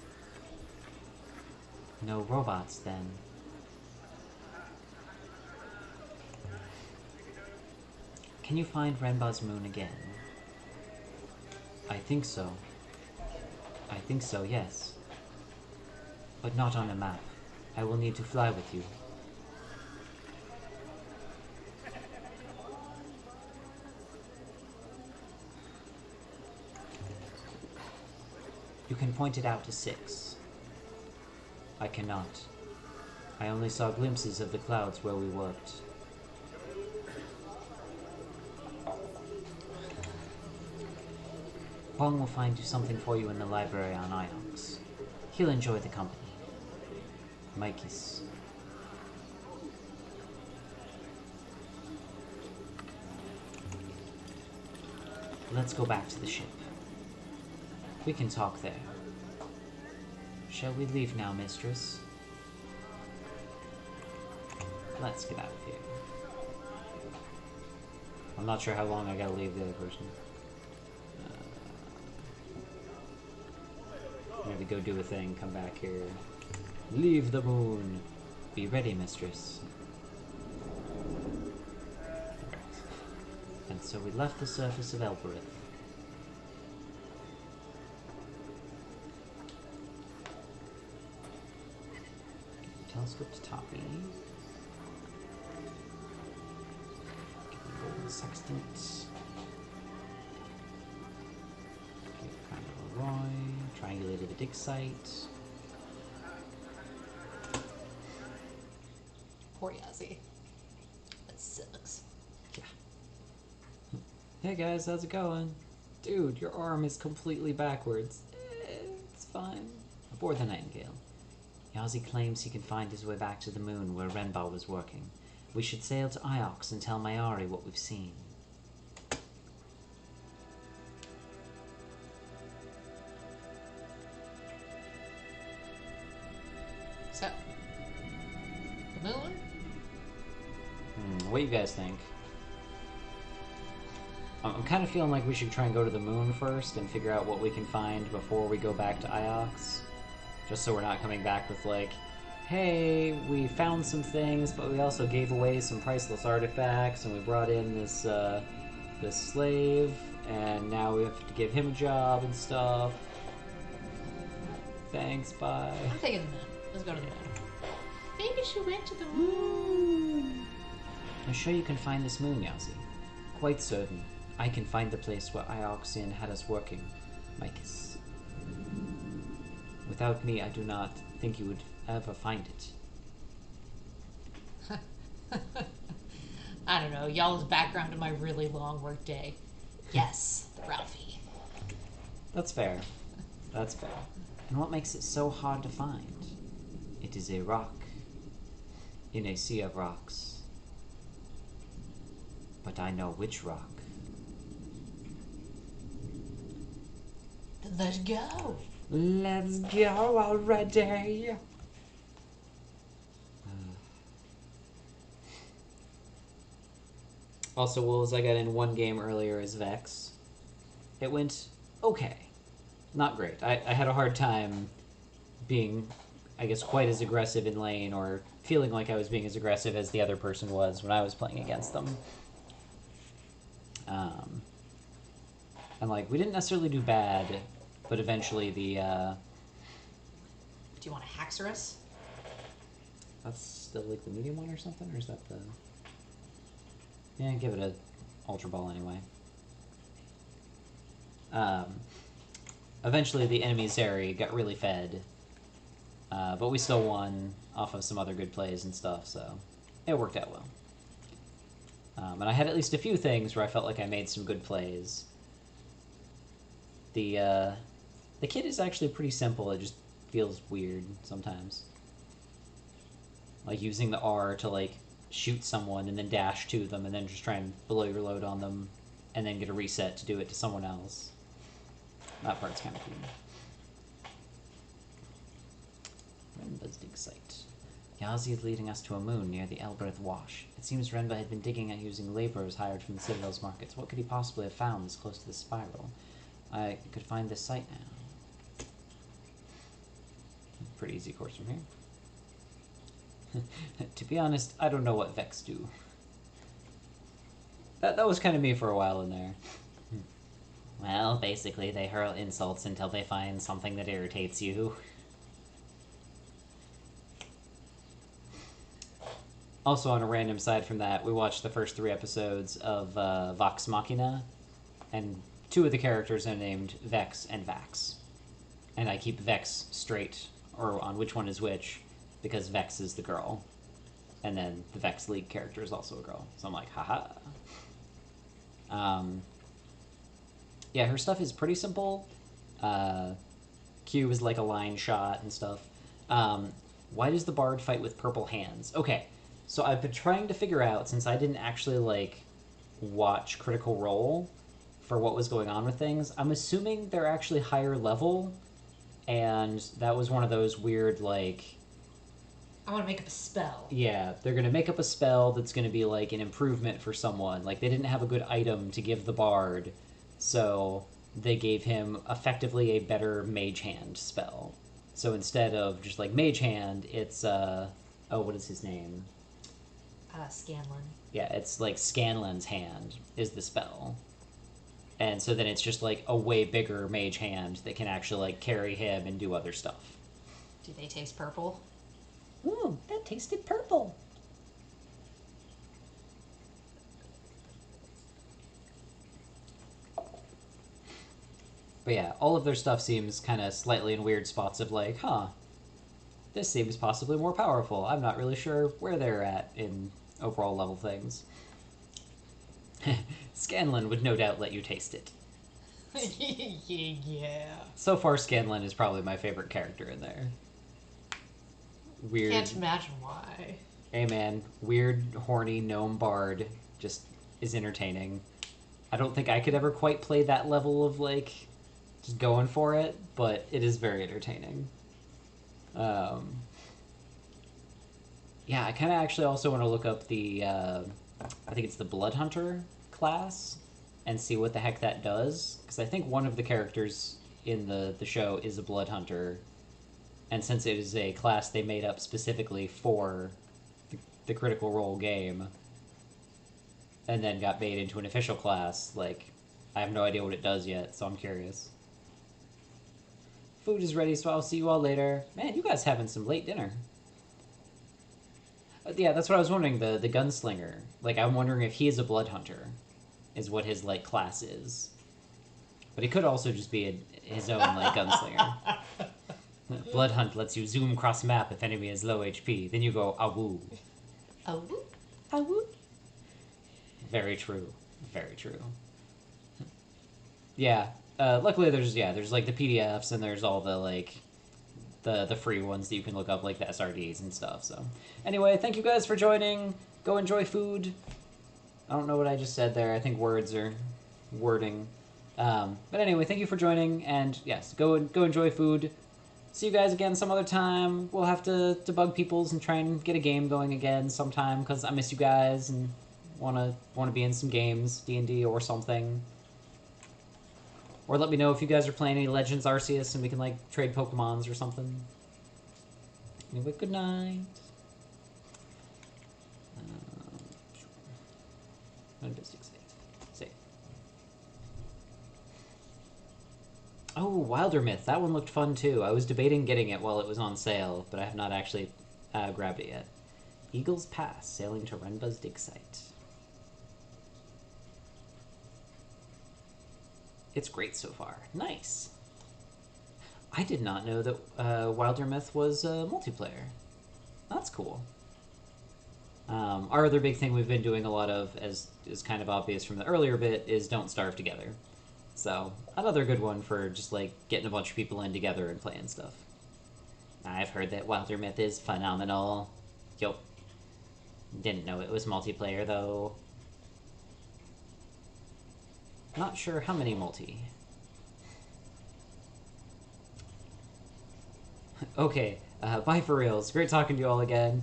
No robots, then. Can you find Renba's moon again? I think so. I think so, yes. But not on a map. I will need to fly with you. You can point it out to 6. I cannot. I only saw glimpses of the clouds where we worked. Huang will find something for you in the library on Iox. He'll enjoy the company. My kiss. Let's go back to the ship. We can talk there. Shall we leave now, mistress? Let's get out of here. I'm not sure how long I gotta leave the other person. Maybe go do a thing, come back here. Leave the moon. Be ready, mistress. And so we left the surface of Elbereth. Telescope to Toppy. Get the golden sextant. Okay, Primal Roy. Triangulated the dig site. Poor Yazzie. That sucks. Yeah. Hey guys, how's it going? Dude, your arm is completely backwards. It's fine. Aboard the Nightingale. Yazi claims he can find his way back to the moon where Renba was working. We should sail to Iox and tell Mayari what we've seen. So, the moon? What do you guys think? I'm kind of feeling like we should try and go to the moon first and figure out what we can find before we go back to Iox. Just so we're not coming back with like, hey, we found some things, but we also gave away some priceless artifacts, and we brought in this this slave, and now we have to give him a job and stuff. Thanks, bye. I'm taking the moon. Let's go to the moon. Maybe she went to the moon. I'm sure you can find this moon, Yazi. Quite certain. I can find the place where Ioxian had us working, Micus. Without me, I do not think you would ever find it. I don't know, y'all's background to my really long work day. Yes, Ralphie. That's fair. That's fair. And what makes it so hard to find? It is a rock in a sea of rocks. But I know which rock. Then let's go. Let's go already! Also, wolves I got in one game earlier as Vex. It went okay. Not great. I had a hard time being, I guess, quite as aggressive in lane, or feeling like I was being as aggressive as the other person was when I was playing against them. And, like, we didn't necessarily do bad, but eventually the, Do you want a Haxorus? That's still, like, the medium one or something? Or is that the... Yeah, give it a Ultra Ball anyway. Eventually the enemy Zeri got really fed. But we still won off of some other good plays and stuff, so it worked out well. And I had at least a few things where I felt like I made some good plays. The kit is actually pretty simple, it just feels weird sometimes. Like using the R to like shoot someone and then dash to them and then just try and blow your load on them and then get a reset to do it to someone else. That part's kind of cool. Renba's dig site. Yazi is leading us to a moon near the Elbereth Wash. It seems Renba had been digging and using laborers hired from the Citadel's markets. What could he possibly have found this close to the spiral? I could find this site now. Pretty easy course from here. To be honest, I don't know what Vex do. That was kind of me for a while in there. Well, basically, they hurl insults until they find something that irritates you. Also, on a random side from that, we watched the first 3 episodes of Vox Machina, and 2 of the characters are named Vex and Vax. And I keep Vex straight, or on which one is which, because Vex is the girl. And then the Vex League character is also a girl. So I'm like, haha. Yeah, her stuff is pretty simple. Q is like a line shot and stuff. Why does the bard fight with purple hands? Okay, so I've been trying to figure out, since I didn't actually, like, watch Critical Role for what was going on with things, I'm assuming they're actually higher level, and that was one of those weird, like... I want to make up a spell. Yeah, they're going to make up a spell that's going to be, like, an improvement for someone. Like, they didn't have a good item to give the bard, so they gave him effectively a better Mage Hand spell. So instead of just, like, Mage Hand, it's, oh, what is his name? Scanlan. Yeah, it's, like, Scanlan's Hand is the spell. And so then it's just, like, a way bigger Mage Hand that can actually, like, carry him and do other stuff. Do they taste purple? Ooh, that tasted purple. But yeah, all of their stuff seems kind of slightly in weird spots of like, huh, this seems possibly more powerful. I'm not really sure where they're at in overall level things. Scanlan would no doubt let you taste it. Yeah. So far, Scanlan is probably my favorite character in there. Weird. Can't imagine why. Hey man, weird, horny gnome bard just is entertaining. I don't think I could ever quite play that level of, like, just going for it, but it is very entertaining. Yeah, I kind of actually also want to look up the, I think it's the Blood Hunter class, and see what the heck that does, because I think one of the characters in the show is a Blood Hunter, and since it is a class they made up specifically for the Critical Role game, and then got made into an official class, like, I have no idea what it does yet, so I'm curious. Food is ready, so I'll see you all later. Man, you guys having some late dinner. Yeah, that's what I was wondering, the gunslinger. Like, I'm wondering if he is a blood hunter, is what his, like, class is. But he could also just be his own, like, gunslinger. Blood Hunt lets you zoom across map if enemy is low HP. Then you go, awoo. Awoo? Awoo. Very true. Very true. Yeah. Luckily there's like the PDFs and there's all the, like, the free ones that you can look up, like the SRDs and stuff, so. Anyway, thank you guys for joining. Go enjoy food. I don't know what I just said there. I think words are wording. But anyway, thank you for joining, and yes, go enjoy food. See you guys again some other time. We'll have to bug peoples and try and get a game going again sometime, because I miss you guys and wanna be in some games, D&D or something. Or let me know if you guys are playing any Legends Arceus and we can, like, trade Pokemons or something. Anyway, good night. Save. Oh, Wilder Myth. That one looked fun, too. I was debating getting it while it was on sale, but I have not actually grabbed it yet. Eagle's Pass, sailing to Renba's dig site. It's great so far. Nice. I did not know that Wilder Myth was multiplayer. That's cool. Our other big thing we've been doing a lot of, as is kind of obvious from the earlier bit, is Don't Starve Together. So, another good one for just, like, getting a bunch of people in together and playing stuff. I've heard that Wilder Myth is phenomenal. Yup. Didn't know it was multiplayer, though. Not sure how many multi. Okay, bye for reals. Great talking to you all again.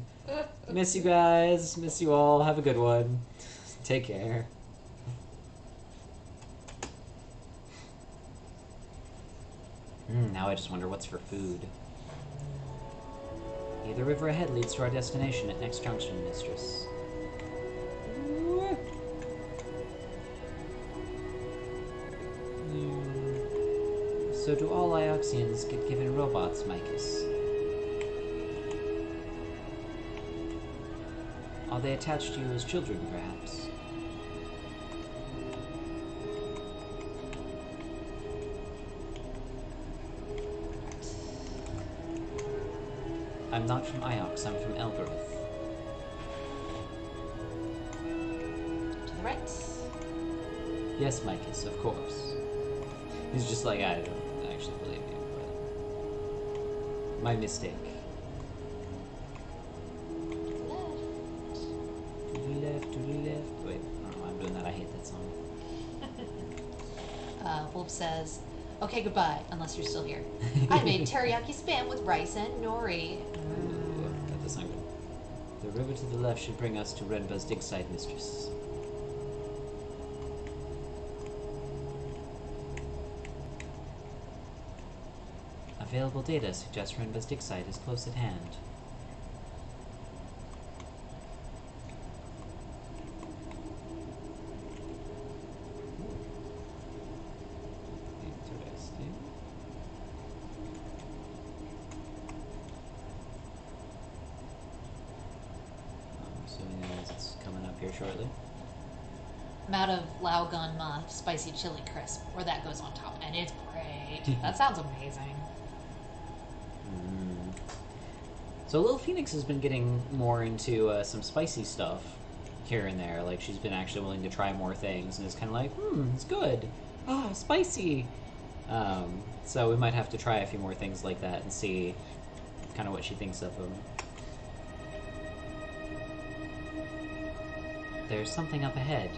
Miss you guys. Miss you all. Have a good one. Take care. Now I just wonder what's for food. Either river ahead leads to our destination at next junction, mistress. So do all Ioxians get given robots, Micus? Are they attached to you as children, perhaps? I'm not from Iox, I'm from Elbereth. To the right. Yes, Micus, of course. He's just like, I don't actually believe you, but... My mistake. To the left. To the left. Wait, I don't know why I'm doing that. I hate that song. Wolf says, okay, goodbye, unless you're still here. I made teriyaki spam with rice and nori. Ooh, that does sound good. The river to the left should bring us to Renba's dig site, mistress. Available data suggests Renba's dig site is close at hand. Interesting. I'm assuming that means it's coming up here shortly. I'm out of Lao Gun Muff spicy chili crisp, where that goes on top, and it's great. That sounds amazing. So Lil Phoenix has been getting more into some spicy stuff here and there. Like, she's been actually willing to try more things, and it's kind of like, it's good. Oh, spicy. So we might have to try a few more things like that and see kind of what she thinks of them. There's something up ahead.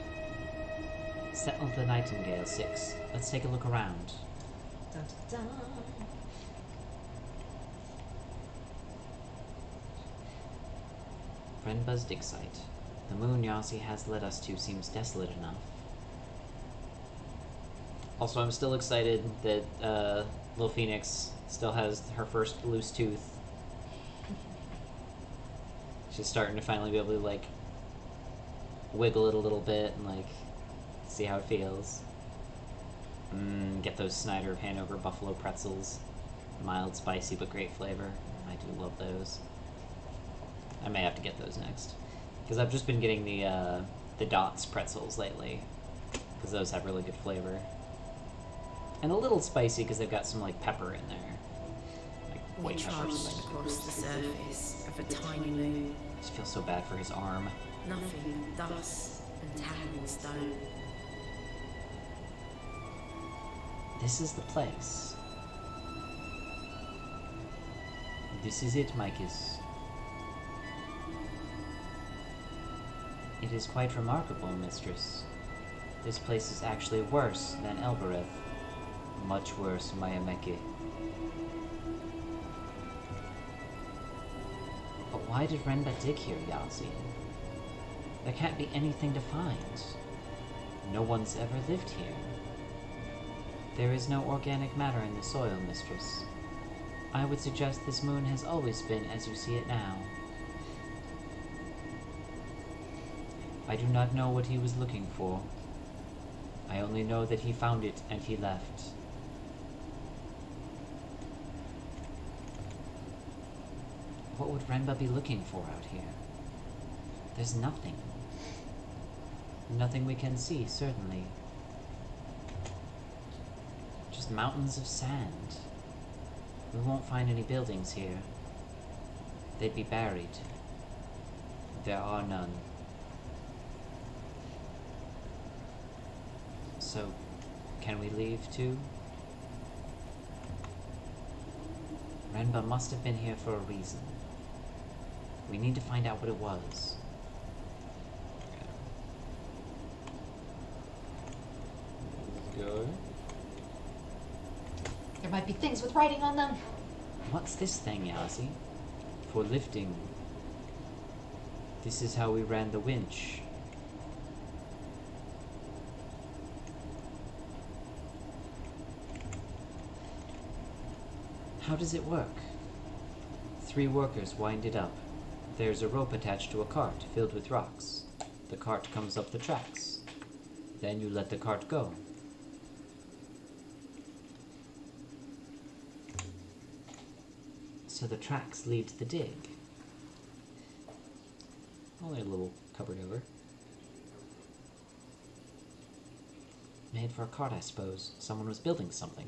Settle the Nightingale 6. Let's take a look around. Dun, dun, dun. Renba's dig site. The moon Yasi has led us to seems desolate enough. Also, I'm still excited that Lil Phoenix still has her first loose tooth. She's starting to finally be able to, like, wiggle it a little bit and, like, see how it feels. Get those Snyder Hanover Buffalo pretzels. Mild, spicy, but great flavor. I do love those. I may have to get those next. Because I've just been getting the Dots pretzels lately. Because those have really good flavor. And a little spicy because they've got some, like, pepper in there. Like, We white pepper. trudged across the surface of a tiny moon. I just feel so bad for his arm. Nothing but dust and towering stone. This is the place. This is it, Micus. It is quite remarkable, mistress. This place is actually worse than Elbereth. Much worse, Mayameki. But why did Renba dig here, Yazi? There can't be anything to find. No one's ever lived here. There is no organic matter in the soil, mistress. I would suggest this moon has always been as you see it now. I do not know what he was looking for. I only know that he found it and he left. What would Renba be looking for out here? There's nothing. Nothing we can see, certainly. Just mountains of sand. We won't find any buildings here. They'd be buried. There are none. So, can we leave too? Renba must have been here for a reason. We need to find out what it was. Go. There might be things with writing on them. What's this thing, Yazi? For lifting. This is how we ran the winch. How does it work? 3 workers wind it up. There's a rope attached to a cart filled with rocks. The cart comes up the tracks. Then you let the cart go. So the tracks lead to the dig. Only a little covered over. Made for a cart, I suppose. Someone was building something.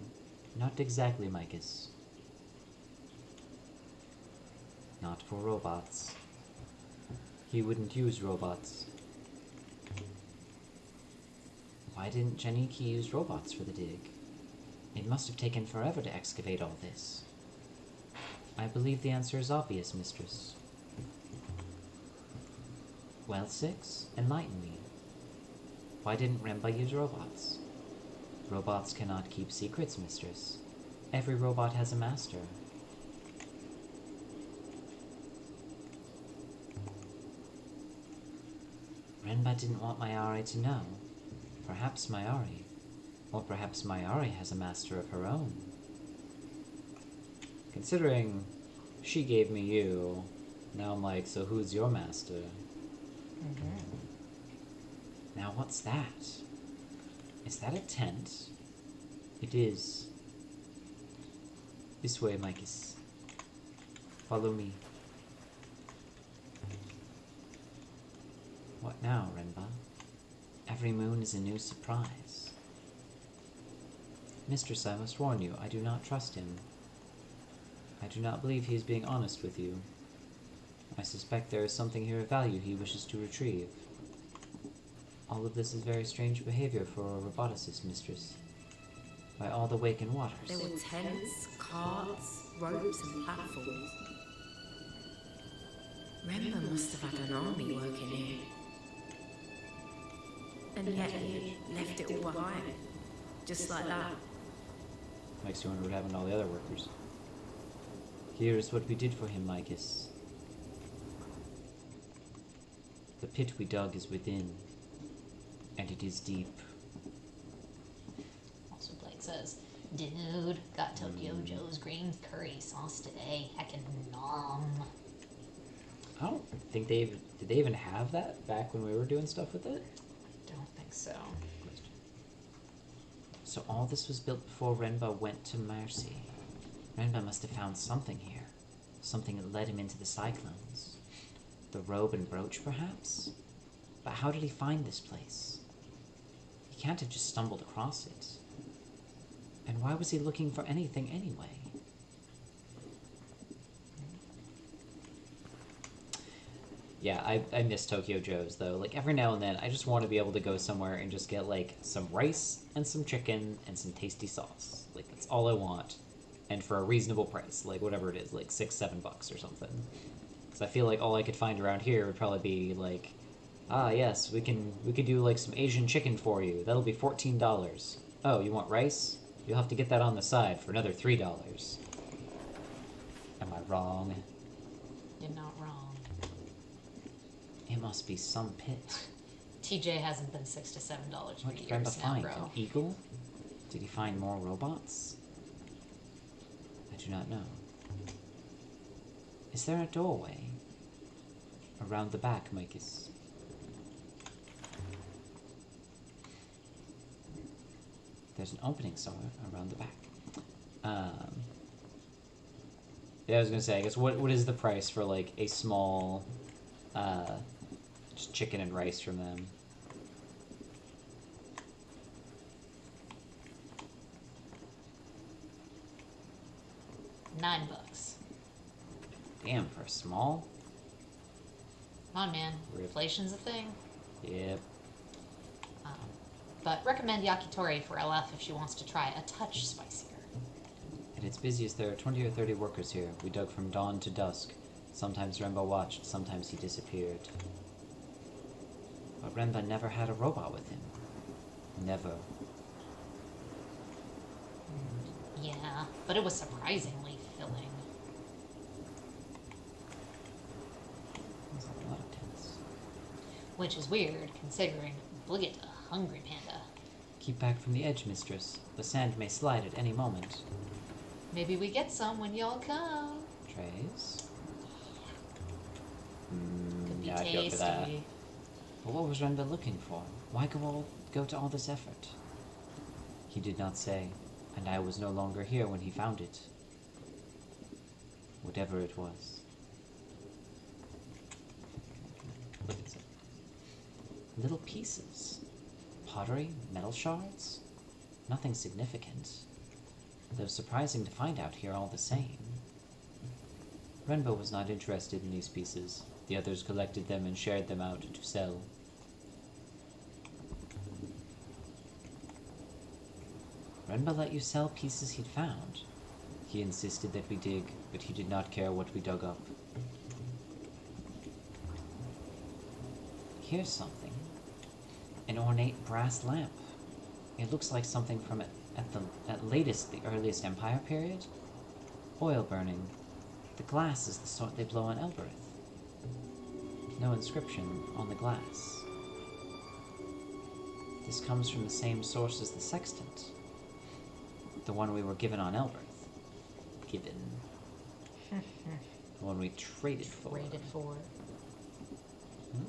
Not exactly, Micus. Not for robots. He wouldn't use robots. Why didn't Janiki use robots for the dig? It must have taken forever to excavate all this. I believe the answer is obvious, mistress. Well, Six, enlighten me. Why didn't Remba use robots? Robots cannot keep secrets, mistress. Every robot has a master. Renba didn't want Mayari to know. Perhaps Mayari. Or perhaps Mayari has a master of her own. Considering she gave me you, now I'm like, so who's your master? Now what's that? Is that a tent? It is. This way, Micus. Follow me. What now, Renba? Every moon is a new surprise. Mistress, I must warn you, I do not trust him. I do not believe he is being honest with you. I suspect there is something here of value he wishes to retrieve. All of this is very strange behavior for a roboticist, mistress. By all the Waken Waters. There were tents, carts, ropes and platforms. Remba must have had an army working here. And yet he left it all behind. Just like that. Makes you wonder what happened to all the other workers. Here is what we did for him, Micus. The pit we dug is within, and it is deep. Also, Blake says, dude, got Tokyo Joe's green curry sauce today. Heckin' nom. I don't think did they even have that back when we were doing stuff with it? Don't think so. So all this was built before Renba went to Mercy. Renba must have found something here. Something that led him into the cyclones. The robe and brooch, perhaps? But how did he find this place? He can't have just stumbled across it. And why was he looking for anything anyway? Yeah, I miss Tokyo Joe's, though. Like, every now and then, I just want to be able to go somewhere and just get, like, some rice and some chicken and some tasty sauce. Like, that's all I want. And for a reasonable price. Like, whatever it is. Like, $6-7 or something. Because I feel like all I could find around here would probably be, like, ah, yes, we could do, like, some Asian chicken for you. That'll be $14. Oh, you want rice? You'll have to get that on the side for another $3. Am I wrong? You're not wrong. It must be some pit. TJ hasn't been $6 to $7 for What did years Renba now, find? bro. An eagle? Did he find more robots? I do not know. Is there a doorway? Around the back, Micus. There's an opening somewhere around the back. Yeah, I was gonna say, I guess, what is the price for, like, a small, just chicken and rice from them? $9. Damn, for a small? Come on, man. Rip. Inflation's a thing. Yep. But recommend yakitori for LF if she wants to try a touch spicier. At its busiest, there are 20 or 30 workers here. We dug from dawn to dusk. Sometimes Remba watched, sometimes he disappeared. But Remba never had a robot with him. Never. Yeah, but it was surprisingly filling. There's a lot of tents. Which is weird, considering look at the hungry panda. Keep back from the edge, mistress. The sand may slide at any moment. Maybe we get some when y'all come. Trays? Could be Yeah, I'd go for that. tasty. But what was Renba looking for? Why go to all this effort? He did not say, and I was no longer here when he found it. Whatever it was. Look at it. Little pieces. Pottery, metal shards. Nothing significant. Though surprising to find out here all the same. Renbo was not interested in these pieces. The others collected them and shared them out to sell. Renbo let you sell pieces he'd found. He insisted that we dig, but he did not care what we dug up. Here's something. An ornate brass lamp. It looks like something from at earliest Empire period. Oil burning. The glass is the sort they blow on Elbereth. No inscription on the glass. This comes from the same source as the sextant. The one we were given on Elbereth. Given. The one we traded for. Traded for.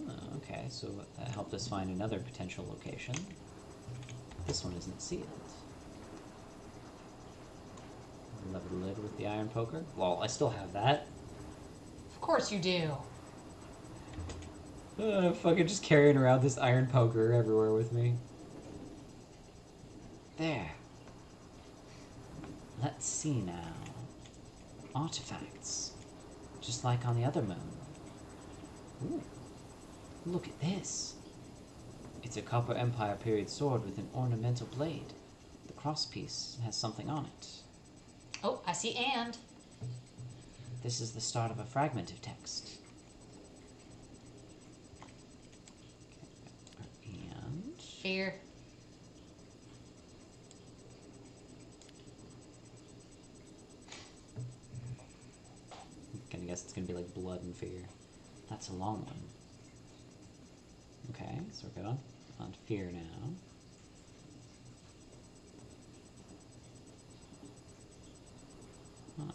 Oh, okay, so that helped us find another potential location. This one isn't sealed. Lever the lid with the iron poker. Well, I still have that. Of course you do. Fucking just carrying around this iron poker everywhere with me. There. Let's see now. Artifacts. Just like on the other moon. Ooh. Look at this. It's a Copper Empire period sword with an ornamental blade. The crosspiece has something on it. Oh, I see and. This is the start of a fragment of text. And... Fear. I guess it's gonna be like blood and fear. That's a long one. Okay, so we're good on fear now. Huh.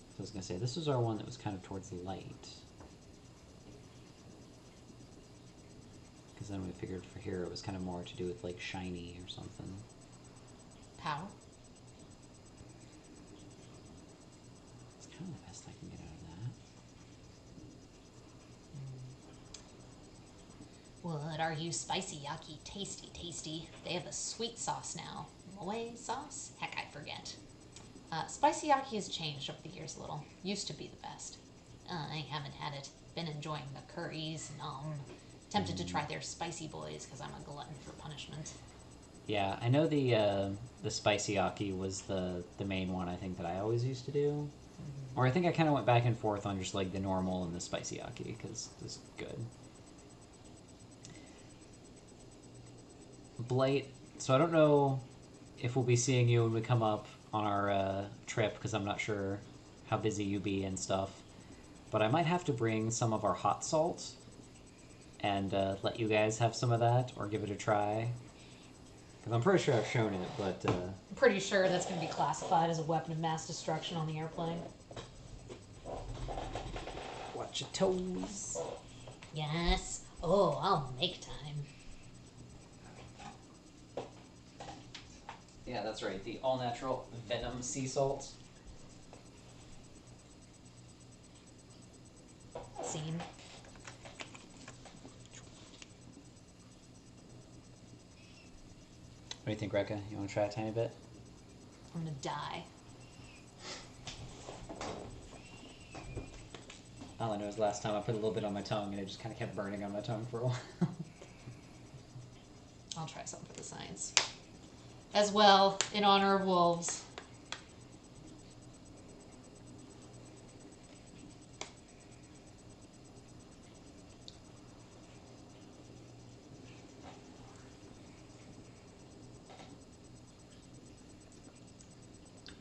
So I was gonna say, this was our one that was kind of towards the light. Because then we figured for here it was kind of more to do with like shiny or something. Power. It's kind of the best I can get out of that. Would argue spicy yaki tasty tasty. They have a sweet sauce now. Moe sauce? Heck, I forget. Spicy yaki has changed over the years a little. Used to be the best. I haven't had it. Been enjoying the curries. Tempted to try their spicy boys because I'm a glutton for punishment. Yeah, I know the spicy yaki was the main one I think that I always used to do. Mm-hmm. Or I think I kind of went back and forth on just like the normal and the spicy yaki because it's good. Blight. So I don't know if we'll be seeing you when we come up on our trip because I'm not sure how busy you be and stuff. But I might have to bring some of our hot salt and let you guys have some of that or give it a try. Because I'm pretty sure I've shown it, but... I'm pretty sure that's going to be classified as a weapon of mass destruction on the airplane. Watch your toes. Yes. Oh, I'll make time. Yeah, that's right. The all-natural venom sea salt. Scene. What do you think, Rekka? You want to try a tiny bit? I'm gonna die. All I know is last time I put a little bit on my tongue and it just kind of kept burning on my tongue for a while. I'll try something for the science. As well, in honor of wolves.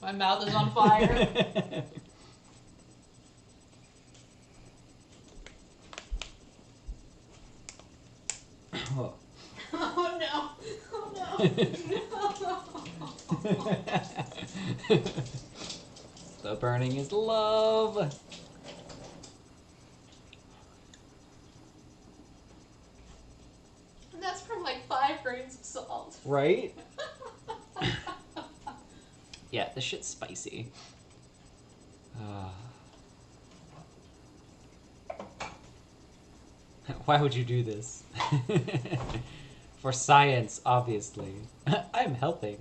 My mouth is on fire. Oh. Oh no! Oh no! The burning is love. And that's from like 5 grains of salt. Right? Yeah, this shit's spicy. Why would you do this? For science, obviously. I'm helping.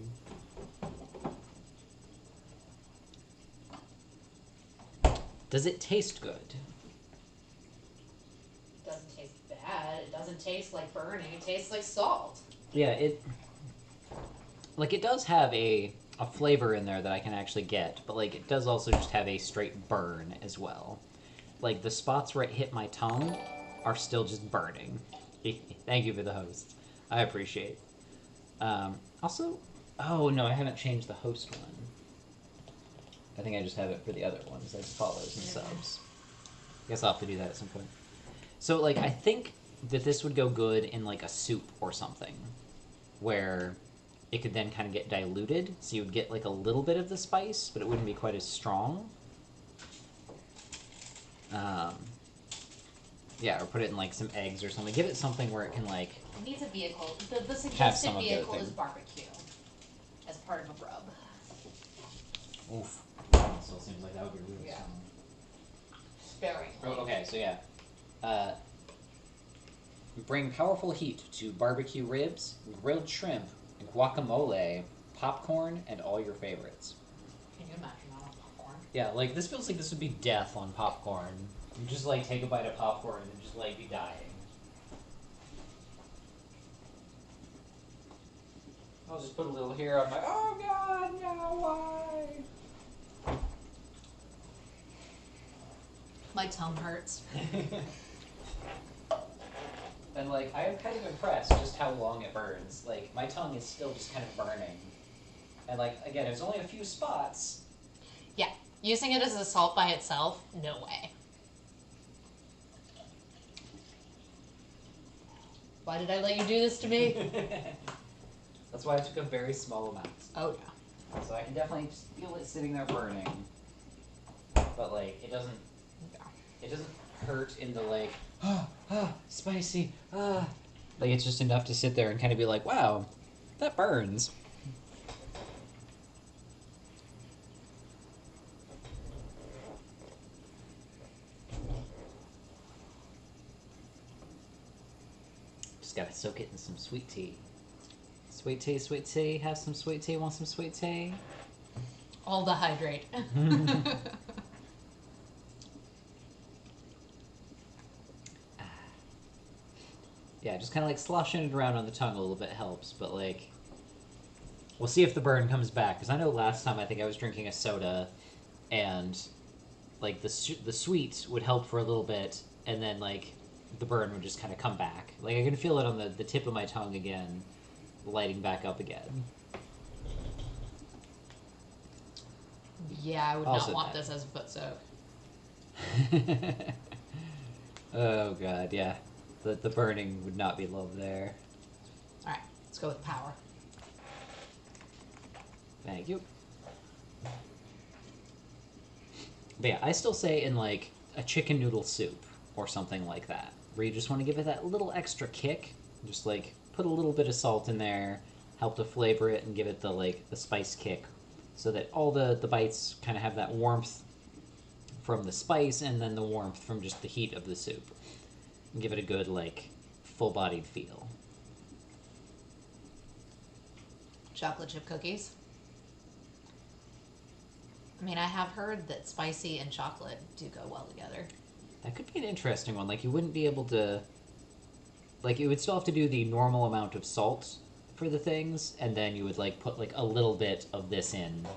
Does it taste good? It doesn't taste bad. It doesn't taste like burning. It tastes like salt. Yeah, it does have a flavor in there that I can actually get, but like it does also just have a straight burn as well. Like the spots where it hit my tongue are still just burning. Thank you for the host. I appreciate. Also, oh no, I haven't changed the host one. I think I just have it for the other ones as follows and subs. I guess I'll have to do that at some point. So like I think that this would go good in like a soup or something, where it could then kind of get diluted, so you would get like a little bit of the spice, but it wouldn't be quite as strong. Yeah, or put it in like some eggs or something. Give it something where it can like. It needs a vehicle. The some suggested of the vehicle other is thing. barbecue as part of a rub. Oof. That still seems like that would be really Yeah. strong. Sparingly. Oh, okay, so yeah. Bring powerful heat to barbecue ribs, grilled shrimp, guacamole, popcorn, and all your favorites. Can you imagine that on popcorn? Yeah, like this feels like this would be death on popcorn. You just like take a bite of popcorn and just like be dying. I'll just put a little here. I'm like, oh god, no, why? My tongue hurts. And like, I am kind of impressed just how long it burns. Like, my tongue is still just kind of burning. And like, again, there's only a few spots. Yeah. Using it as a salt by itself, no way. Why did I let you do this to me? That's why I took a very small amount. Oh yeah. So I can definitely just feel it sitting there burning. But like, it doesn't hurt in the like, spicy, Like it's just enough to sit there and kind of be like, wow, that burns. Just gotta soak it in some sweet tea. Sweet tea, sweet tea, have some sweet tea, want some sweet tea? All the hydrate. Yeah, just kind of like sloshing it around on the tongue a little bit helps, but like, we'll see if the burn comes back. Because I know last time I think I was drinking a soda, and like the sweet would help for a little bit, and then like the burn would just kind of come back. Like I can feel it on the tip of my tongue again, lighting back up again. Yeah, I would Also not want that. this as a foot soak. Oh god, yeah. The burning would not be love there. Alright, let's go with power. Thank you. But yeah, I still say in like a chicken noodle soup or something like that, where you just want to give it that little extra kick. Just like put a little bit of salt in there, help to flavor it and give it the spice kick, so that all the bites kind of have that warmth from the spice and then the warmth from just the heat of the soup. And give it a good like full-bodied feel. Chocolate chip cookies. I mean, I have heard that spicy and chocolate do go well together. That could be an interesting one. Like, you wouldn't be able to... Like, you would still have to do the normal amount of salt for the things, and then you would, like, put, like, a little bit of this in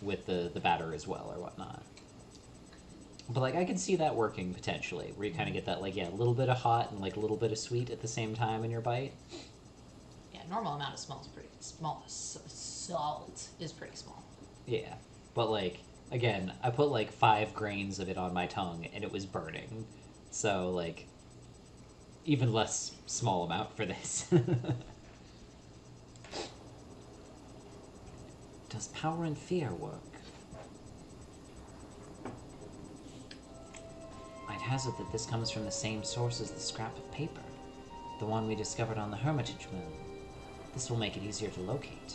with the batter as well, or whatnot. But, like, I could see that working, potentially, where you kind of get that, like, yeah, a little bit of hot and, like, a little bit of sweet at the same time in your bite. Yeah, normal amount of smell is pretty small. Salt is pretty small. Yeah. But, like, again, I put, like, 5 grains of it on my tongue, and it was burning. So, like, even less small amount for this. Does power and fear work? I'd hazard that this comes from the same source as the scrap of paper, the one we discovered on the Hermitage Moon. This will make it easier to locate.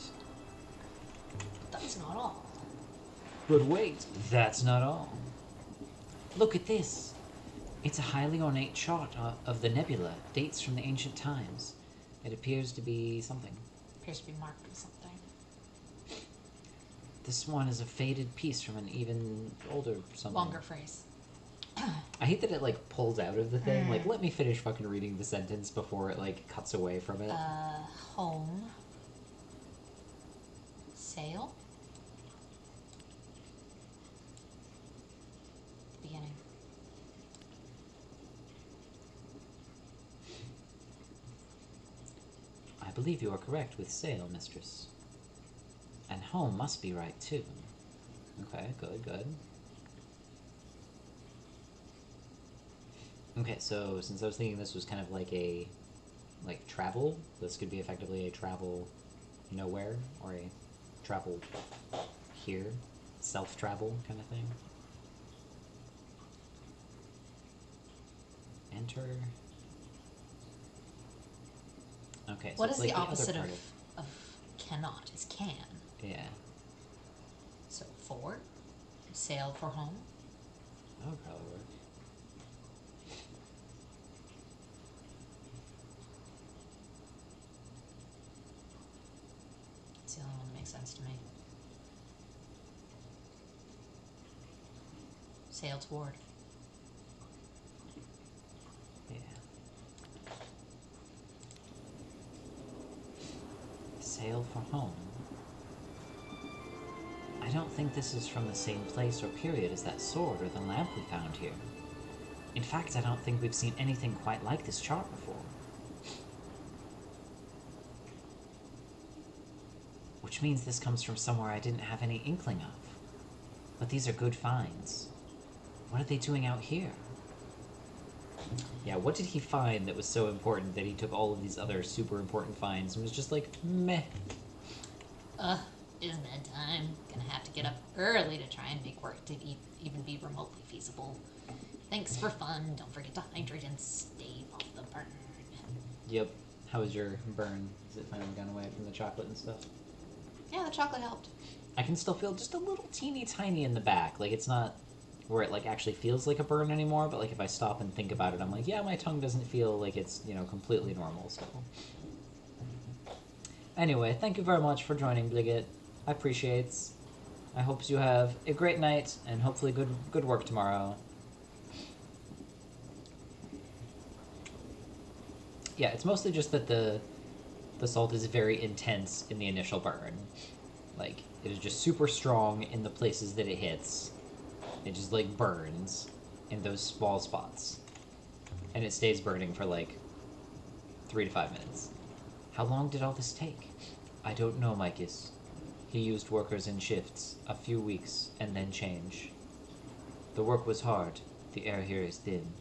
That's not all. But wait, that's not all. Look at this. It's a highly ornate chart of the nebula. Dates from the ancient times. It appears to be something. Appears to be marked with something. This one is a faded piece from an even older something. Longer phrase. I hate that it, like, pulls out of the thing. Like, let me finish fucking reading the sentence before it, like, cuts away from it. Home. Sail. Beginning. I believe you are correct with sail, mistress. And home must be right, too. Okay, good. Okay, so since I was thinking this was kind of like a, like, travel, this could be effectively a travel nowhere, or a travel here, self-travel kind of thing. Enter. Okay, so What it's is like the other opposite part of cannot? Is can. Yeah. So for. Sail for home. That would probably work. It's the only one that makes sense to me. Sail toward. Yeah. Sail for home. I don't think this is from the same place or period as that sword or the lamp we found here. In fact, I don't think we've seen anything quite like this chart before. Which means this comes from somewhere I didn't have any inkling of. But these are good finds. What are they doing out here? Yeah, what did he find that was so important that he took all of these other super important finds and was just like, meh. It's bedtime. Gonna have to get up early to try and make work to even be remotely feasible. Thanks for fun. Don't forget to hydrate and stave off the burn. Yep. How was your burn? Has it finally gone away from the chocolate and stuff? Yeah, the chocolate helped. I can still feel just a little teeny tiny in the back. Like, it's not where it, like, actually feels like a burn anymore, but, like, if I stop and think about it, I'm like, yeah, my tongue doesn't feel like it's, you know, completely normal still. Anyway, thank you very much for joining, Bliggett. I appreciate it. I hope you have a great night, and hopefully good work tomorrow. Yeah, it's mostly just that the salt is very intense in the initial burn. Like, it is just super strong in the places that it hits. It just, like, burns in those small spots. And it stays burning for, like, 3 to 5 minutes. How long did all this take? I don't know, Micus. He used workers in shifts, a few weeks, and then change. The work was hard. The air here is thin.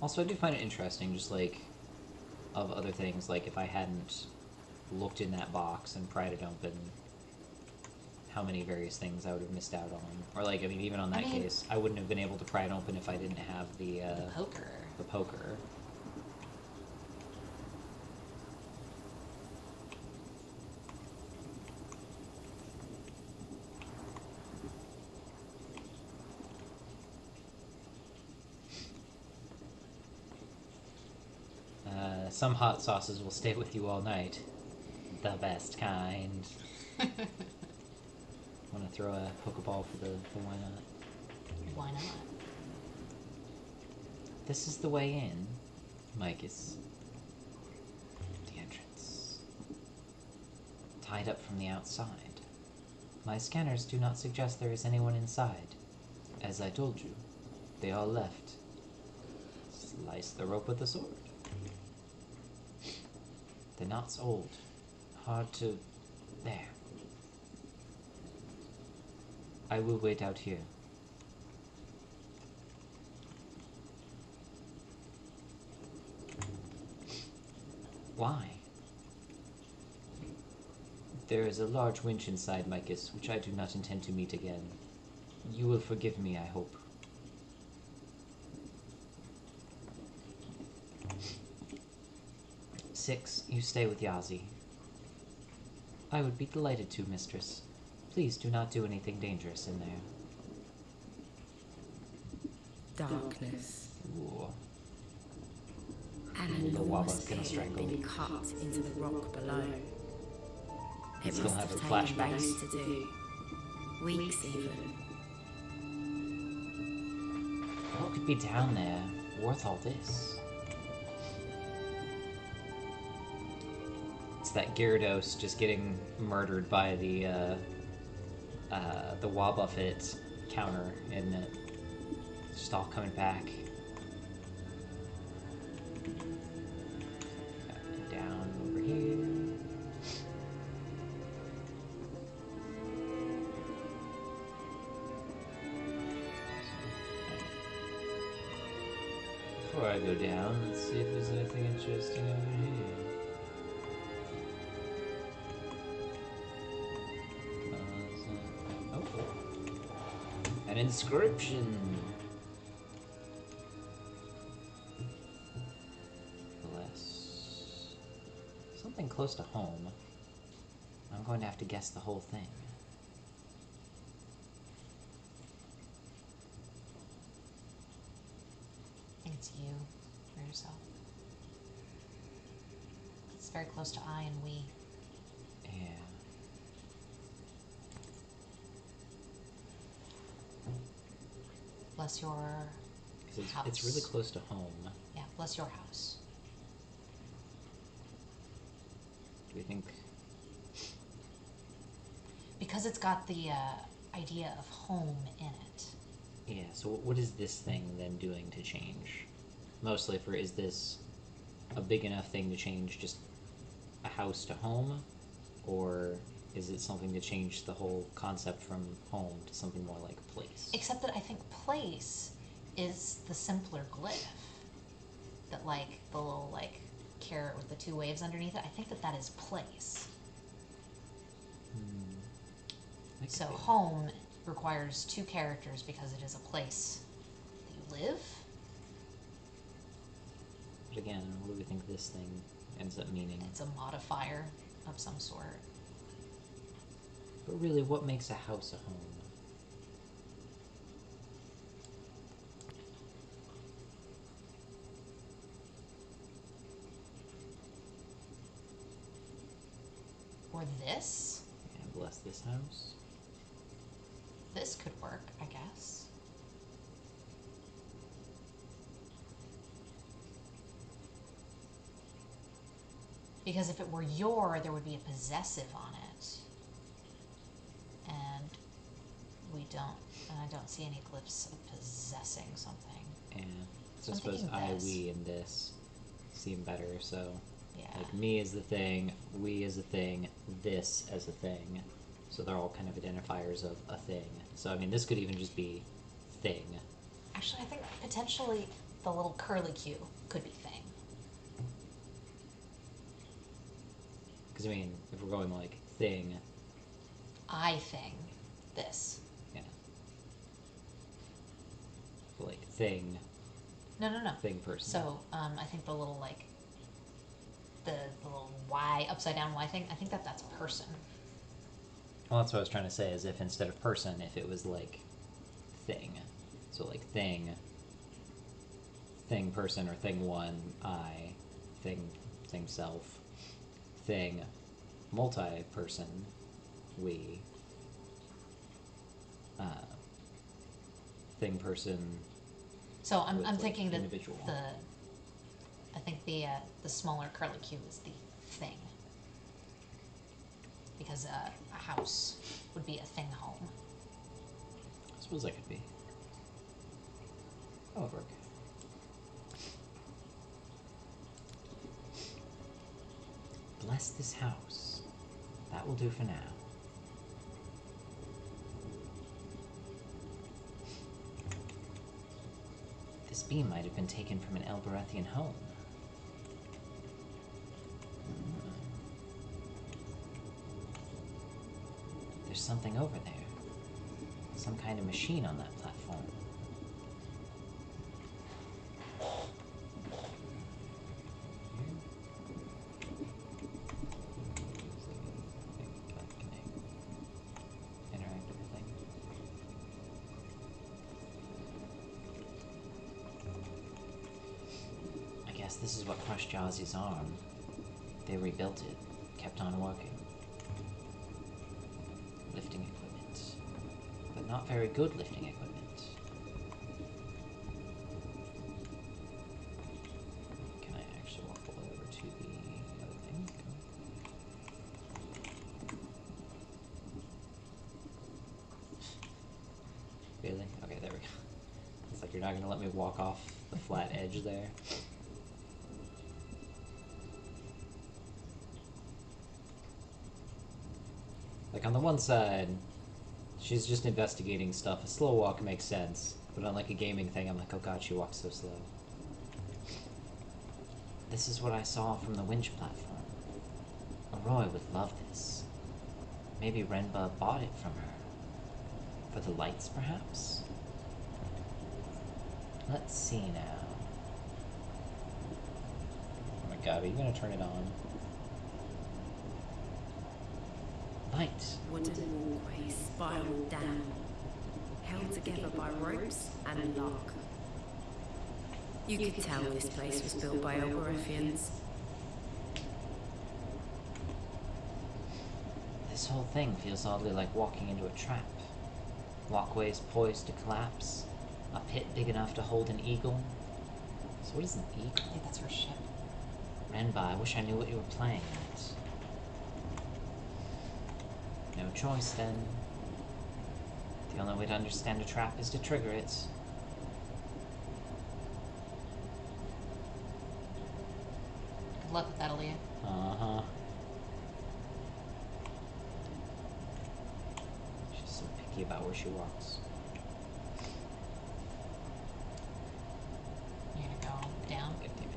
Also, I do find it interesting, just, like, of other things, like, if I hadn't looked in that box and pried it open, how many various things I would have missed out on. Or, like, I mean, even on that case, I wouldn't have been able to pry it open if I didn't have the Poker. the poker. Some hot sauces will stay with you all night. The best kind. Want to throw a Pokeball for the why not? Why not? This is the way in, Micus. The entrance. Tied up from the outside. My scanners do not suggest there is anyone inside. As I told you, they all left. Slice the rope with the sword. The knot's old. Hard to... There. I will wait out here. Why? There is a large winch inside, Micus, which I do not intend to meet again. You will forgive me, I hope. 56, you stay with Yazi. I would be delighted to, mistress. Please do not do anything dangerous in there. Darkness. Ooh. An The enormous Waba's gonna pit strangle. had been cut into the rock below. It Still must have have her taken flashbacks. days to do. Weeks even. What could be down there worth all this? It's that Gyarados just getting murdered by the Wobbuffet counter, isn't it? It's just all coming back. Down over here. Before I go down, let's see if there's anything interesting over here. Oh, an inscription. Bless. Something close to home. I'm going to have to guess the whole thing. I think it's you for yourself. It's very close to I and we. Yeah. Bless your 'Cause house. it's really close to home. Yeah, bless your house. Do we think... Because it's got the idea of home in it. Yeah, so what is this thing then doing to change? Mostly for, is this a big enough thing to change just a house to home? Or is it something to change the whole concept from home to something more like place? Except that I think place is the simpler glyph. That, like, the little, like, carrot with the two waves underneath it, I think that that is place. That could So be. home requires two characters because it is a place that you live. But again, what do we think this thing ends up meaning? It's a modifier of some sort. But really, what makes a house a home? Or this. Yeah, bless this house. This could work, I guess. Because if it were your, there would be a possessive on it. And we don't, and I don't see any glyphs of possessing something. Yeah. So I'm I suppose thinking I, this. we, and this seem better, so... Yeah. Like, me is the thing, we is a thing, this as a thing. So they're all kind of identifiers of a thing. So, I mean, this could even just be thing. Actually, I think potentially the little curly Q could be thing. Because, I mean, if we're going, like, thing, I thing. This. yeah. So, like, thing, No, no, no. thing person. So, I think the little, like, the little Y, upside down Y thing, I think that that's person. Well, that's what I was trying to say, is if instead of person, if it was, like, thing. So, like, thing, person, or thing one, I, thing self, thing, multi-person, we, thing person. So I'm With, like, thinking that individual. I think the smaller curly Q is the thing. Because a house would be a thing home. I suppose that could be. That would work. Bless this house. That will do for now. This beam might have been taken from an Elberethian home. There's something over there. Some kind of machine on that platform. guess this is what crushed Yazi's arm. They rebuilt it, kept on working. Lifting equipment. But not very good lifting equipment. Can I actually walk all the way over to the other thing? Really? Okay, there we go. It's like you're not gonna let me walk off the flat edge there. Like, on the one side, she's just investigating stuff. A slow walk makes sense. But on, like, a gaming thing, I'm like, oh god, she walks so slow. This is what I saw from the winch platform. Arroy would love this. Maybe Renba bought it from her. For the lights, perhaps? Let's see now. Oh my god, are you gonna turn it on? Light. Wooden walkway spiraled down, held together by ropes and lock. You could tell this place was built by Elberethians. This whole thing feels oddly like walking into a trap. Walkways poised to collapse. A pit big enough to hold an eagle. So what is an eagle? I think that's her ship. Renba, I wish I knew what you were playing at. No choice, then. The only way to understand a trap is to trigger it. Good luck with that, Aaliyah. Uh-huh. She's so picky about where she walks. You're gonna go down? God damn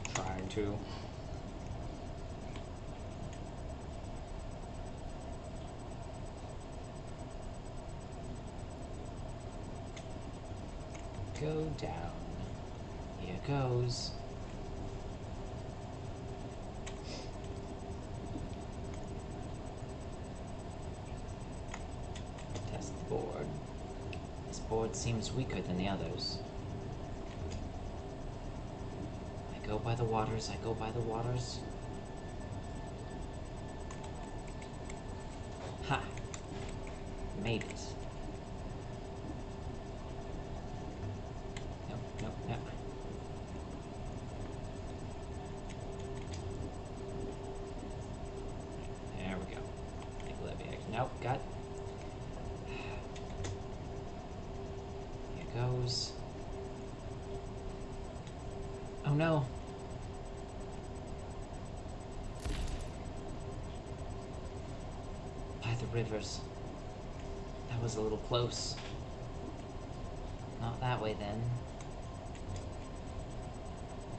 it. Trying to. Go down. Here goes. Test the board. This board seems weaker than the others. I go by the waters, I go by the waters. Ha! Made it. Nope. There we go. Make Levy. Nope, got. Here goes. Oh no. By the rivers. That was a little close. Not that way then.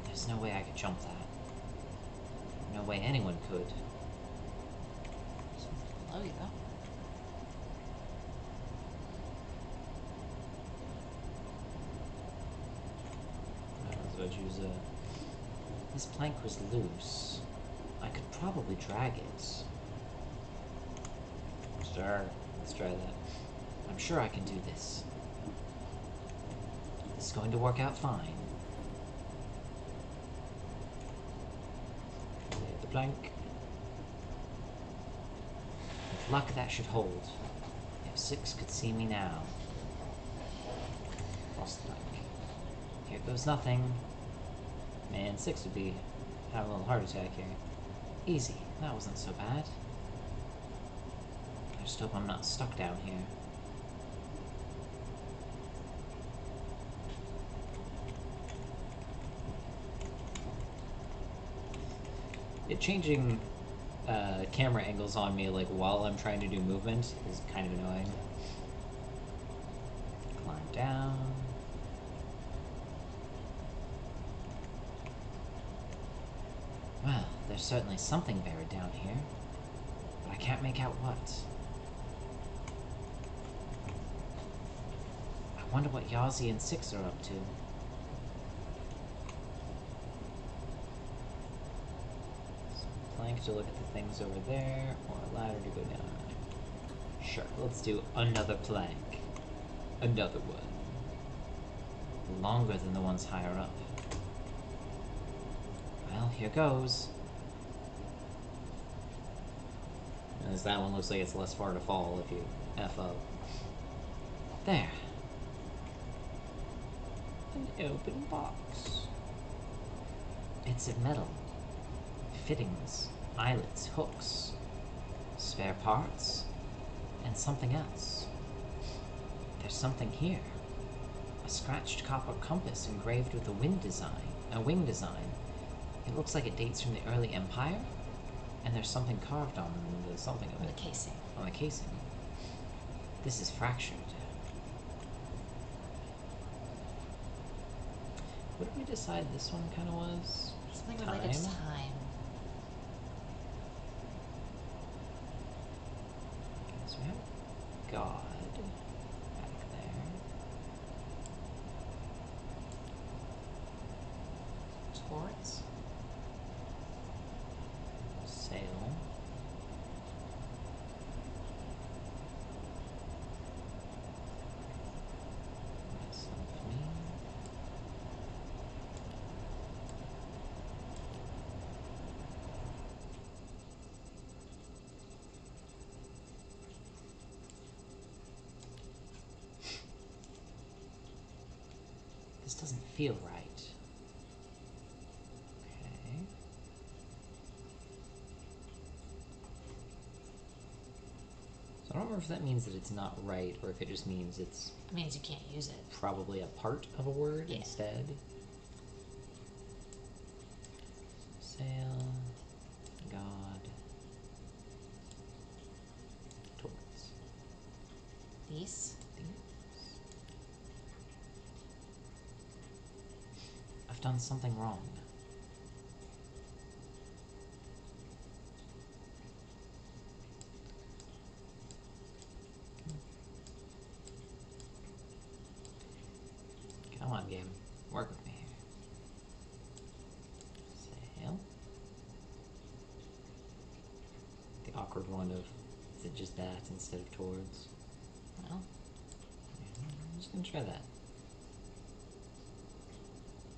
There's no way I could jump that. No way anyone could. Below you, though. I was about to use a... This plank was loose. I could probably drag it. Sure, let's try that. I'm sure I can do this. This is going to work out fine. Lay the plank. With luck, that should hold. If 6 could see me now. Cross the plank. Here goes nothing. Man, 6 would be having a little heart attack here. Easy. That wasn't so bad. I just hope I'm not stuck down here. It changing camera angles on me like while I'm trying to do movement is kind of annoying. Climb down. Well, there's certainly something buried down here, but I can't make out what. I wonder what Yazi and 6 are up to. Plank to look at the things over there, or a ladder to go down. Sure, let's do another plank. Another one. Longer than the ones higher up. Well, here goes. As that one looks like it's less far to fall if you F up. There. An open box. Bits of metal. Fittings, eyelets, hooks, spare parts, and something else. There's something here. A scratched copper compass engraved with a wing design. It looks like it dates from the early Empire, and there's something carved on the something of The it. casing. On the casing. This is fractured. What did we decide this one kind of was? Something related to time. So we have God back there. Towards. Sail. Symphony. This doesn't feel right. Okay. So I don't remember if that means that it's not right or if it just means it's It means you can't use it. probably a part of a word Yeah. instead. Sail. God. Towards. These. I've done something wrong. Come on, game. Work with me here. Sail. The awkward one of, is it just that instead of towards? Well, I'm just gonna try that.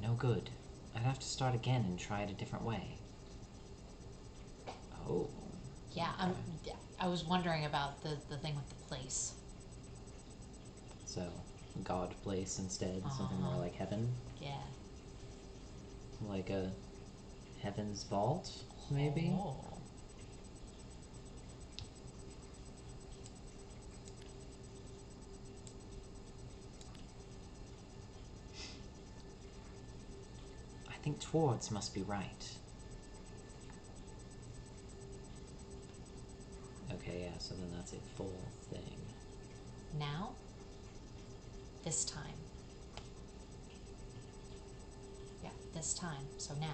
No good. I'd have to start again and try it a different way. Oh. yeah. I was wondering about the thing with the place. So, God place instead, something more like heaven. Yeah. Like a heaven's vault, maybe? Oh. I think towards must be right. Okay, yeah, so then that's a full thing. Now. This time. Yeah, this time. So now.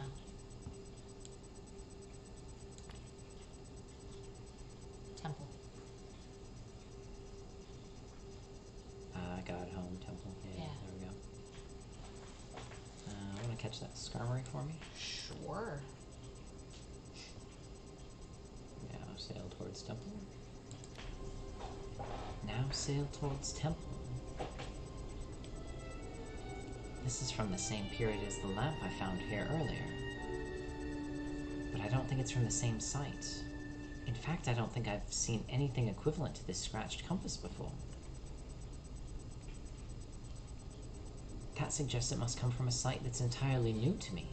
Temple. God, home, temple. Yeah, Yeah. there we go. Want to catch that skarmory for me? Sure. Now sail towards temple. Now sail towards temple. This is from the same period as the lamp I found here earlier. But I don't think it's from the same site. In fact, I don't think I've seen anything equivalent to this scratched compass before. That suggests it must come from a site that's entirely new to me.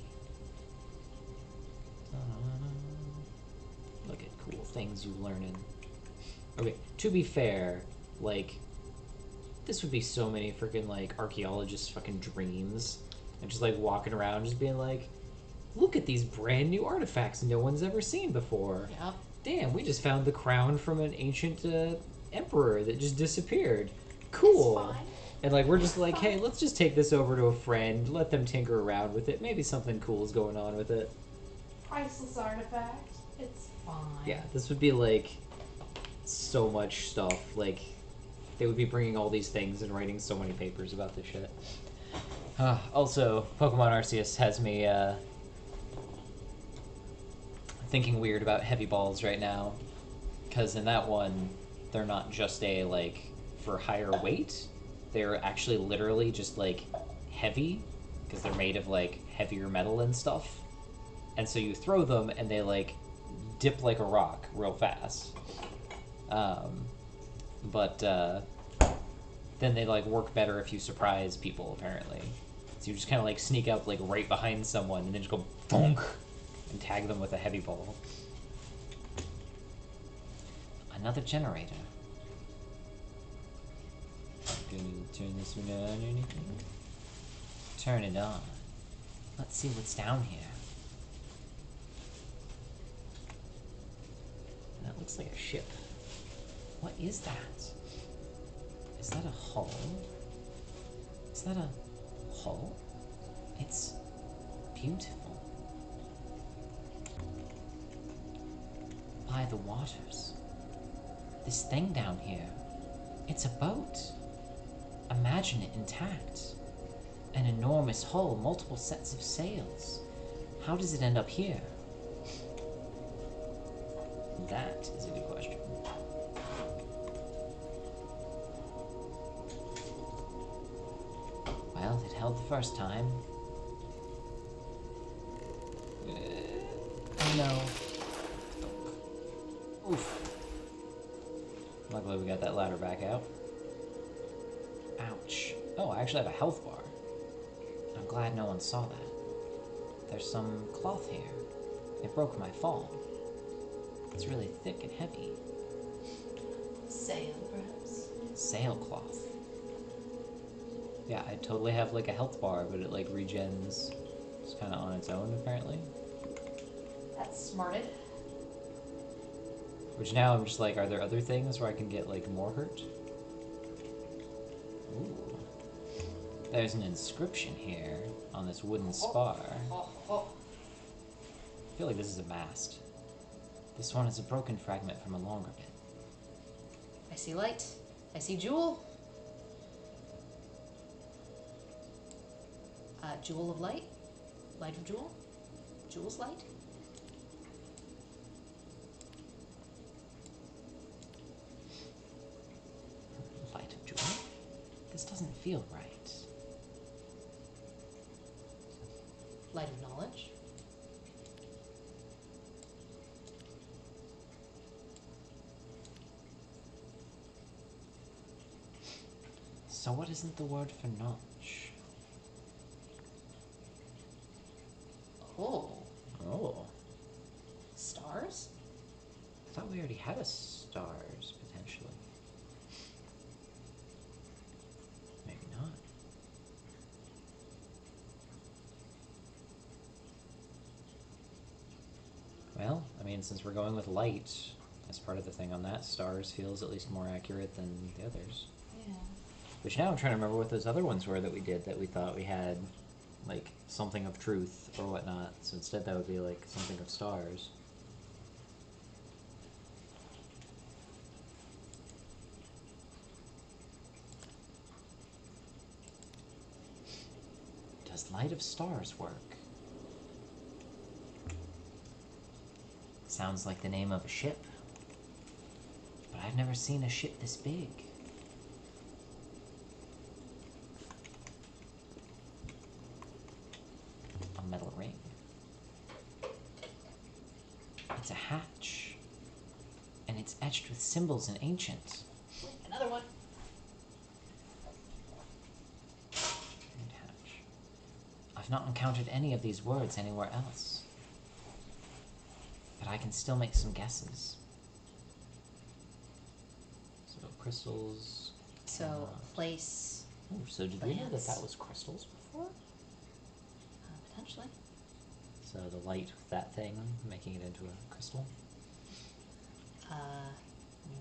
Look at cool things you learn in. Okay, to be fair, like, this would be so many freaking, like, archaeologists' fucking dreams. And just, like, walking around just being like, look at these brand new artifacts no one's ever seen before. Yep. Damn, we just found the crown from an ancient emperor that just disappeared. Cool. It's fine. And, like, we're just like, hey, let's just take this over to a friend, let them tinker around with it. Maybe something cool is going on with it. Priceless artifact. It's fine. Yeah, this would be, like, so much stuff. Like, they would be bringing all these things and writing so many papers about this shit. Also, Pokemon Arceus has me thinking weird about heavy balls right now. Because in that one, they're not just a, like, for higher weight. They're actually literally just, like, heavy. Because they're made of, like, heavier metal and stuff. and so you throw them, and they like dip like a rock real fast. But then they like work better if you surprise people, apparently. So you just kind of like sneak up like right behind someone, and then just go bonk and tag them with a heavy ball. Another generator. Can you turn this one on or anything? Turn it on. Let's see what's down here. That looks like a ship. What is that? Is that a hull? Is that a hull? It's beautiful. By the waters. This thing down here. It's a boat. Imagine it intact. An enormous hull, multiple sets of sails. How does it end up here? That is a good question. Well, it held the first time. Oh no. Oof. Luckily we got that ladder back out. Ouch. Oh, I actually have a health bar. I'm glad no one saw that. There's some cloth here. It broke my fall. It's really thick and heavy. Sail, perhaps? Sailcloth. Yeah, I totally have like a health bar, but it like regens just kind of on its own, apparently. That's smarted. Which now I'm just like, are there other things where I can get like more hurt? Ooh. There's an inscription here on this wooden spar. I feel like this is a mast. This one is a broken fragment from a longer bit. I see light. I see jewel. Jewel of light? Light of jewel? Jewel's light? Light of jewel? This doesn't feel right. Light of knowledge? So what isn't the word for knowledge? Oh. Oh. Stars? I thought we already had a stars, potentially. Maybe not. Well, I mean, since we're going with light as part of the thing on that, stars feels at least more accurate than the others. Yeah. Which now I'm trying to remember what those other ones were that we did that we thought we had, like, something of truth or whatnot. So instead that would be, like, something of stars. Does light of stars work? Sounds like the name of a ship. But I've never seen a ship this big. A metal ring. It's a hatch. And it's etched with symbols in ancient. Wait, another one. And hatch. I've not encountered any of these words anywhere else. But I can still make some guesses. So crystals. So, cannot- place, Oh, so did we know that plants. that was crystals before? potentially. So the light with that thing, making it into a crystal.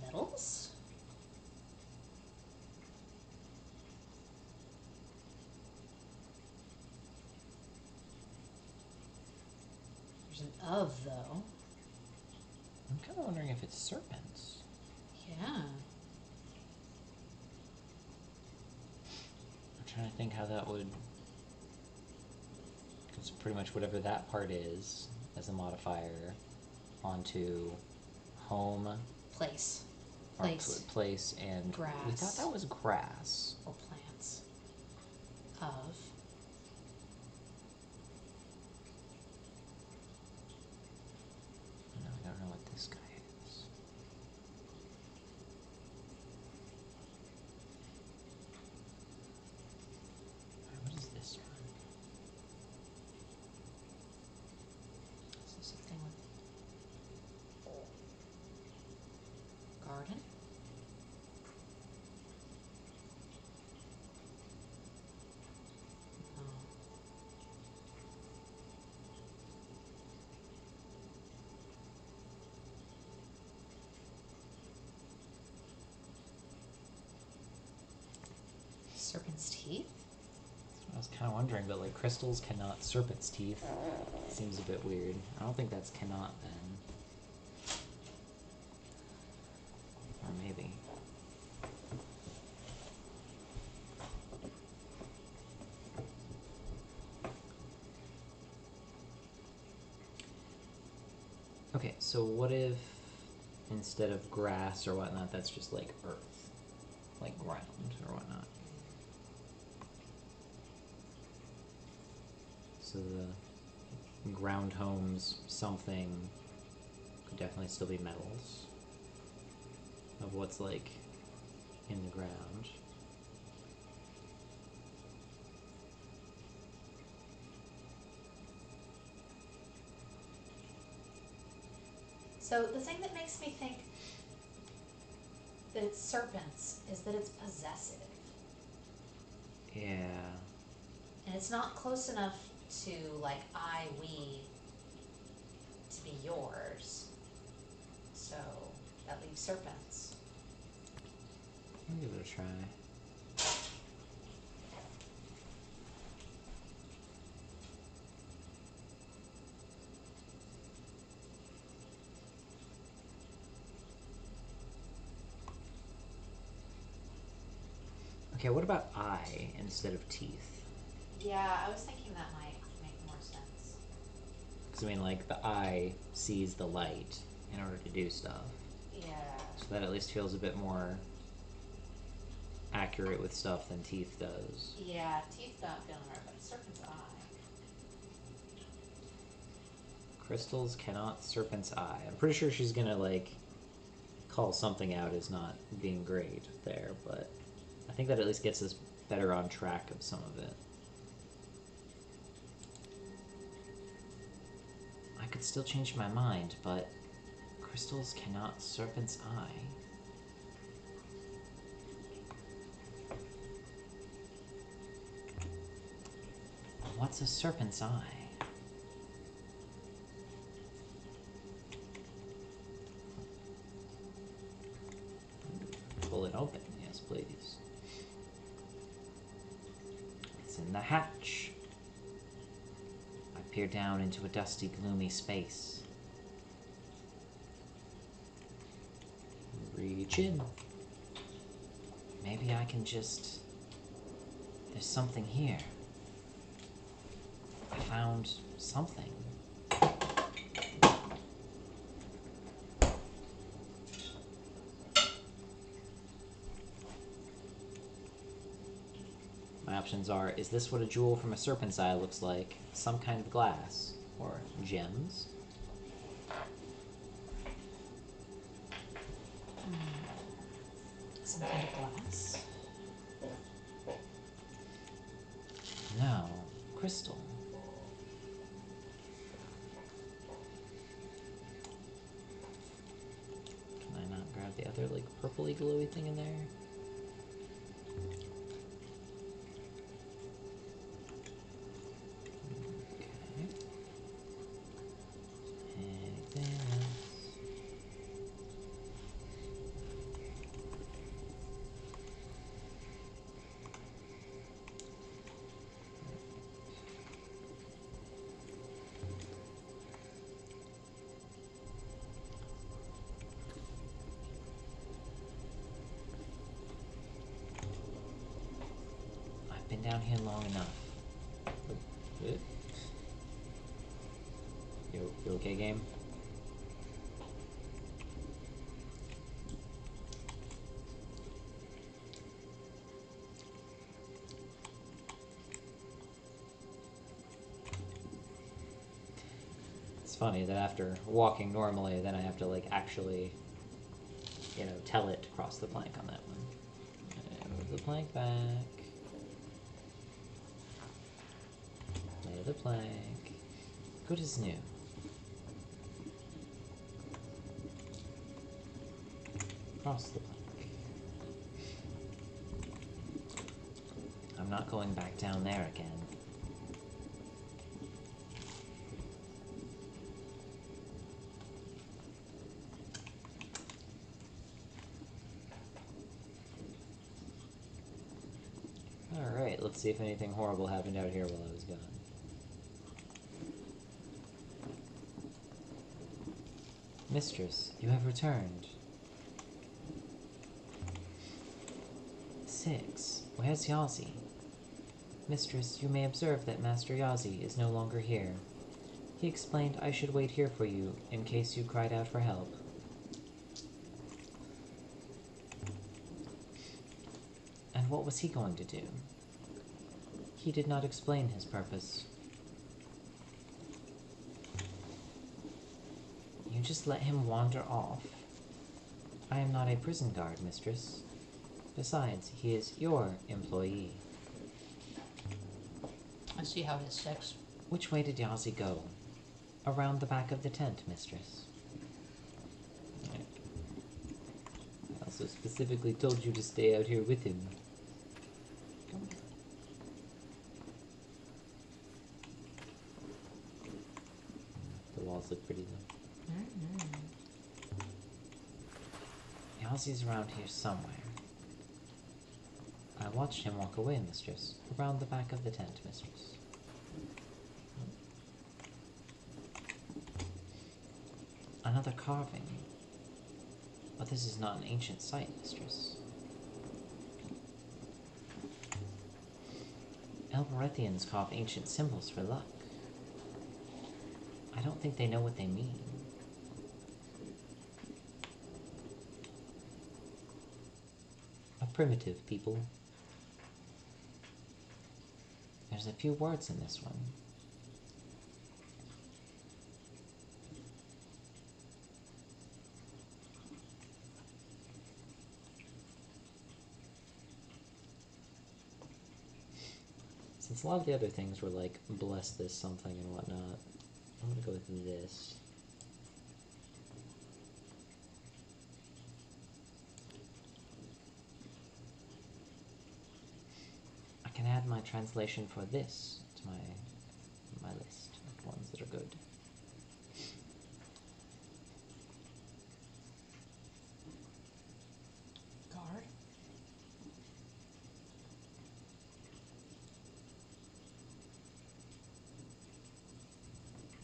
Metals? There's an of, though. I'm kind of wondering if it's serpents. Yeah. I'm trying to think how that would... Because pretty much whatever that part is, as a modifier, onto home, Place. or Place. place, and... We Grass. thought that was grass. Or plants. Of. Serpent's teeth? I was kind of wondering, but like crystals cannot serpent's teeth. Seems a bit weird. I don't think that's cannot then. Or maybe. Okay, so what if instead of grass or whatnot, that's just like earth? Like ground or whatnot? So the ground homes, something, could definitely still be metals of what's like in the ground. So the thing that makes me think that it's serpents is that it's possessive. Yeah. And it's not close enough to like I, we to be yours. So that leaves serpents. I'll give it a try. Okay, what about eye instead of teeth? Yeah, I was thinking that might make more sense. Because I mean, like, the eye sees the light in order to do stuff. Yeah. So that at least feels a bit more accurate with stuff than teeth does. Yeah, teeth don't feel right, but serpent's eye. Crystals cannot serpent's eye. I'm pretty sure she's gonna, like, call something out as not being great there, but I think that at least gets us better on track of some of it. I could still change my mind, but crystals cannot serpent's eye. What's a serpent's eye? Pull it open, yes please. It's in the hatch. I peer down into a dusty, gloomy space. Reach in. Maybe I can just... There's something here. I found something. My options are, is this what a jewel from a serpent's eye looks like? Some kind of glass? Or gems? Some kind of glass. No. Crystal. Can I not grab the other, like, purpley glowy thing in there? Anything else? I've been down here long enough. You okay, game? It's funny that after walking normally, then I have to, like, actually, you know, tell it to cross the plank on that one. And move the plank back. Lay the plank. Good as new. Cross the plank. I'm not going back down there again. let's see if anything horrible happened out here while I was gone. Mistress, you have returned. 6. Where's Yazi? Mistress, you may observe that Master Yazi is no longer here. He explained I should wait here for you in case you cried out for help. And what was he going to do? He did not explain his purpose. You just let him wander off. I am not a prison guard, mistress. Besides, he is your employee. I see how it is, 6. Which way did Yazi go? Around the back of the tent, mistress. I also specifically told you to stay out here with him. The walls look pretty though. Yazi's around here somewhere. I watched him walk away, mistress. Around the back of the tent, mistress. Another carving. But this is not an ancient site, mistress. Elberethians carve ancient symbols for luck. I don't think they know what they mean. A primitive people. There's a few words in this one. Since a lot of the other things were like, bless this something and whatnot, I'm gonna go with this. I can add my translation for this to my list of ones that are good. Guard?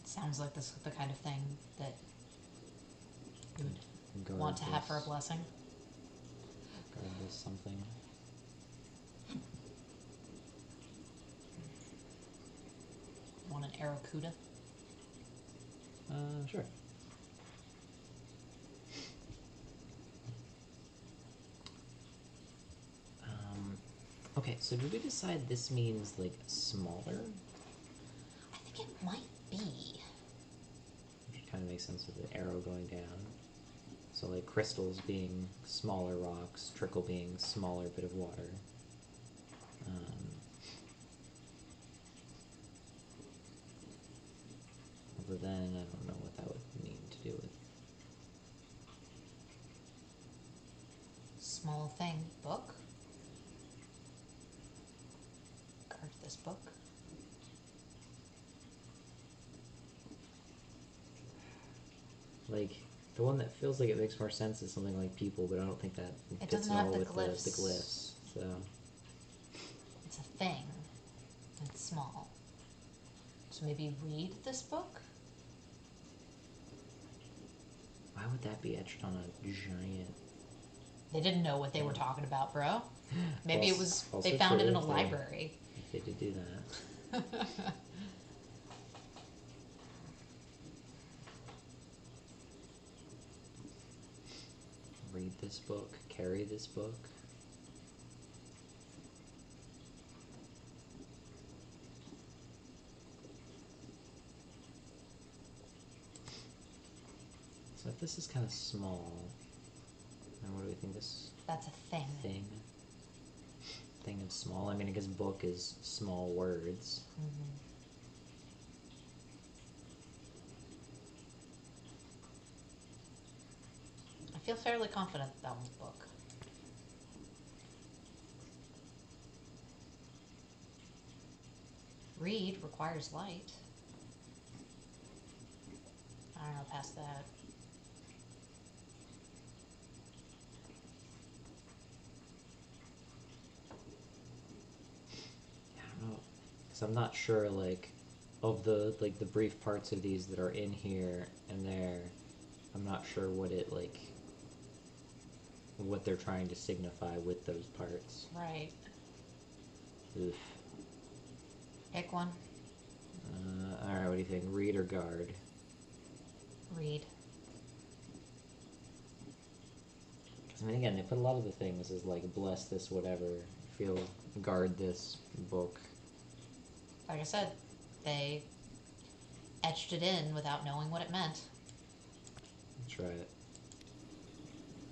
Sounds like this is the kind of thing that you would Guard want to have for a this- blessing. Guard this something. Want an Aracuda? Sure. Okay, so did we decide this means, like, smaller? I think it might be. Which kind of makes sense with the arrow going down. So, like, crystals being smaller rocks, trickle being smaller bit of water. Other than, I don't know what that would mean to do with. Small thing. Book? Guard this book. Like, the one that feels like it makes more sense is something like people, but I don't think that It fits doesn't at have all the with glyphs. the glyphs. So, It's a thing. It's small. So maybe read this book? why would that be etched on a giant? They didn't know what they were talking about, bro. Maybe it was, Also they found it in true a if they- library. If they did do that. Read this book, carry this book. So if this is kind of small, then what do we think this That's a thing. thing is small? I mean, I guess book is small words. I feel fairly confident that one's book. Read requires light. I don't know past that. Because I'm not sure, like, of the, like, the brief parts of these that are in here and there, I'm not sure what it, like, what they're trying to signify with those parts. Right. Oof. Pick one. Alright, what do you think? Read or guard? Read. Because, I mean, again, they put a lot of the things as, like, bless this whatever, feel, guard this book. Like I said, they etched it in without knowing what it meant. Let's try it.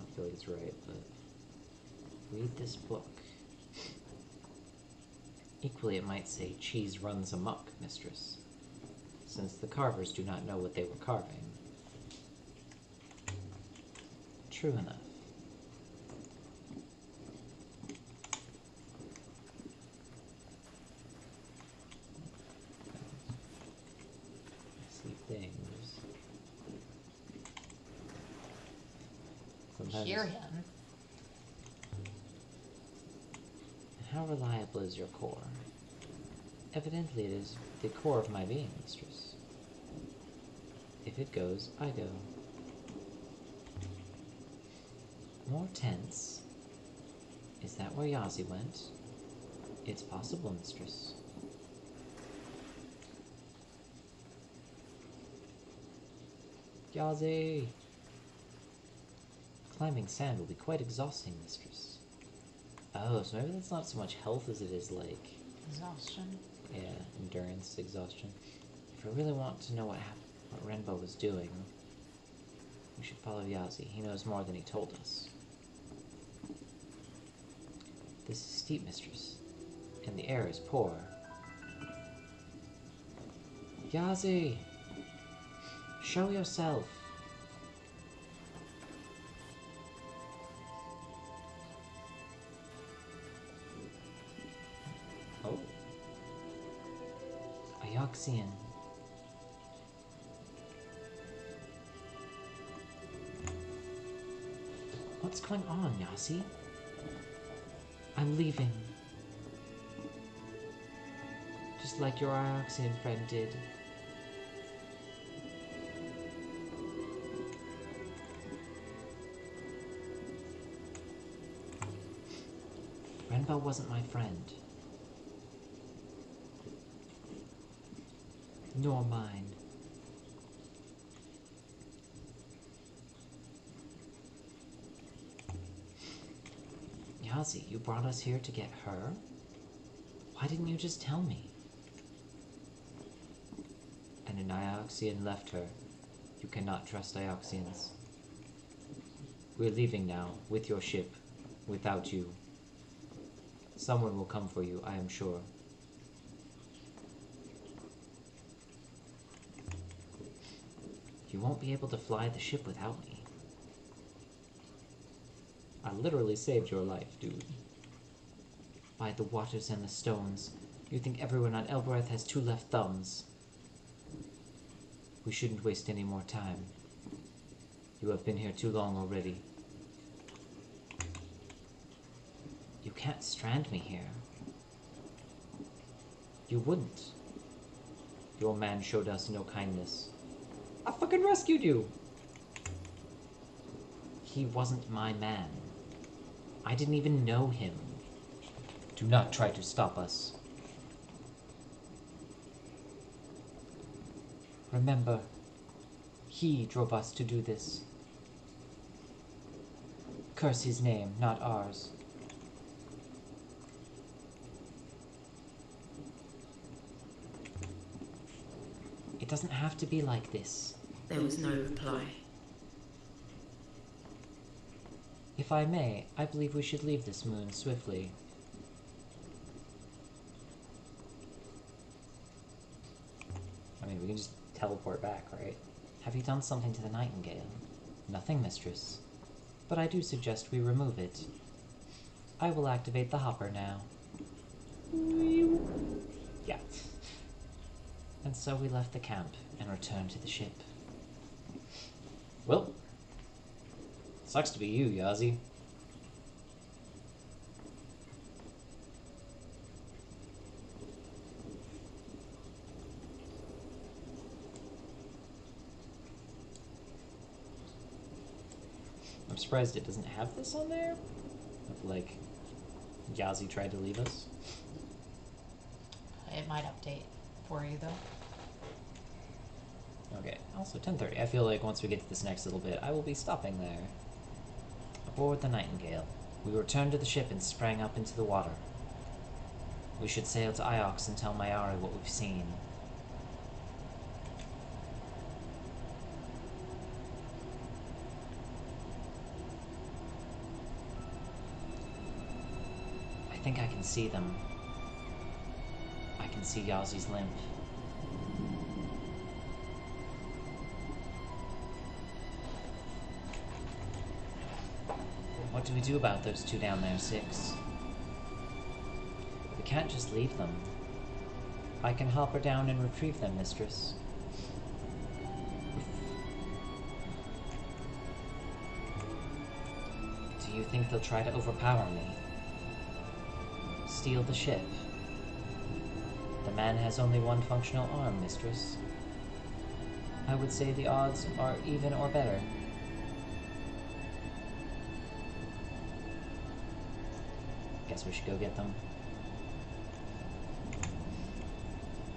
I don't feel like it's right, but... Read this book. Equally, it might say, cheese runs amok, mistress, since the carvers do not know what they were carving. True enough. See things. Sometimes. Hear him. How reliable is your core? Evidently it is the core of my being, mistress. If it goes, I go. More tense? Is that where Yazi went? It's possible, mistress. Yazi! Climbing sand will be quite exhausting, mistress. Oh, so maybe that's not so much health as it is, like... Exhaustion. Yeah, endurance, exhaustion. If I really want to know what Renbo was doing, we should follow Yazi. He knows more than he told us. This is steep, mistress, and the air is poor. Yazi! Show yourself! Oh. Ioxian. What's going on, Yasi? I'm leaving. Just like your Ioxian friend did. Renbo wasn't my friend. Nor mine. Yazi, you brought us here to get her? Why didn't you just tell me? And an Ioxian left her. You cannot trust Ioxians. We're leaving now, with your ship, without you. Someone will come for you, I am sure. You won't be able to fly the ship without me. I literally saved your life, dude. By the waters and the stones, you think everyone on Elbereth has two left thumbs. We shouldn't waste any more time. You have been here too long already. You can't strand me here. You wouldn't. Your man showed us no kindness. I fucking rescued you! He wasn't my man. I didn't even know him. Do not try to stop us. Remember, he drove us to do this. Curse his name, not ours. It doesn't have to be like this. There was no reply. If I may, I believe we should leave this moon swiftly. I mean, we can just teleport back, right? Have you done something to the Nightingale? Nothing, mistress. But I do suggest we remove it. I will activate the hopper now. Yeah. And so we left the camp and returned to the ship. Well, sucks to be you, Yazi. surprised it doesn't have this on there. If, like, Yazi tried to leave us. It might update for you though. Okay, also 10:30. I feel like once we get to this next little bit, I will be stopping there. Aboard the Nightingale, we returned to the ship and sprang up into the water. We should sail to Iox and tell Mayari what we've seen. I think I can see them. I can see Yazi's limp. What do we do about those two down there, Six? We can't just leave them. I can hop her down and retrieve them, mistress. Do you think they'll try to overpower me? Steal the ship? The man has only one functional arm, mistress. I would say the odds are even or better. Guess we should go get them.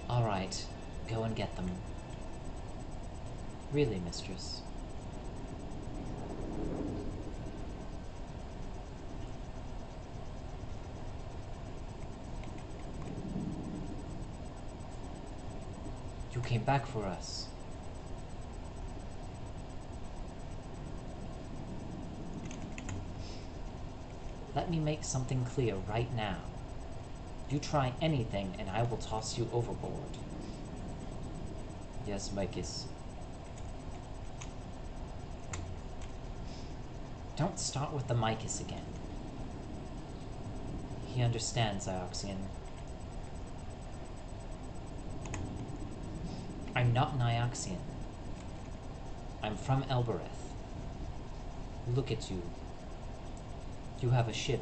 Alright, go and get them. Really, mistress? You came back for us. Let me make something clear right now. You try anything and I will toss you overboard. Yes, Micus. Don't start with the Micus again. He understands, Ioxian. I'm not an Ioxian. I'm from Elbereth. Look at you. You have a ship.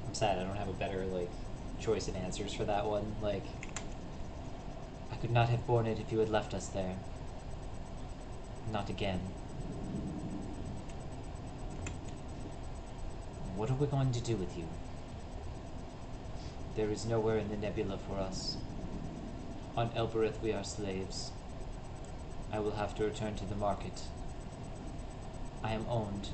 I'm sad I don't have a better, like, choice of answers for that one. Like, I could not have borne it if you had left us there. Not again. What are we going to do with you? There is nowhere in the nebula for us. On Elbereth we are slaves. I will have to return to the market. I am owned.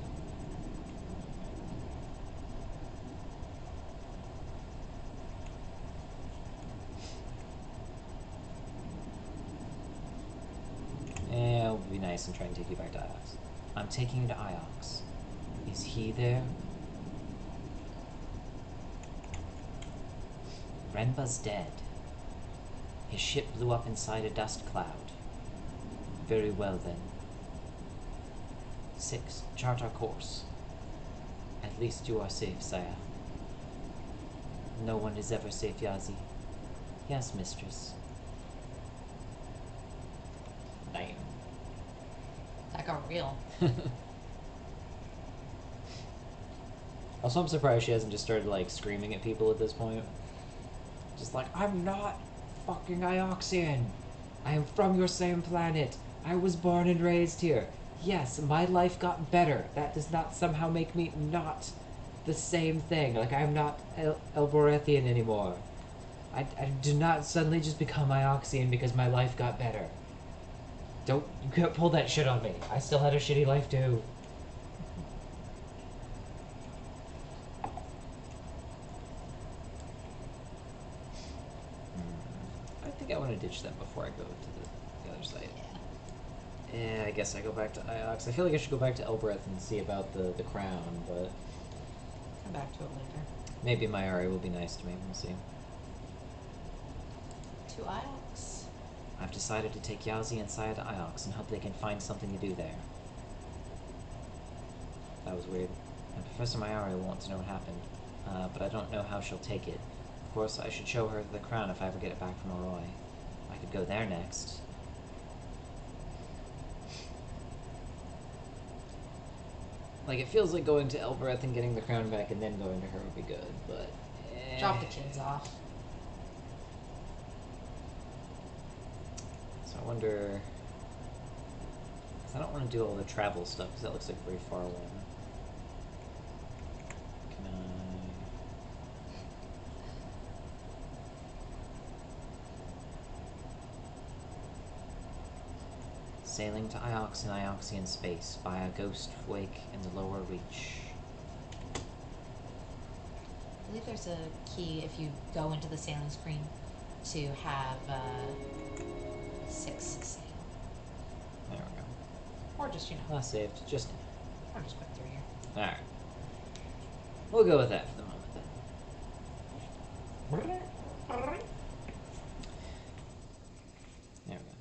Eh, I'll be nice and try and take you back to Iox. I'm taking you to Iox. Is he there? Renba's dead. His ship blew up inside a dust cloud. Very well then. 6. Chart our course. At least you are safe, Saya. No one is ever safe, Yazi. Yes, mistress. Damn. That got real. Also, I'm surprised she hasn't just started, like, screaming at people at this point. Just like, I'm not fucking Ioxian. I am from your same planet. I was born and raised here. Yes, my life got better. That does not somehow make me not the same thing. Like, I'm not Elborethian anymore. I do not suddenly just become Ioxian because my life got better. You can't pull that shit on me. I still had a shitty life too. I think I want to ditch them before I go to the other site. Yeah, I guess I go back to Iox. I feel like I should go back to Elbereth and see about the crown, but Come back to it later. maybe Mayari will be nice to me. We'll see. To Iox. I've decided to take Yazi and Saya to Iox and hope they can find something to do there. That was weird. And Professor Mayari will want to know what happened, but I don't know how she'll take it. Of course, I should show her the crown if I ever get it back from Arroy. I could go there next. Like, it feels like going to Elbereth and getting the crown back and then going to her would be good, but... Drop the kids off. So I wonder... 'cause I don't want to do all the travel stuff, because that looks like very far away. Can I... Sailing to Iox in Ioxian space via Ghost Wake in the lower reach. I believe there's a key if you go into the sailing screen to have 6 sail. There we go. Or just, you know, Last saved, just... or just quick through here. Alright. We'll go with that for the moment then. There we go.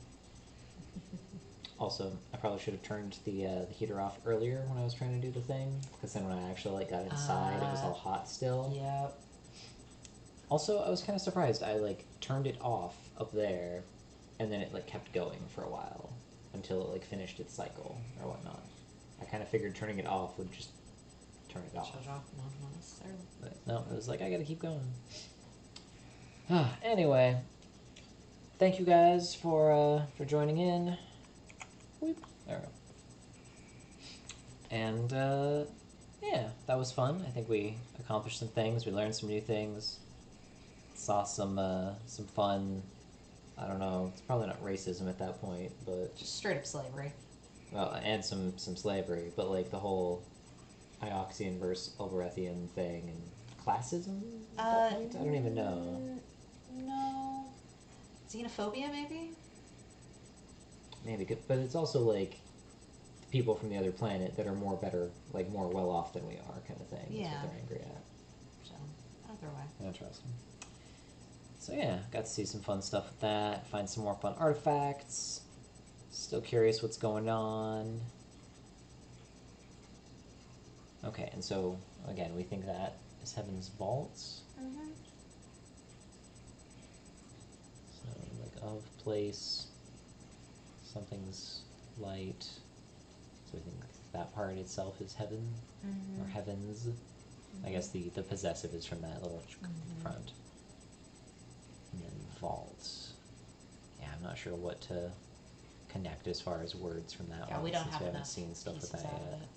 Also, I probably should have turned the heater off earlier when I was trying to do the thing, because then when I actually like got inside, it was all hot still. Yep. Also, I was kind of surprised. I like turned it off up there, and then it like kept going for a while until it like finished its cycle or whatnot. I kind of figured turning it off would just turn it off. Shut off, not necessarily. But no, it was like I gotta keep going. Anyway, thank you guys for joining in. Whoop. There we go. And yeah, that was fun. I think we accomplished some things. We learned some new things. Saw some fun. I don't know. It's probably not racism at that point, but Just straight up slavery. well, and some slavery. But like the whole Ioxian versus Elberethian thing and classism. At that point? I don't even know. No. Xenophobia, maybe? Maybe, but it's also like people from the other planet that are more better, like more well off than we are, kind of thing. That's Yeah. what they're angry at. So, either way. Interesting. So yeah, got to see some fun stuff with that. Find some more fun artifacts. Still curious what's going on. Okay, and so again, we think that is Heaven's vaults. Mm-hmm. So like of place, something's light. So we think that part itself is heaven or heavens. I guess the possessive is from that little front. And then vault. Yeah, I'm not sure what to connect as far as words from that Yeah, one we don't since have we haven't enough seen stuff with pieces that out of yet. it.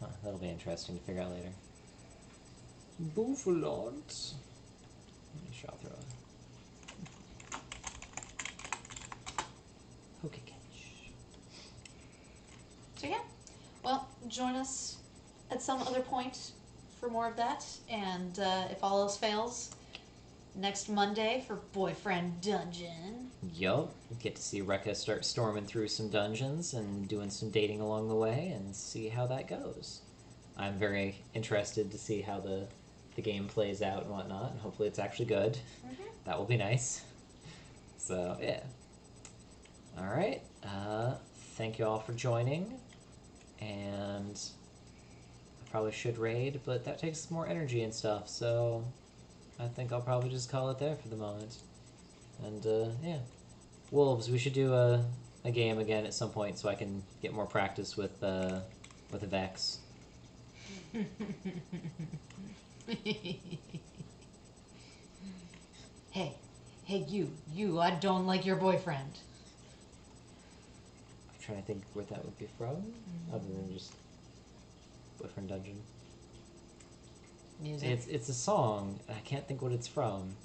Huh, that'll be interesting to figure out later. Buffalot. Let me shot throw it. Okay, catch. So yeah, well, join us at some other point for more of that, and if all else fails, next Monday for Boyfriend Dungeon. Yup, get to see Rekka start storming through some dungeons and doing some dating along the way and see how that goes. I'm very interested to see how the game plays out and whatnot, and hopefully it's actually good. That will be nice. So, yeah. Alright, thank you all for joining, and I probably should raid, but that takes more energy and stuff, so I think I'll probably just call it there for the moment. And, yeah. Wolves, we should do a game again at some point so I can get more practice with a Vex. Hey, you, I don't like your boyfriend. I'm trying to think what that would be from, other than just Boyfriend Dungeon. Music. It's a song, and I can't think what it's from.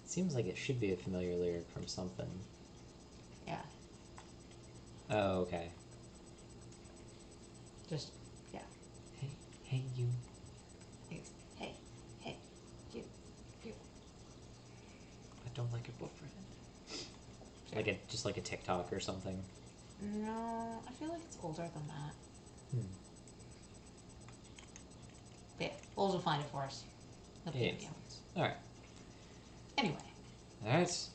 It seems like it should be a familiar lyric from something. Yeah, Oh, okay. just, yeah. Hey, you. Hey, you. I don't like your boyfriend. Just like a TikTok or something. No, I feel like it's older than that. But yeah, Bulls will find it for us. No big deal. Alright. Anyway. Alright.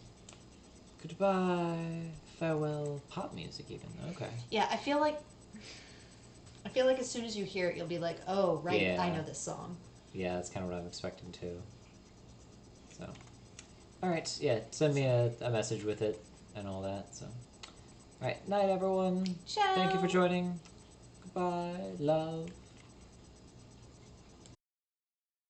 Goodbye. Farewell. Pop music even. Okay. Yeah, I feel like as soon as you hear it, you'll be like, oh, right, Yeah. I know this song. Yeah, that's kind of what I'm expecting too. So. Alright, yeah, send me a message with it and all that, so. Alright, night everyone. Ciao. Thank you for joining. Goodbye. Love.